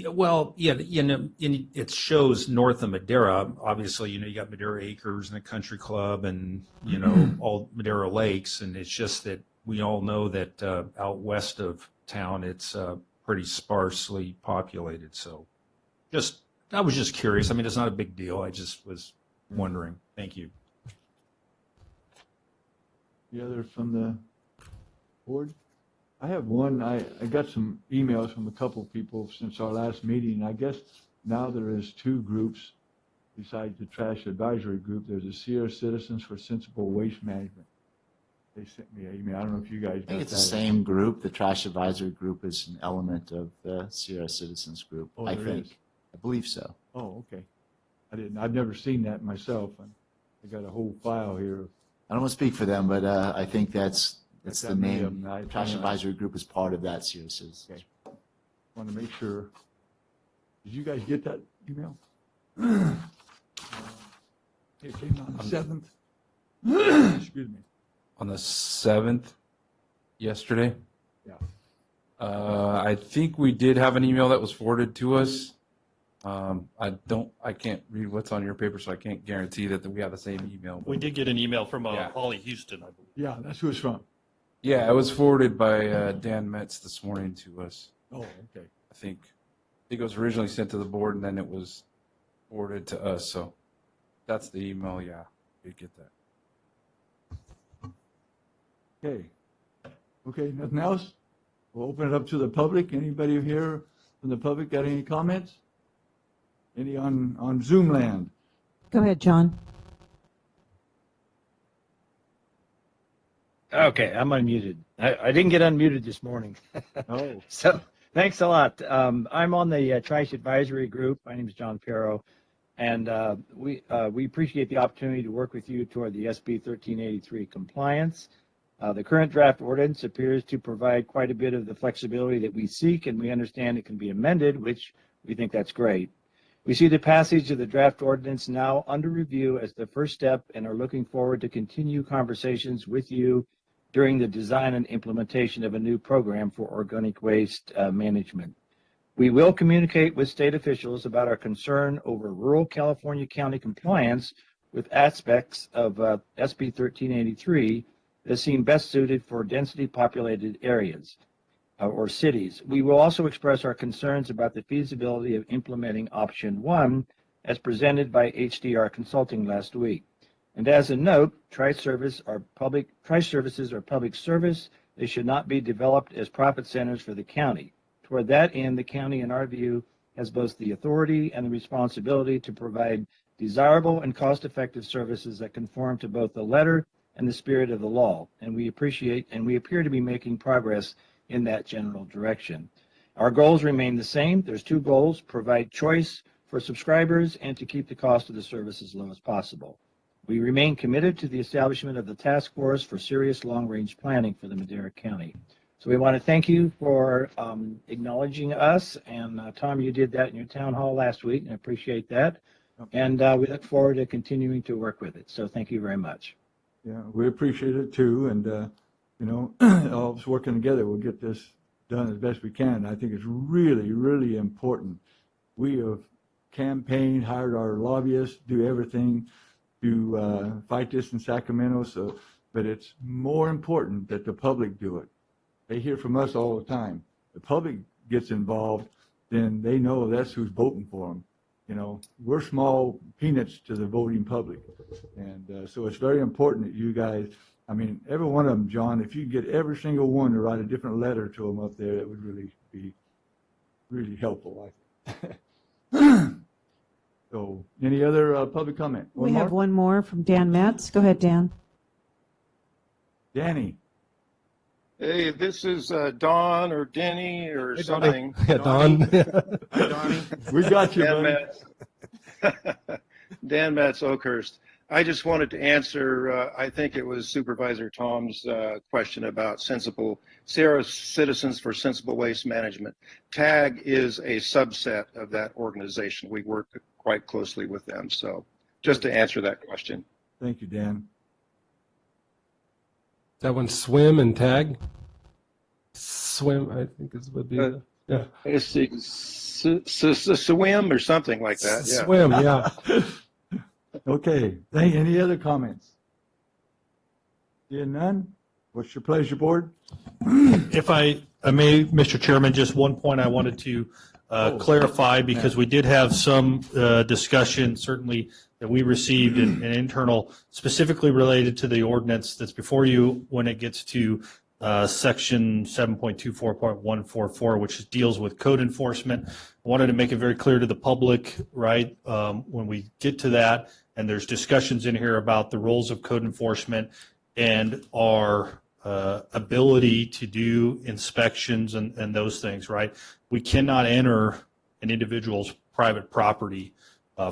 Well, yeah, it shows north of Madeira. Obviously, you got Madeira Acres and the Country Club and, all Madeira Lakes. And it's just that we all know that out west of town, it's pretty sparsely populated. So I was just curious. I mean, it's not a big deal. I just was wondering. Thank you. The other from the board? I have one. I got some emails from a couple people since our last meeting. I guess now there is two groups besides the trash advisory group. There's a Sierra Citizens for Sensible Waste Management. They sent me an email. I don't know if you guys I got think it's that. the same group. The Trash Advisory Group is an element of the Sierra Citizens Group, Oh, I there think. is. I believe so. Oh, okay. I've never seen that myself. And I got a whole file here. I don't want to speak for them, but I think that's Got the that many of name. them. Trash Advisory Group is part of that Sierra Citizens. Okay. Want to make sure. Did you guys get that email? It came on the 7th. Excuse me. On the 7th, yesterday. Yeah. I think we did have an email that was forwarded to us. I can't read what's on your paper, so I can't guarantee that we have the same email. We did get an email from Yeah. Holly Houston, I believe. Yeah, that's who it's from. Yeah, it was forwarded by Dan Metz this morning to us. Oh, okay. I think it was originally sent to the board and then it was forwarded to us. So that's the email. Yeah, we get that. Okay. Okay, nothing else? We'll open it up to the public. Anybody here from the public got any comments? Any on Zoom land? Go ahead, John. Okay, I'm unmuted. I didn't get unmuted this morning. Oh. So thanks a lot. I'm on the Trash Advisory Group. My name is John Perro, and we appreciate the opportunity to work with you toward the SB 1383 compliance. The current draft ordinance appears to provide quite a bit of the flexibility that we seek, and we understand it can be amended, which we think that's great. We see the passage of the draft ordinance now under review as the first step and are looking forward to continue conversations with you during the design and implementation of a new program for organic waste management. We will communicate with state officials about our concern over rural California County compliance with aspects of SB 1383 that seem best suited for densely populated areas or cities. We will also express our concerns about the feasibility of implementing option 1 as presented by HDR Consulting last week. And as a note, tri-services are public service. They should not be developed as profit centers for the county. Toward that end, the county, in our view, has both the authority and the responsibility to provide desirable and cost-effective services that conform to both the letter and the spirit of the law. And we appear to be making progress in that general direction. Our goals remain the same. There's two goals: provide choice for subscribers and to keep the cost of the service as low as possible. We remain committed to the establishment of the task force for serious long-range planning for the Madera County. So we want to thank you for acknowledging us. And Tom, you did that in your town hall last week, and I appreciate that. And we look forward to continuing to work with it. So thank you very much. Yeah, we appreciate it too. And, all of us working together, we'll get this done as best we can. I think it's really, really important. We have campaigned, hired our lobbyists, do everything to fight this in Sacramento. So, but it's more important that the public do it. They hear from us all the time. The public gets involved, then they know that's who's voting for them. We're small peanuts to the voting public. And so it's very important that you guys, every one of them, John, if you get every single one to write a different letter to them up there, it would really be really helpful, I think. So any other public comment? We have one more from Dan Metz. Go ahead, Dan. Danny. Hey, this is Don or Denny or Hey, something. Yeah, Don. Hi, Donnie. We got you, Dan buddy. Metz. Dan Metz, Oakhurst. I just wanted to answer, I think it was Supervisor Tom's question about Sierra Citizens for Sensible Waste Management. TAG is a subset of that organization. We work quite closely with them. So just to answer that question. Thank you, Dan. That one, swim and tag. Swim, I think is would be. Yeah. It's swim or something like that. Yeah. Swim, yeah. Okay. Any other comments? Seeing none? What's your pleasure, board? If I may, Mr. Chairman, just one point I wanted to clarify, because we did have some discussion, certainly, that we received an internal, specifically related to the ordinance that's before you when it gets to section 7.24.144, which deals with code enforcement. I wanted to make it very clear to the public, right, when we get to that, and there's discussions in here about the roles of code enforcement. and our ability to do inspections and those things, right? We cannot enter an individual's private property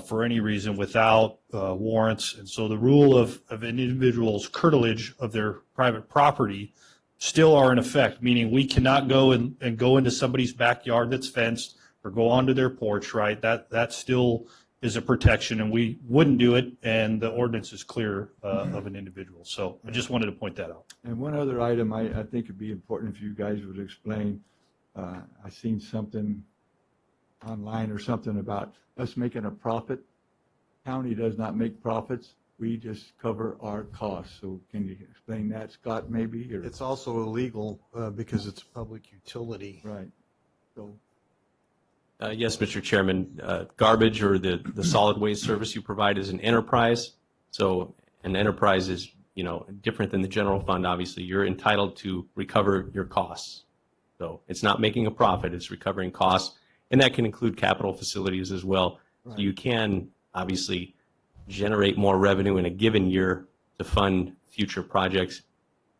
for any reason without warrants. And so the rule of an individual's curtilage of their private property still are in effect, meaning we cannot go and go into somebody's backyard that's fenced or go onto their porch, right? That still is a protection, and we wouldn't do it, and the ordinance is clear of an individual. So I just wanted to point that out. And one other item I think it'd be important if you guys would explain. I seen something online or something about us making a profit. County does not make profits. We just cover our costs. So can you explain that, Scott, maybe? Or? It's also illegal because it's a public utility. Right. So. Yes, Mr. Chairman. Garbage or the solid waste service you provide is an enterprise. So an enterprise is, different than the general fund. Obviously, you're entitled to recover your costs. So it's not making a profit, it's recovering costs. And that can include capital facilities as well. Right. So you can obviously generate more revenue in a given year to fund future projects,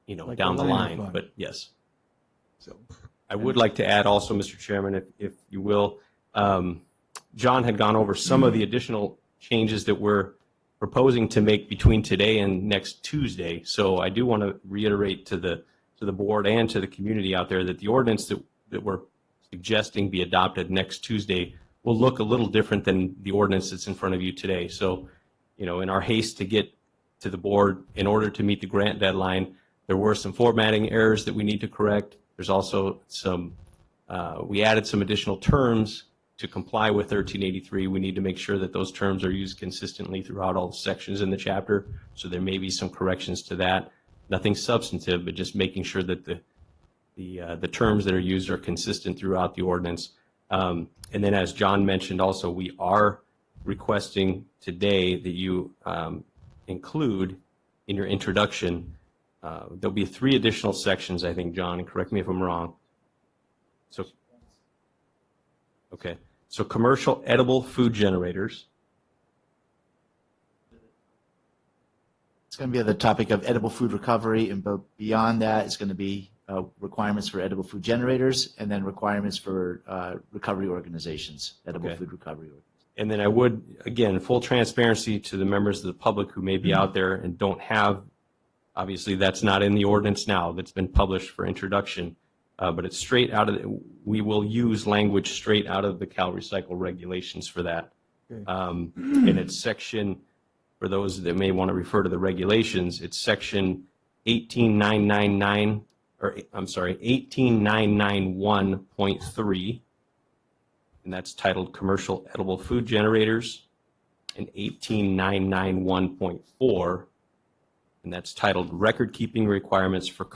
like down the line. Fund. But yes. So I would like to add also, Mr. Chairman, if you will, John had gone over some of the additional changes that we're proposing to make between today and next Tuesday. So I do want to reiterate to the board and to the community out there that the ordinance that we're suggesting be adopted next Tuesday will look a little different than the ordinance that's in front of you today. So, in our haste to get to the board in order to meet the grant deadline, there were some formatting errors that we need to correct. There's also some, we added some additional terms to comply with 1383. We need to make sure that those terms are used consistently throughout all the sections in the chapter. So there may be some corrections to that. Nothing substantive, but just making sure that the terms that are used are consistent throughout the ordinance. And then as John mentioned also, we are requesting today that you include in your introduction, there'll be 3 additional sections, I think, John, and correct me if I'm wrong. So, okay. So commercial edible food generators. It's going to be on the topic of edible food recovery, and beyond that is going to be requirements for edible food generators, and then requirements for recovery organizations, edible food recovery organizations. And then I would, again, full transparency to the members of the public who may be out there and don't have, obviously that's not in the ordinance now, that's been published for introduction, but it's straight out of, we will use language straight out of the Cal Recycle regulations for that. Okay. And it's section, for those that may want to refer to the regulations, it's section 18999, or I'm sorry, 18991.3, and that's titled Commercial Edible Food Generators, and 18991.4, and that's titled Record Keeping Requirements for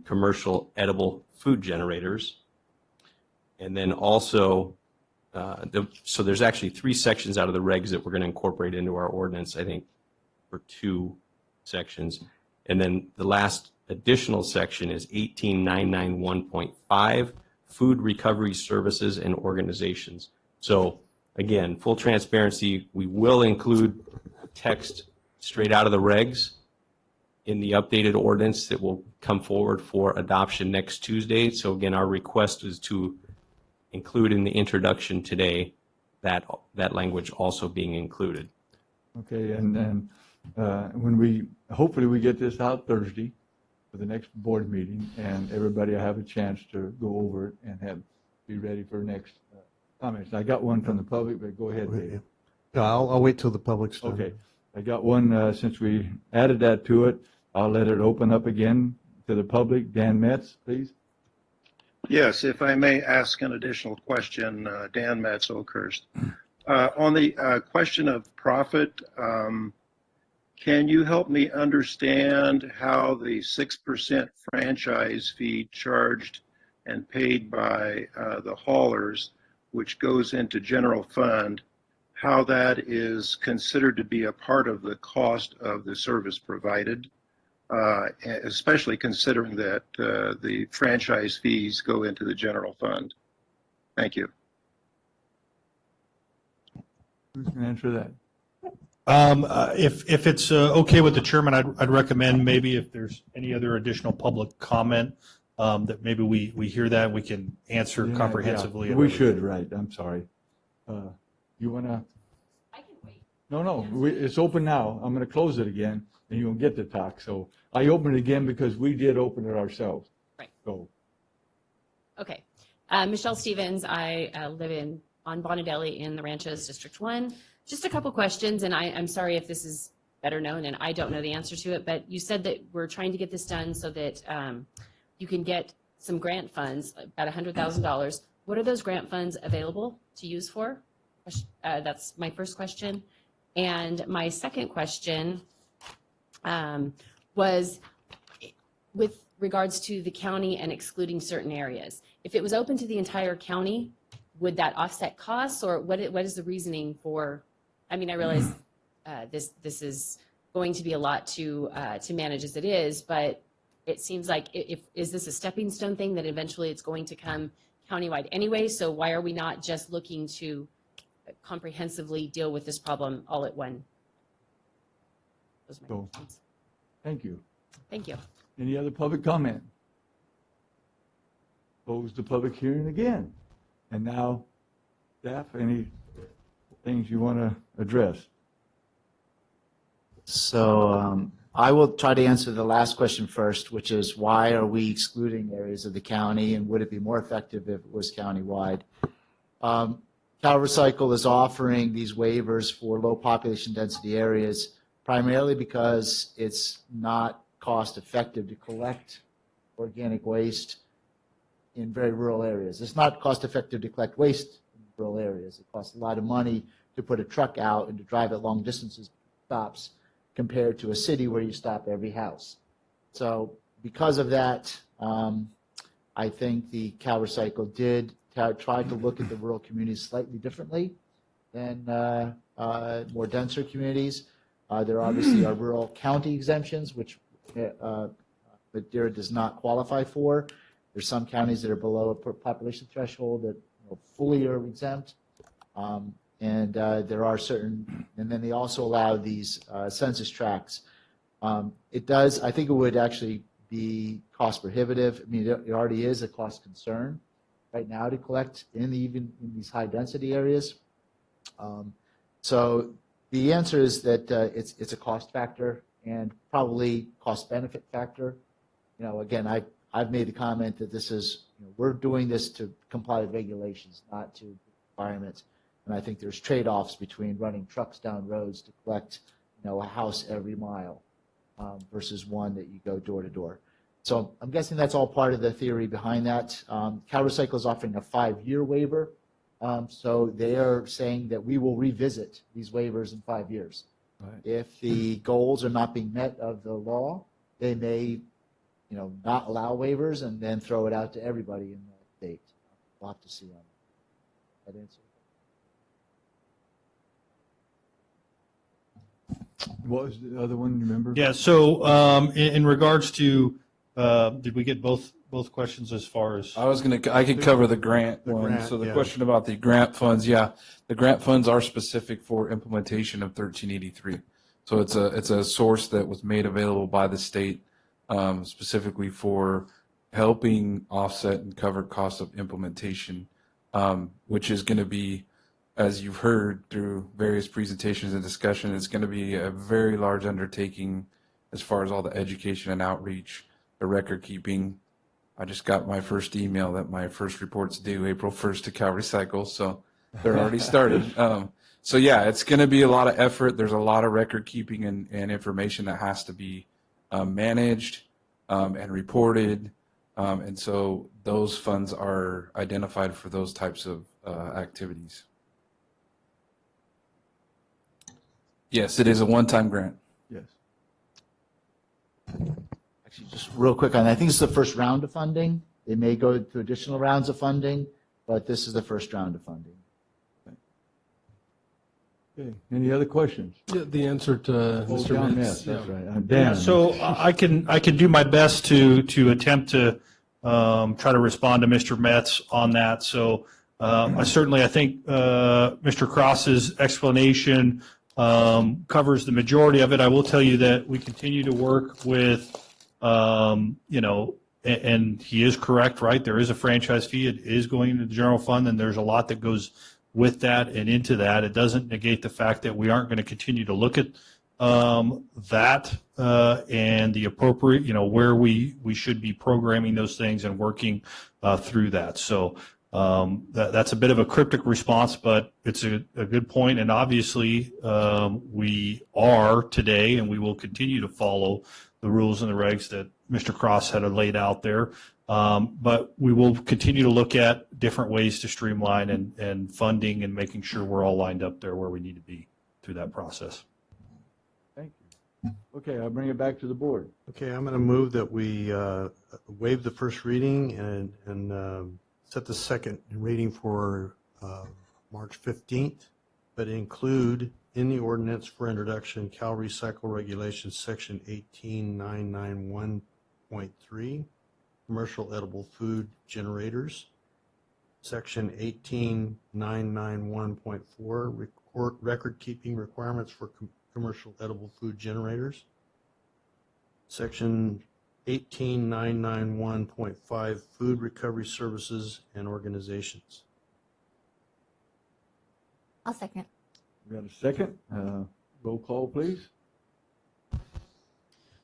Commercial Edible Food Generators. And then also, so there's actually 3 sections out of the regs that we're going to incorporate into our ordinance, I think, for 2 sections. And then the last additional section is 18991.5, Food Recovery Services and Organizations. So again, full transparency, we will include text straight out of the regs in the updated ordinance that will come forward for adoption next Tuesday. So again, our request is to include in the introduction today that language also being included. Okay, and when hopefully we get this out Thursday for the next board meeting, and everybody will have a chance to go over it and be ready for next comments. I got one from the public, but go ahead, Dave. Yeah, I'll wait till the public's done. Okay, I got one, since we added that to it, I'll let it open up again to the public. Dan Metz, please. Yes, if I may ask an additional question, Dan Metz, Oakhurst. On the question of profit, can you help me understand how the 6% franchise fee charged and paid by the haulers, which goes into general fund, how that is considered to be a part of the cost of the service provided? Especially considering that the franchise fees go into the general fund. Thank you. Who's going to answer that? If it's okay with the chairman, I'd recommend maybe if there's any other additional public comment, that maybe we hear that, we can answer Yeah, comprehensively. yeah. We should, right, I'm sorry. You want to? I can wait. No, it's open now. I'm going to close it again, and you won't get to talk. So I open it again because we did open it ourselves. Right. So, Okay. Michelle Stevens, I live on Bonnadeli in the Ranches, District 1. Just a couple questions, and I'm sorry if this is better known and I don't know the answer to it, but you said that we're trying to get this done so that you can get some grant funds, about $100,000. What are those grant funds available to use for? That's my first question. And my second question was with regards to the county and excluding certain areas. If it was open to the entire county, would that offset costs, or what is the reasoning for? I mean, I realize this is going to be a lot to manage as it is, but it seems like is this a stepping stone thing that eventually it's going to come countywide anyway? So why are we not just looking to comprehensively deal with this problem all at one? Those are my questions. thank you. Thank you. Any other public comment? Close the public hearing again. And now, staff, any things you want to address? So I will try to answer the last question first, which is why are we excluding areas of the county, and would it be more effective if it was countywide? CalRecycle is offering these waivers for low population density areas primarily because it's not cost effective to collect organic waste in very rural areas. It's not cost effective to collect waste in rural areas. It costs a lot of money to put a truck out and to drive it long distances, stops, compared to a city where you stop every house. So because of that, I think the CalRecycle did try to look at the rural communities slightly differently than more denser communities. There obviously are rural county exemptions, which Madeira does not qualify for. There's some counties that are below a population threshold that fully are exempt. And there are certain, and then they also allow these census tracts. It does, I think it would actually be cost prohibitive. I mean, it already is a cost concern right now to collect even in these high density areas. So the answer is that it's a cost factor and probably cost benefit factor. Again, I've made the comment that this is, we're doing this to comply with regulations, not to environment. And I think there's trade-offs between running trucks down roads to collect, a house every mile versus one that you go door to door. So I'm guessing that's all part of the theory behind that. CalRecycle is offering a 5-year waiver. So they are saying that we will revisit these waivers in 5 years. Right. If the goals are not being met of the law, they may, not allow waivers and then throw it out to everybody in the state. We'll have to see on that answer. What was the other one, remember? Yeah, so in regards to, did we get both questions as far as? I could cover the grant one. grant, So the yeah. question about the grant funds, yeah, the grant funds are specific for implementation of 1383. So it's a source that was made available by the state specifically for helping offset and cover costs of implementation, which is going to be, as you've heard through various presentations and discussion, it's going to be a very large undertaking as far as all the education and outreach, the record keeping. I just got my first email that my first report's due April 1st to CalRecycle, so they're already started. So yeah, it's going to be a lot of effort. There's a lot of record keeping and information that has to be managed and reported. And so those funds are identified for those types of activities. Yes, it is a one-time grant. Yes. Actually, just real quick on that, I think it's the first round of funding. They may go to additional rounds of funding, but this is the first round of funding. Okay. Any other questions? Yeah, the answer to Mr. John Metz. Metz, that's right. I'm Yeah, Dan. so I can do my best to attempt to try to respond to Mr. Metz on that. So I think Mr. Cross's explanation covers the majority of it. I will tell you that we continue to work with, and he is correct, right? There is a franchise fee. It is going into the general fund, and there's a lot that goes with that and into that. It doesn't negate the fact that we aren't going to continue to look at that and the appropriate, where we should be programming those things and working through that. So that's a bit of a cryptic response, but it's a good point. And obviously, we are today, and we will continue to follow the rules and the regs that Mr. Cross had laid out there. But we will continue to look at different ways to streamline and funding and making sure we're all lined up there where we need to be through that process. Thank you. Okay, I'll bring it back to the board. Okay, I'm going to move that we waive the first reading and set the second reading for March 15th, but include in the ordinance for introduction Cal Recycle Regulations Section 18991.3, commercial edible food generators, Section 18991.4, record keeping requirements for commercial edible food generators, Section 18991.5, food recovery services and organizations. I'll second. We got a second. Roll call, please.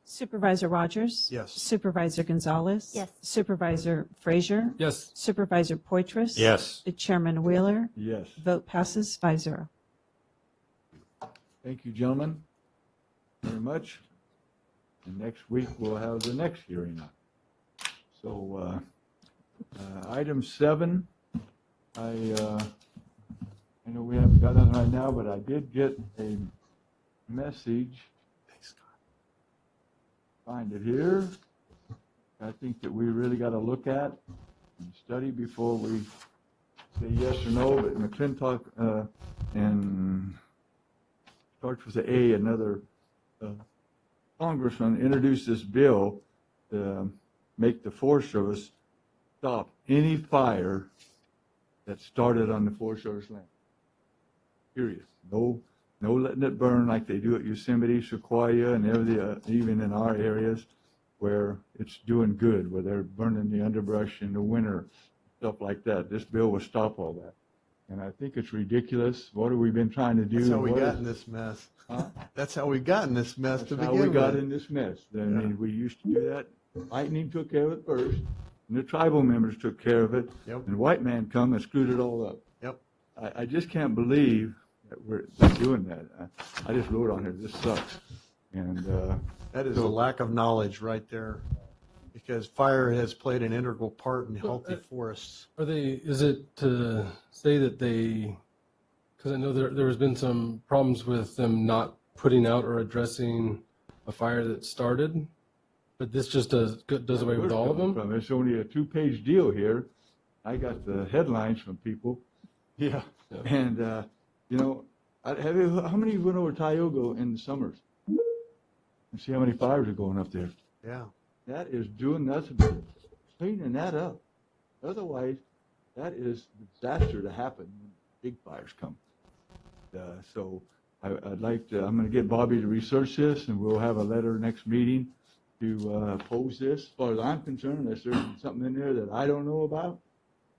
Supervisor Rogers? Yes. Supervisor Gonzalez? Yes. Supervisor Frazier? Yes. Supervisor Poitras? Yes. The Chairman Wheeler? Yes. Vote passes 5-0. Thank you, gentlemen, very much. And next week, we'll have the next hearing on. So item 7, I know we haven't got that right now, but I did get a message. Find it here. I think that we really got to look at and study before we say yes or no. But McClintock and starts with the A, another congressman introduced this bill to make the Forest Service stop any fire that started on the Forest Service land. Period. No letting it burn like they do at Yosemite, Sequoia, and even in our areas where it's doing good, where they're burning the underbrush in the winter, stuff like that. This bill will stop all that. And I think it's ridiculous. What have we been trying to do? That's how we got in this mess. Huh? That's how we got in this mess to begin How with. we got in this mess. I mean, we used to do that. Lightning took care of it first, and the tribal members took care of it. Yep. And white man come and screwed it all up. Yep. I just can't believe that we're doing that. I just wrote on here, this sucks. And that is a lack of knowledge right there, because fire has played an integral part in healthy forests. Is it to say that because I know there has been some problems with them not putting out or addressing a fire that started, but this just does away with all of them? It's only a 2-page deal here. I got the headlines from people. Yeah. And, how many went over Tioga in the summers? And see how many fires are going up there. Yeah. That's cleaning that up. Otherwise, that is a disaster to happen when big fires come. So I'm going to get Bobby to research this, and we'll have a letter next meeting to pose this. As far as I'm concerned, unless there's something in there that I don't know about.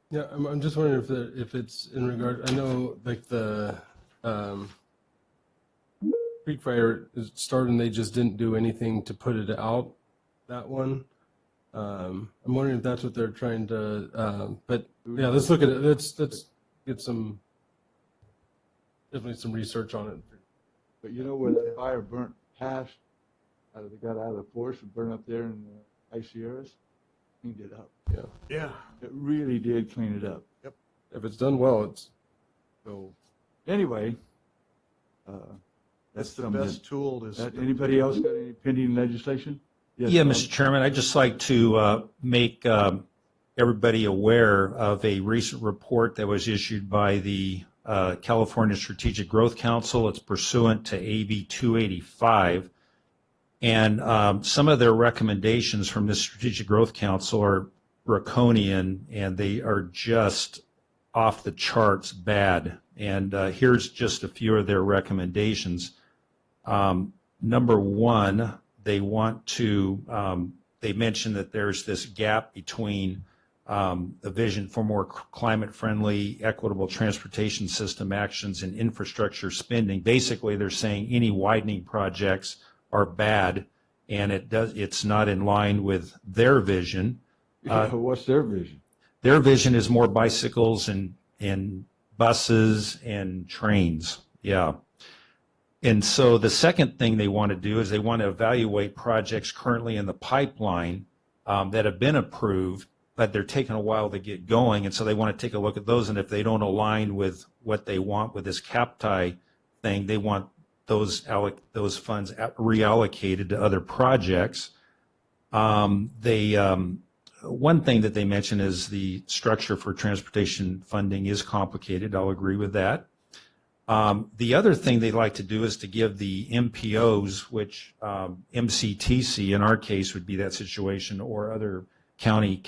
Yeah, I'm just wondering if it's in regard. I know like the Creek Fire started and they just didn't do anything to put it out. That one. I'm wondering if that's what they're trying to. But yeah, let's look at it. Let's get definitely some research on it. But you know where that fire burnt past? They got out of the forest and burned up there in the High Sierras. Cleaned it up. Yeah. Yeah. It really did clean it up. Yep. If it's done well, it's. So, anyway, That's the best tool. Anybody else got any pending legislation? Yes, Yeah, Bob? Mr. Chairman, I'd just like to make everybody aware of a recent report that was issued by the California Strategic Growth Council. It's pursuant to AB 285. And some of their recommendations from this Strategic Growth Council are draconian, and they are just off the charts bad. And here's just a few of their recommendations. Number one, they want to, they mentioned that there's this gap between the vision for more climate-friendly, equitable transportation system actions and infrastructure spending. Basically, they're saying any widening projects are bad, and it's not in line with their vision. What's their vision? Their vision is more bicycles and buses and trains. Yeah. And so the second thing they want to do is they want to evaluate projects currently in the pipeline that have been approved, but they're taking a while to get going. And so they want to take a look at those. And if they don't align with what they want with this CAPTI thing, they want those funds reallocated to other projects. One thing that they mention is the structure for transportation funding is complicated. I'll agree with that. The other thing they'd like to do is to give the MPOs, which MCTC in our case would be that situation, or other county,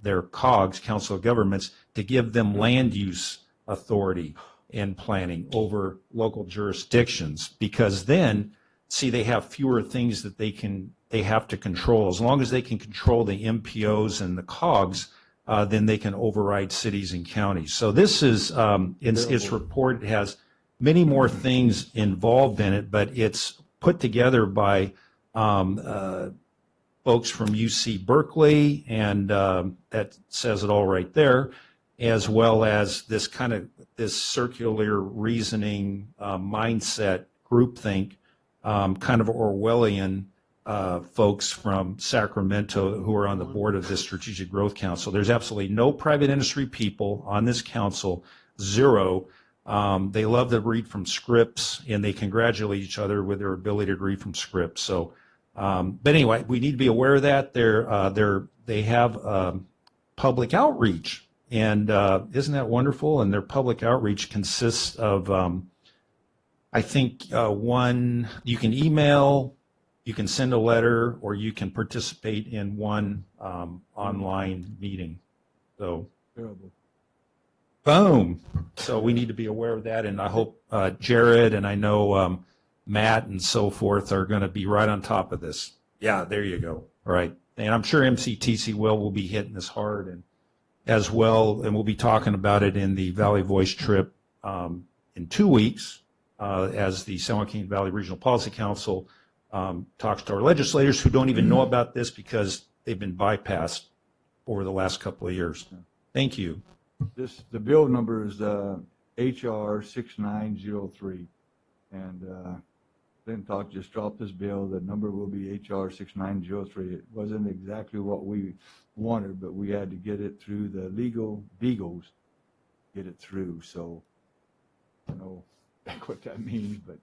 their COGS, Council of Governments, to give them land use authority and planning over local jurisdictions, because then, see, they have fewer things that they have to control. As long as they can control the MPOs and the COGS, then they can override cities and counties. So this is, its report has many more things involved in it, but it's put together by folks from UC Berkeley, and that says it all right there, as well as this circular reasoning mindset groupthink, kind of Orwellian folks from Sacramento who are on the board of this Strategic Growth Council. There's absolutely no private industry people on this council, zero. They love to read from scripts, and they congratulate each other with their ability to read from scripts. So, but anyway, we need to be aware of that. They have public outreach, and isn't that wonderful? And their public outreach consists of, I think, one, you can email, you can send a letter, or you can participate in one online meeting. So, Terrible. boom. So we need to be aware of that, and I hope Jared and I know Matt and so forth are going to be right on top of this. Yeah, there you go. All right. And I'm sure MCTC will be hitting this hard and as well, and we'll be talking about it in the Valley Voice trip in 2 weeks as the San Joaquin Valley Regional Policy Council talks to our legislators who don't even know about this because they've been bypassed over the last couple of years. Thank you. The bill number is HR 6903, and Clinton just dropped this bill. The number will be HR 6903. It wasn't exactly what we wanted, but we had to get it through the legal beagles, get it through. So I don't know what that means, but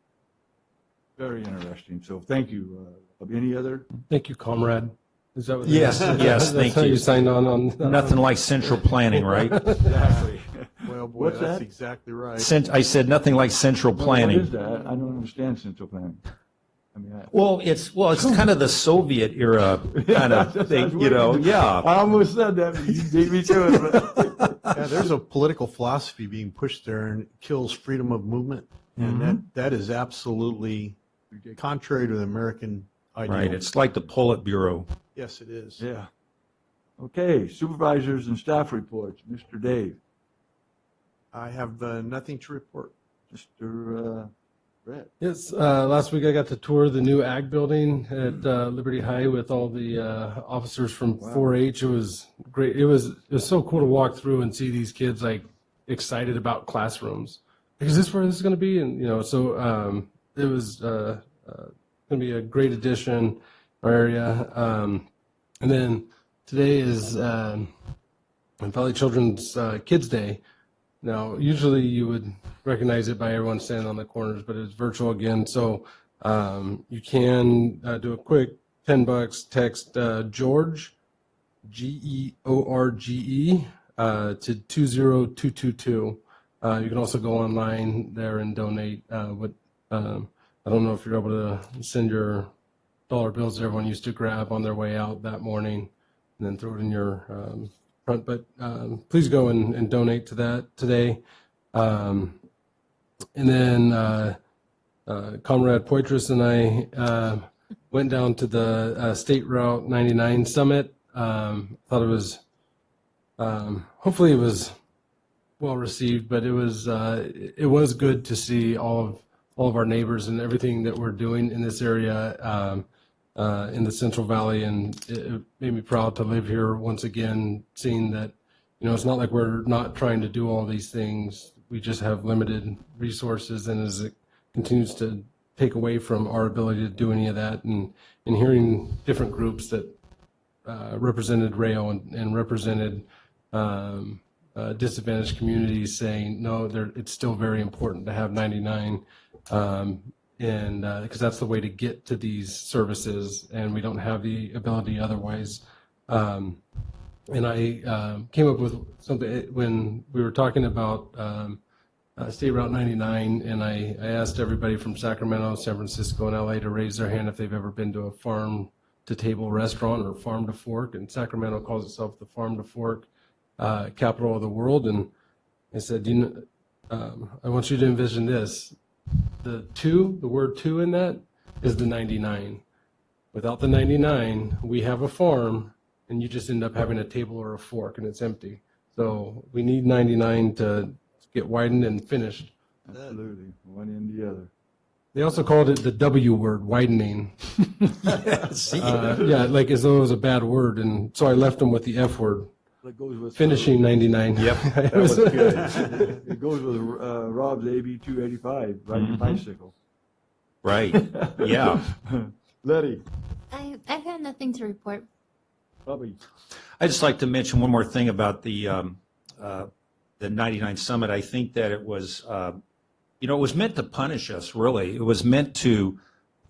very interesting. So thank you. Any other? Thank you, comrade. Is that what Yes, yes, that's thank how you. you signed on. Nothing like central planning, right? Exactly. Well, boy, What's that's that? exactly right. I said nothing like central planning. What is that? I don't understand central planning. I mean, Well, it's kind of the Soviet era kind of thing, you know. Yeah. I almost said that, but you beat me to it. But Yeah, there's a political philosophy being pushed there, and it kills freedom of movement, and that is absolutely contrary to the American ideal. Right. It's like the Politburo. Yes, it is. yeah. Okay. Supervisors and staff reports. Mr. Dave. I have nothing to report. Mr. Brett. Yes, last week I got to tour the new ag building at Liberty High with all the officers from 4-H. It was great. It was so cool to walk through and see these kids like excited about classrooms. Is this where this is going to be? And so it was going to be a great addition to our area. And then today is Valley Children's Kids Day. Now, usually you would recognize it by everyone standing on the corners, but it's virtual again. So you can do a quick $10, text George, George, to 20222. You can also go online there and donate. I don't know if you're able to send your dollar bills that everyone used to grab on their way out that morning and then throw it in your front, but please go and donate to that today. And then Comrade Poitras and I went down to the State Route 99 Summit. Thought it was, hopefully it was well received, but it was good to see all of our neighbors and everything that we're doing in this area in the Central Valley, and it made me proud to live here once again, seeing that, it's not like we're not trying to do all these things. We just have limited resources, and as it continues to take away from our ability to do any of that, and hearing different groups that represented Rayo and represented disadvantaged communities saying, no, it's still very important to have 99, and because that's the way to get to these services, and we don't have the ability otherwise. And I came up with something when we were talking about State Route 99, and I asked everybody from Sacramento, San Francisco, and LA to raise their hand if they've ever been to a farm-to-table restaurant or farm-to-fork, and Sacramento calls itself the farm-to-fork capital of the world. And I said, I want you to envision this. The word two in that is the 99. Without the 99, we have a farm, and you just end up having a table or a fork, and it's empty. So we need 99 to get widened and finished. Absolutely, one in the other. They also called it the W word, widening. Yeah, like as though it was a bad word, and so I left them with the F word. That goes with finishing 99. Yep, that was good. It goes with Rob's AB 285, riding a bicycle. Right. Yeah. Letty. I've had nothing to report. Bobby. I'd just like to mention one more thing about the 99 Summit. I think that it was, it was meant to punish us, really. It was meant to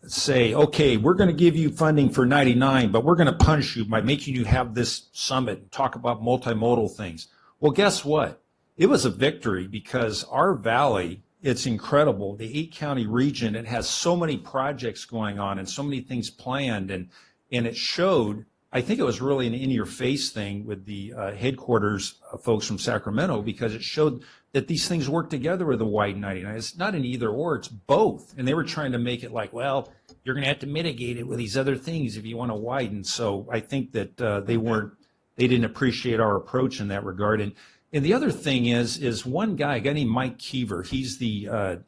say, okay, we're going to give you funding for 99, but we're going to punish you by making you have this summit and talk about multimodal things. Well, guess what? It was a victory because our valley, it's incredible. The 8-county region, it has so many projects going on and so many things planned, and it showed. I think it was really an in-your-face thing with the headquarters folks from Sacramento, because it showed that these things work together with the wide 99. It's not an either or, it's both. And they were trying to make it like, well, you're going to have to mitigate it with these other things if you want to widen. So I think that they didn't appreciate our approach in that regard. And the other thing is one guy, a guy named Mike Keever, he's the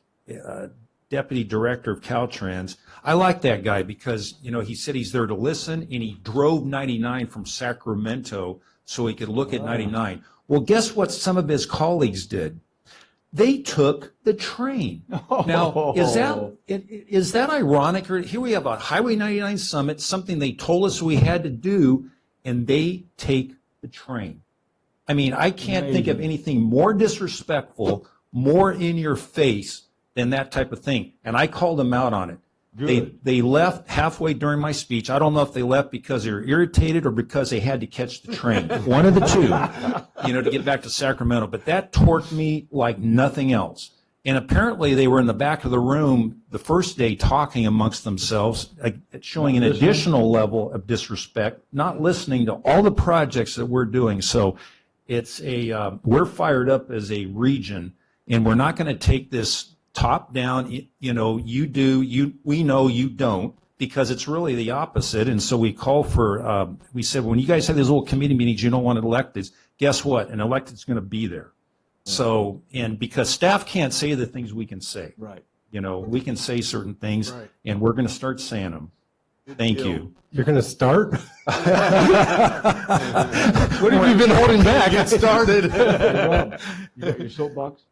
deputy director of Caltrans. I like that guy because, he said he's there to listen, and he drove 99 from Sacramento so he could look at 99. Well, guess what some of his colleagues did? They took the train. Now, is that ironic? Here we have a Highway 99 Summit, something they told us we had to do, and they take the train. I mean, I can't think of anything more disrespectful, more in your face than that type of thing. And I called them out on it. They left halfway during my speech. I don't know if they left because they were irritated or because they had to catch the train. One of the two, to get back to Sacramento. But that torqued me like nothing else. And apparently they were in the back of the room the first day talking amongst themselves, showing an additional level of disrespect, not listening to all the projects that we're doing. So it's we're fired up as a region, and we're not going to take this top down, you do, we know you don't, because it's really the opposite. And so we call for, we said, when you guys have these little committee meetings, you don't want electeds. Guess what? An elected's going to be there. So, and because staff can't say the things we can say. Right. We can say certain things, right, and we're going to start saying them. Thank you. You're going to start? What have you been holding back? Get started. You got your soapbox?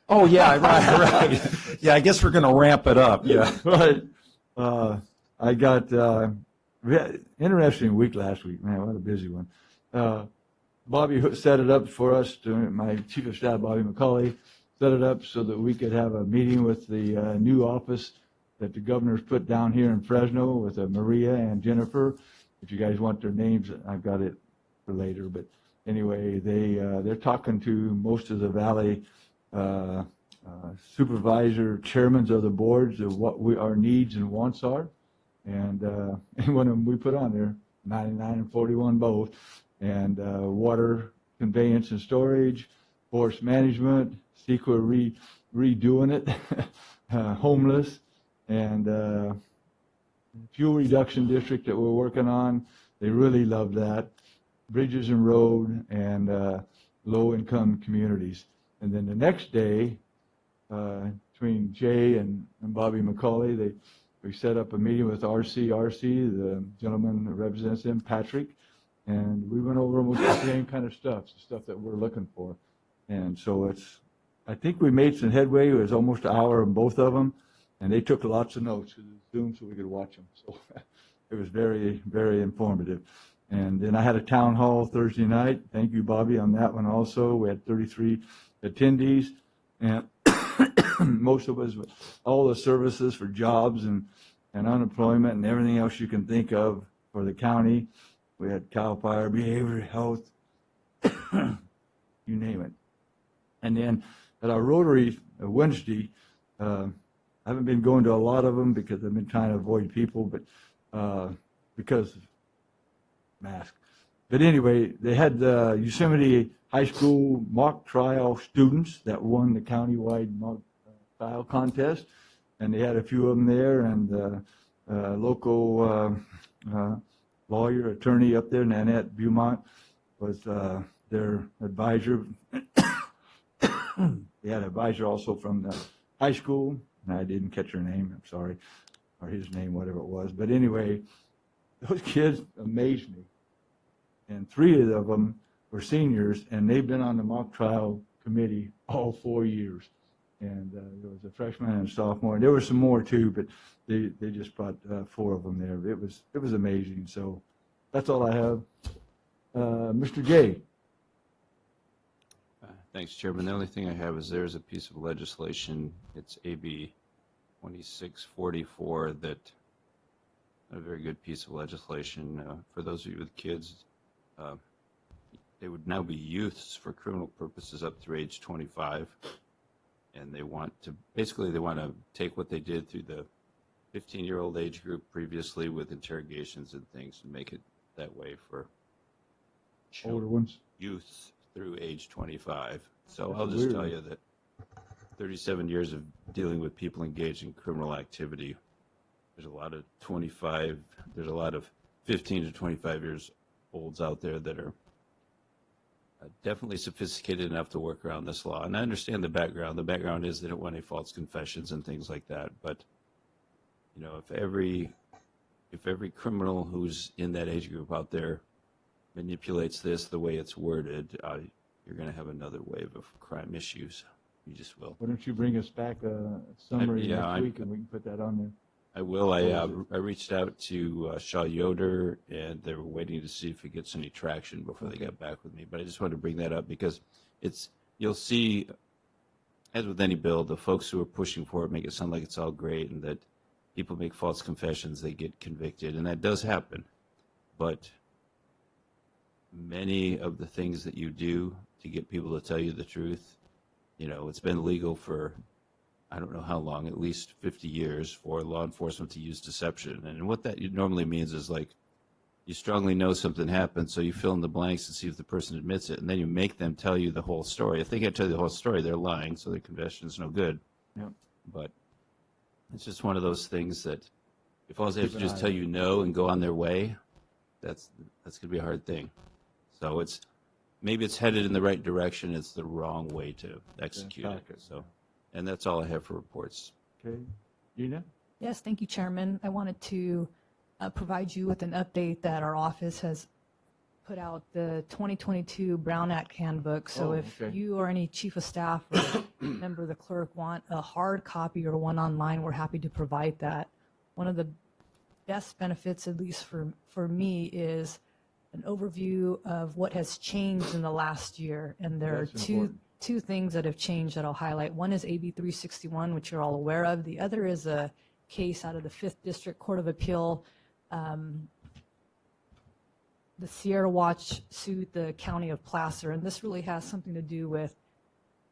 Oh, yeah, right. Yeah, I guess we're going to ramp it up. Yeah. Right. I got we had an interesting week last week. Man, what a busy one. Bobby set it up for us, my chief of staff, Bobby McCauley, set it up so that we could have a meeting with the new office that the governor's put down here in Fresno with Maria and Jennifer. If you guys want their names, I've got it for later. But anyway, they're talking to most of the valley supervisor chairmans of the boards of what our needs and wants are, and one of them we put on there, 99 and 41 both, and water conveyance and storage, forest management, CEQA redoing it, homeless, and fuel reduction district that we're working on. They really love that. Bridges and road and low-income communities. And then the next day, between Jay and Bobby McCauley, we set up a meeting with RC, the gentleman that represents him, Patrick, and we went over almost the same kind of stuff, the stuff that we're looking for. And so I think we made some headway. It was almost an hour on both of them, and they took lots of notes through Zoom so we could watch them. So it was very, very informative. And then I had a town hall Thursday night. Thank you, Bobby, on that one also. We had 33 attendees, and most of us, all the services for jobs and unemployment and everything else you can think of for the county. We had CAL FIRE, behavioral health, you name it. And then at our Rotary Wednesday, I haven't been going to a lot of them because I've been trying to avoid people, but because of mask. But anyway, they had the Yosemite High School mock trial students that won the countywide mock trial contest, and they had a few of them there, and local lawyer, attorney up there, Nanette Beaumont, was their advisor. They had an advisor also from the high school, and I didn't catch her name, I'm sorry, or his name, whatever it was. But anyway, those kids amazed me. And 3 of them were seniors, and they've been on the mock trial committee all 4 years. And there was a freshman and a sophomore, and there were some more too, but they just brought 4 of them there. It was amazing. So that's all I have. Mr. Jay. Thanks, Chairman. The only thing I have is there's a piece of legislation. It's AB 2644 that a very good piece of legislation for those of you with kids. They would now be youths for criminal purposes up through age 25, and they want to take what they did through the 15-year-old age group previously with interrogations and things and make it that way for Older ones, youths through age 25. So That's I'll just weird. tell you that 37 years of dealing with people engaged in criminal activity, there's a lot of 15 to 25 years olds out there that are definitely sophisticated enough to work around this law. And I understand the background. The background is they don't want any false confessions and things like that. But, you know, if every criminal who's in that age group out there manipulates this the way it's worded, you're going to have another wave of crime issues. You just will. Why don't you bring us back a summary Yeah, next week, and we can put that on there. I will. I reached out to Shaw Yoder, and they were waiting to see if it gets any traction before they got back with me. But I just wanted to bring that up because you'll see, as with any bill, the folks who are pushing for it make it sound like it's all great and that people make false confessions, they get convicted, and that does happen. But many of the things that you do to get people to tell you the truth, you know, it's been legal for I don't know how long, at least 50 years, for law enforcement to use deception. And what that normally means is, like, you strongly know something happened, so you fill in the blanks and see if the person admits it, and then you make them tell you the whole story. If they can't tell you the whole story, they're lying, so their confession is no good. Yep. But it's just one of those things that if all they have Keep to an just eye tell on. you no and go on their way, that's going to be a hard thing. So maybe it's headed in the right direction. It's the wrong way to execute it. So. And that's all I have for reports. Okay. Gina? Yes, thank you, Chairman. I wanted to provide you with an update that our office has put out the 2022 Brown Act handbook. So if you or any chief of staff or member of the clerk want a hard copy or one online, we're happy to provide that. One of the best benefits, at least for me, is an overview of what has changed in the last year. And there are two things that have changed that I'll highlight. One is AB 361, which you're all aware of. The other is a case out of the 5th District Court of Appeal. The Sierra Watch sued the County of Placer, and this really has something to do with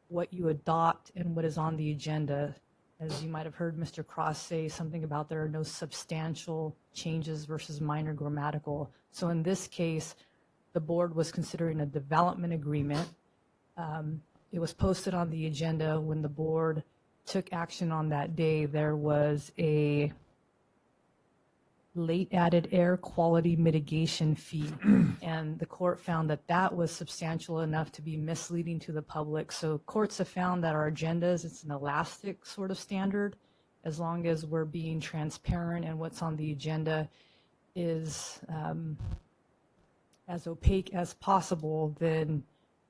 what you adopt and what is on the agenda. As you might have heard Mr. Cross say something about there are no substantial changes versus minor grammatical. So in this case, the board was considering a development agreement. It was posted on the agenda. When the board took action on that day, there was a late added air quality mitigation fee. And the court found that that was substantial enough to be misleading to the public. So courts have found that our agendas, it's an elastic sort of standard. As long as we're being transparent and what's on the agenda is as opaque as possible, then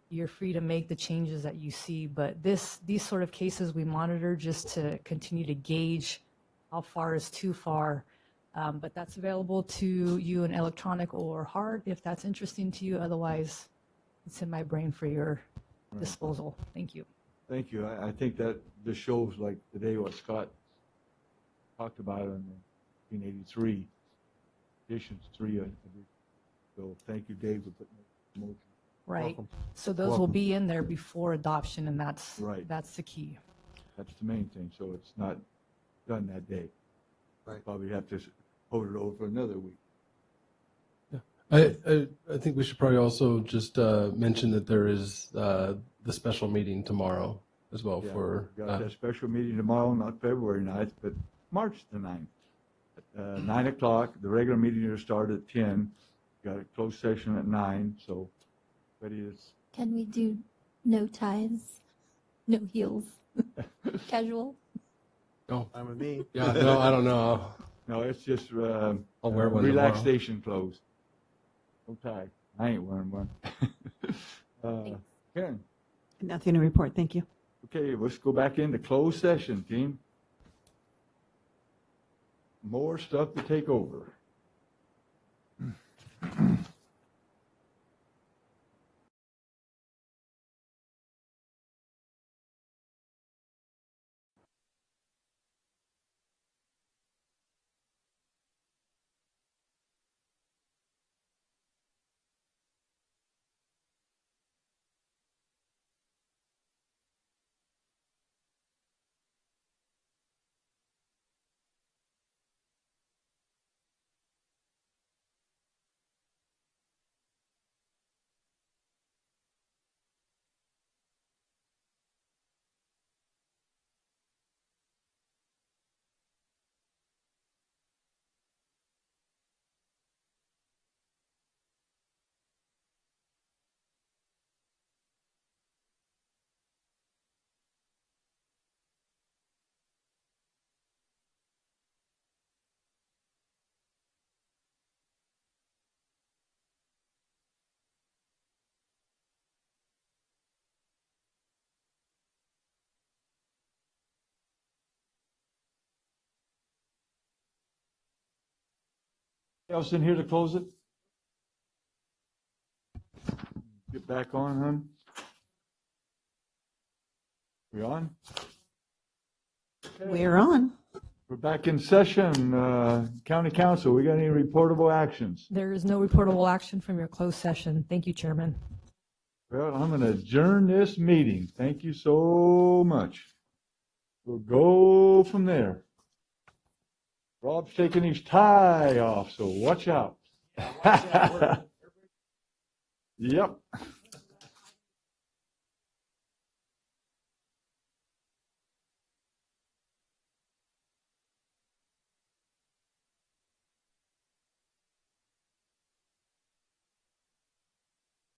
you're free to make the changes that you see. But these sort of cases we monitor just to continue to gauge how far is too far. But that's available to you in electronic or hard if that's interesting to you. Otherwise, it's in my brain for your disposal. Thank you. Thank you. I think that this shows like today what Scott talked about in 1983, editions 3. So thank you, Dave, for putting the motion. Right. Welcome. So those will be in there before adoption, and that's the key. That's the main thing. So it's not done that day. Right. Probably have to hold it over for another week. I think we should probably also just mention that there is the special meeting tomorrow as well Yeah, for. we got that special meeting tomorrow, not February 9th, but March the 9th. At 9 o'clock, the regular meeting will start at 10. Got a closed session at 9, so ready is. Can we do no ties, no heels, casual? Oh, I'm with me. Yeah, no, I don't know. No, it's just I'll wear one relaxation clothes. No tie. I ain't wearing one. Karen. Nothing to report. Thank you. Okay, let's go back into closed session, team. More stuff to take over. Else in here to close it? Get back on, hon. We on? We're on. We're back in session. County Council, we got any reportable actions? There is no reportable action from your closed session. Thank you, Chairman. Well, I'm going to adjourn this meeting. Thank you so much. We'll go from there. Rob's taking his tie off, so watch out. Yep.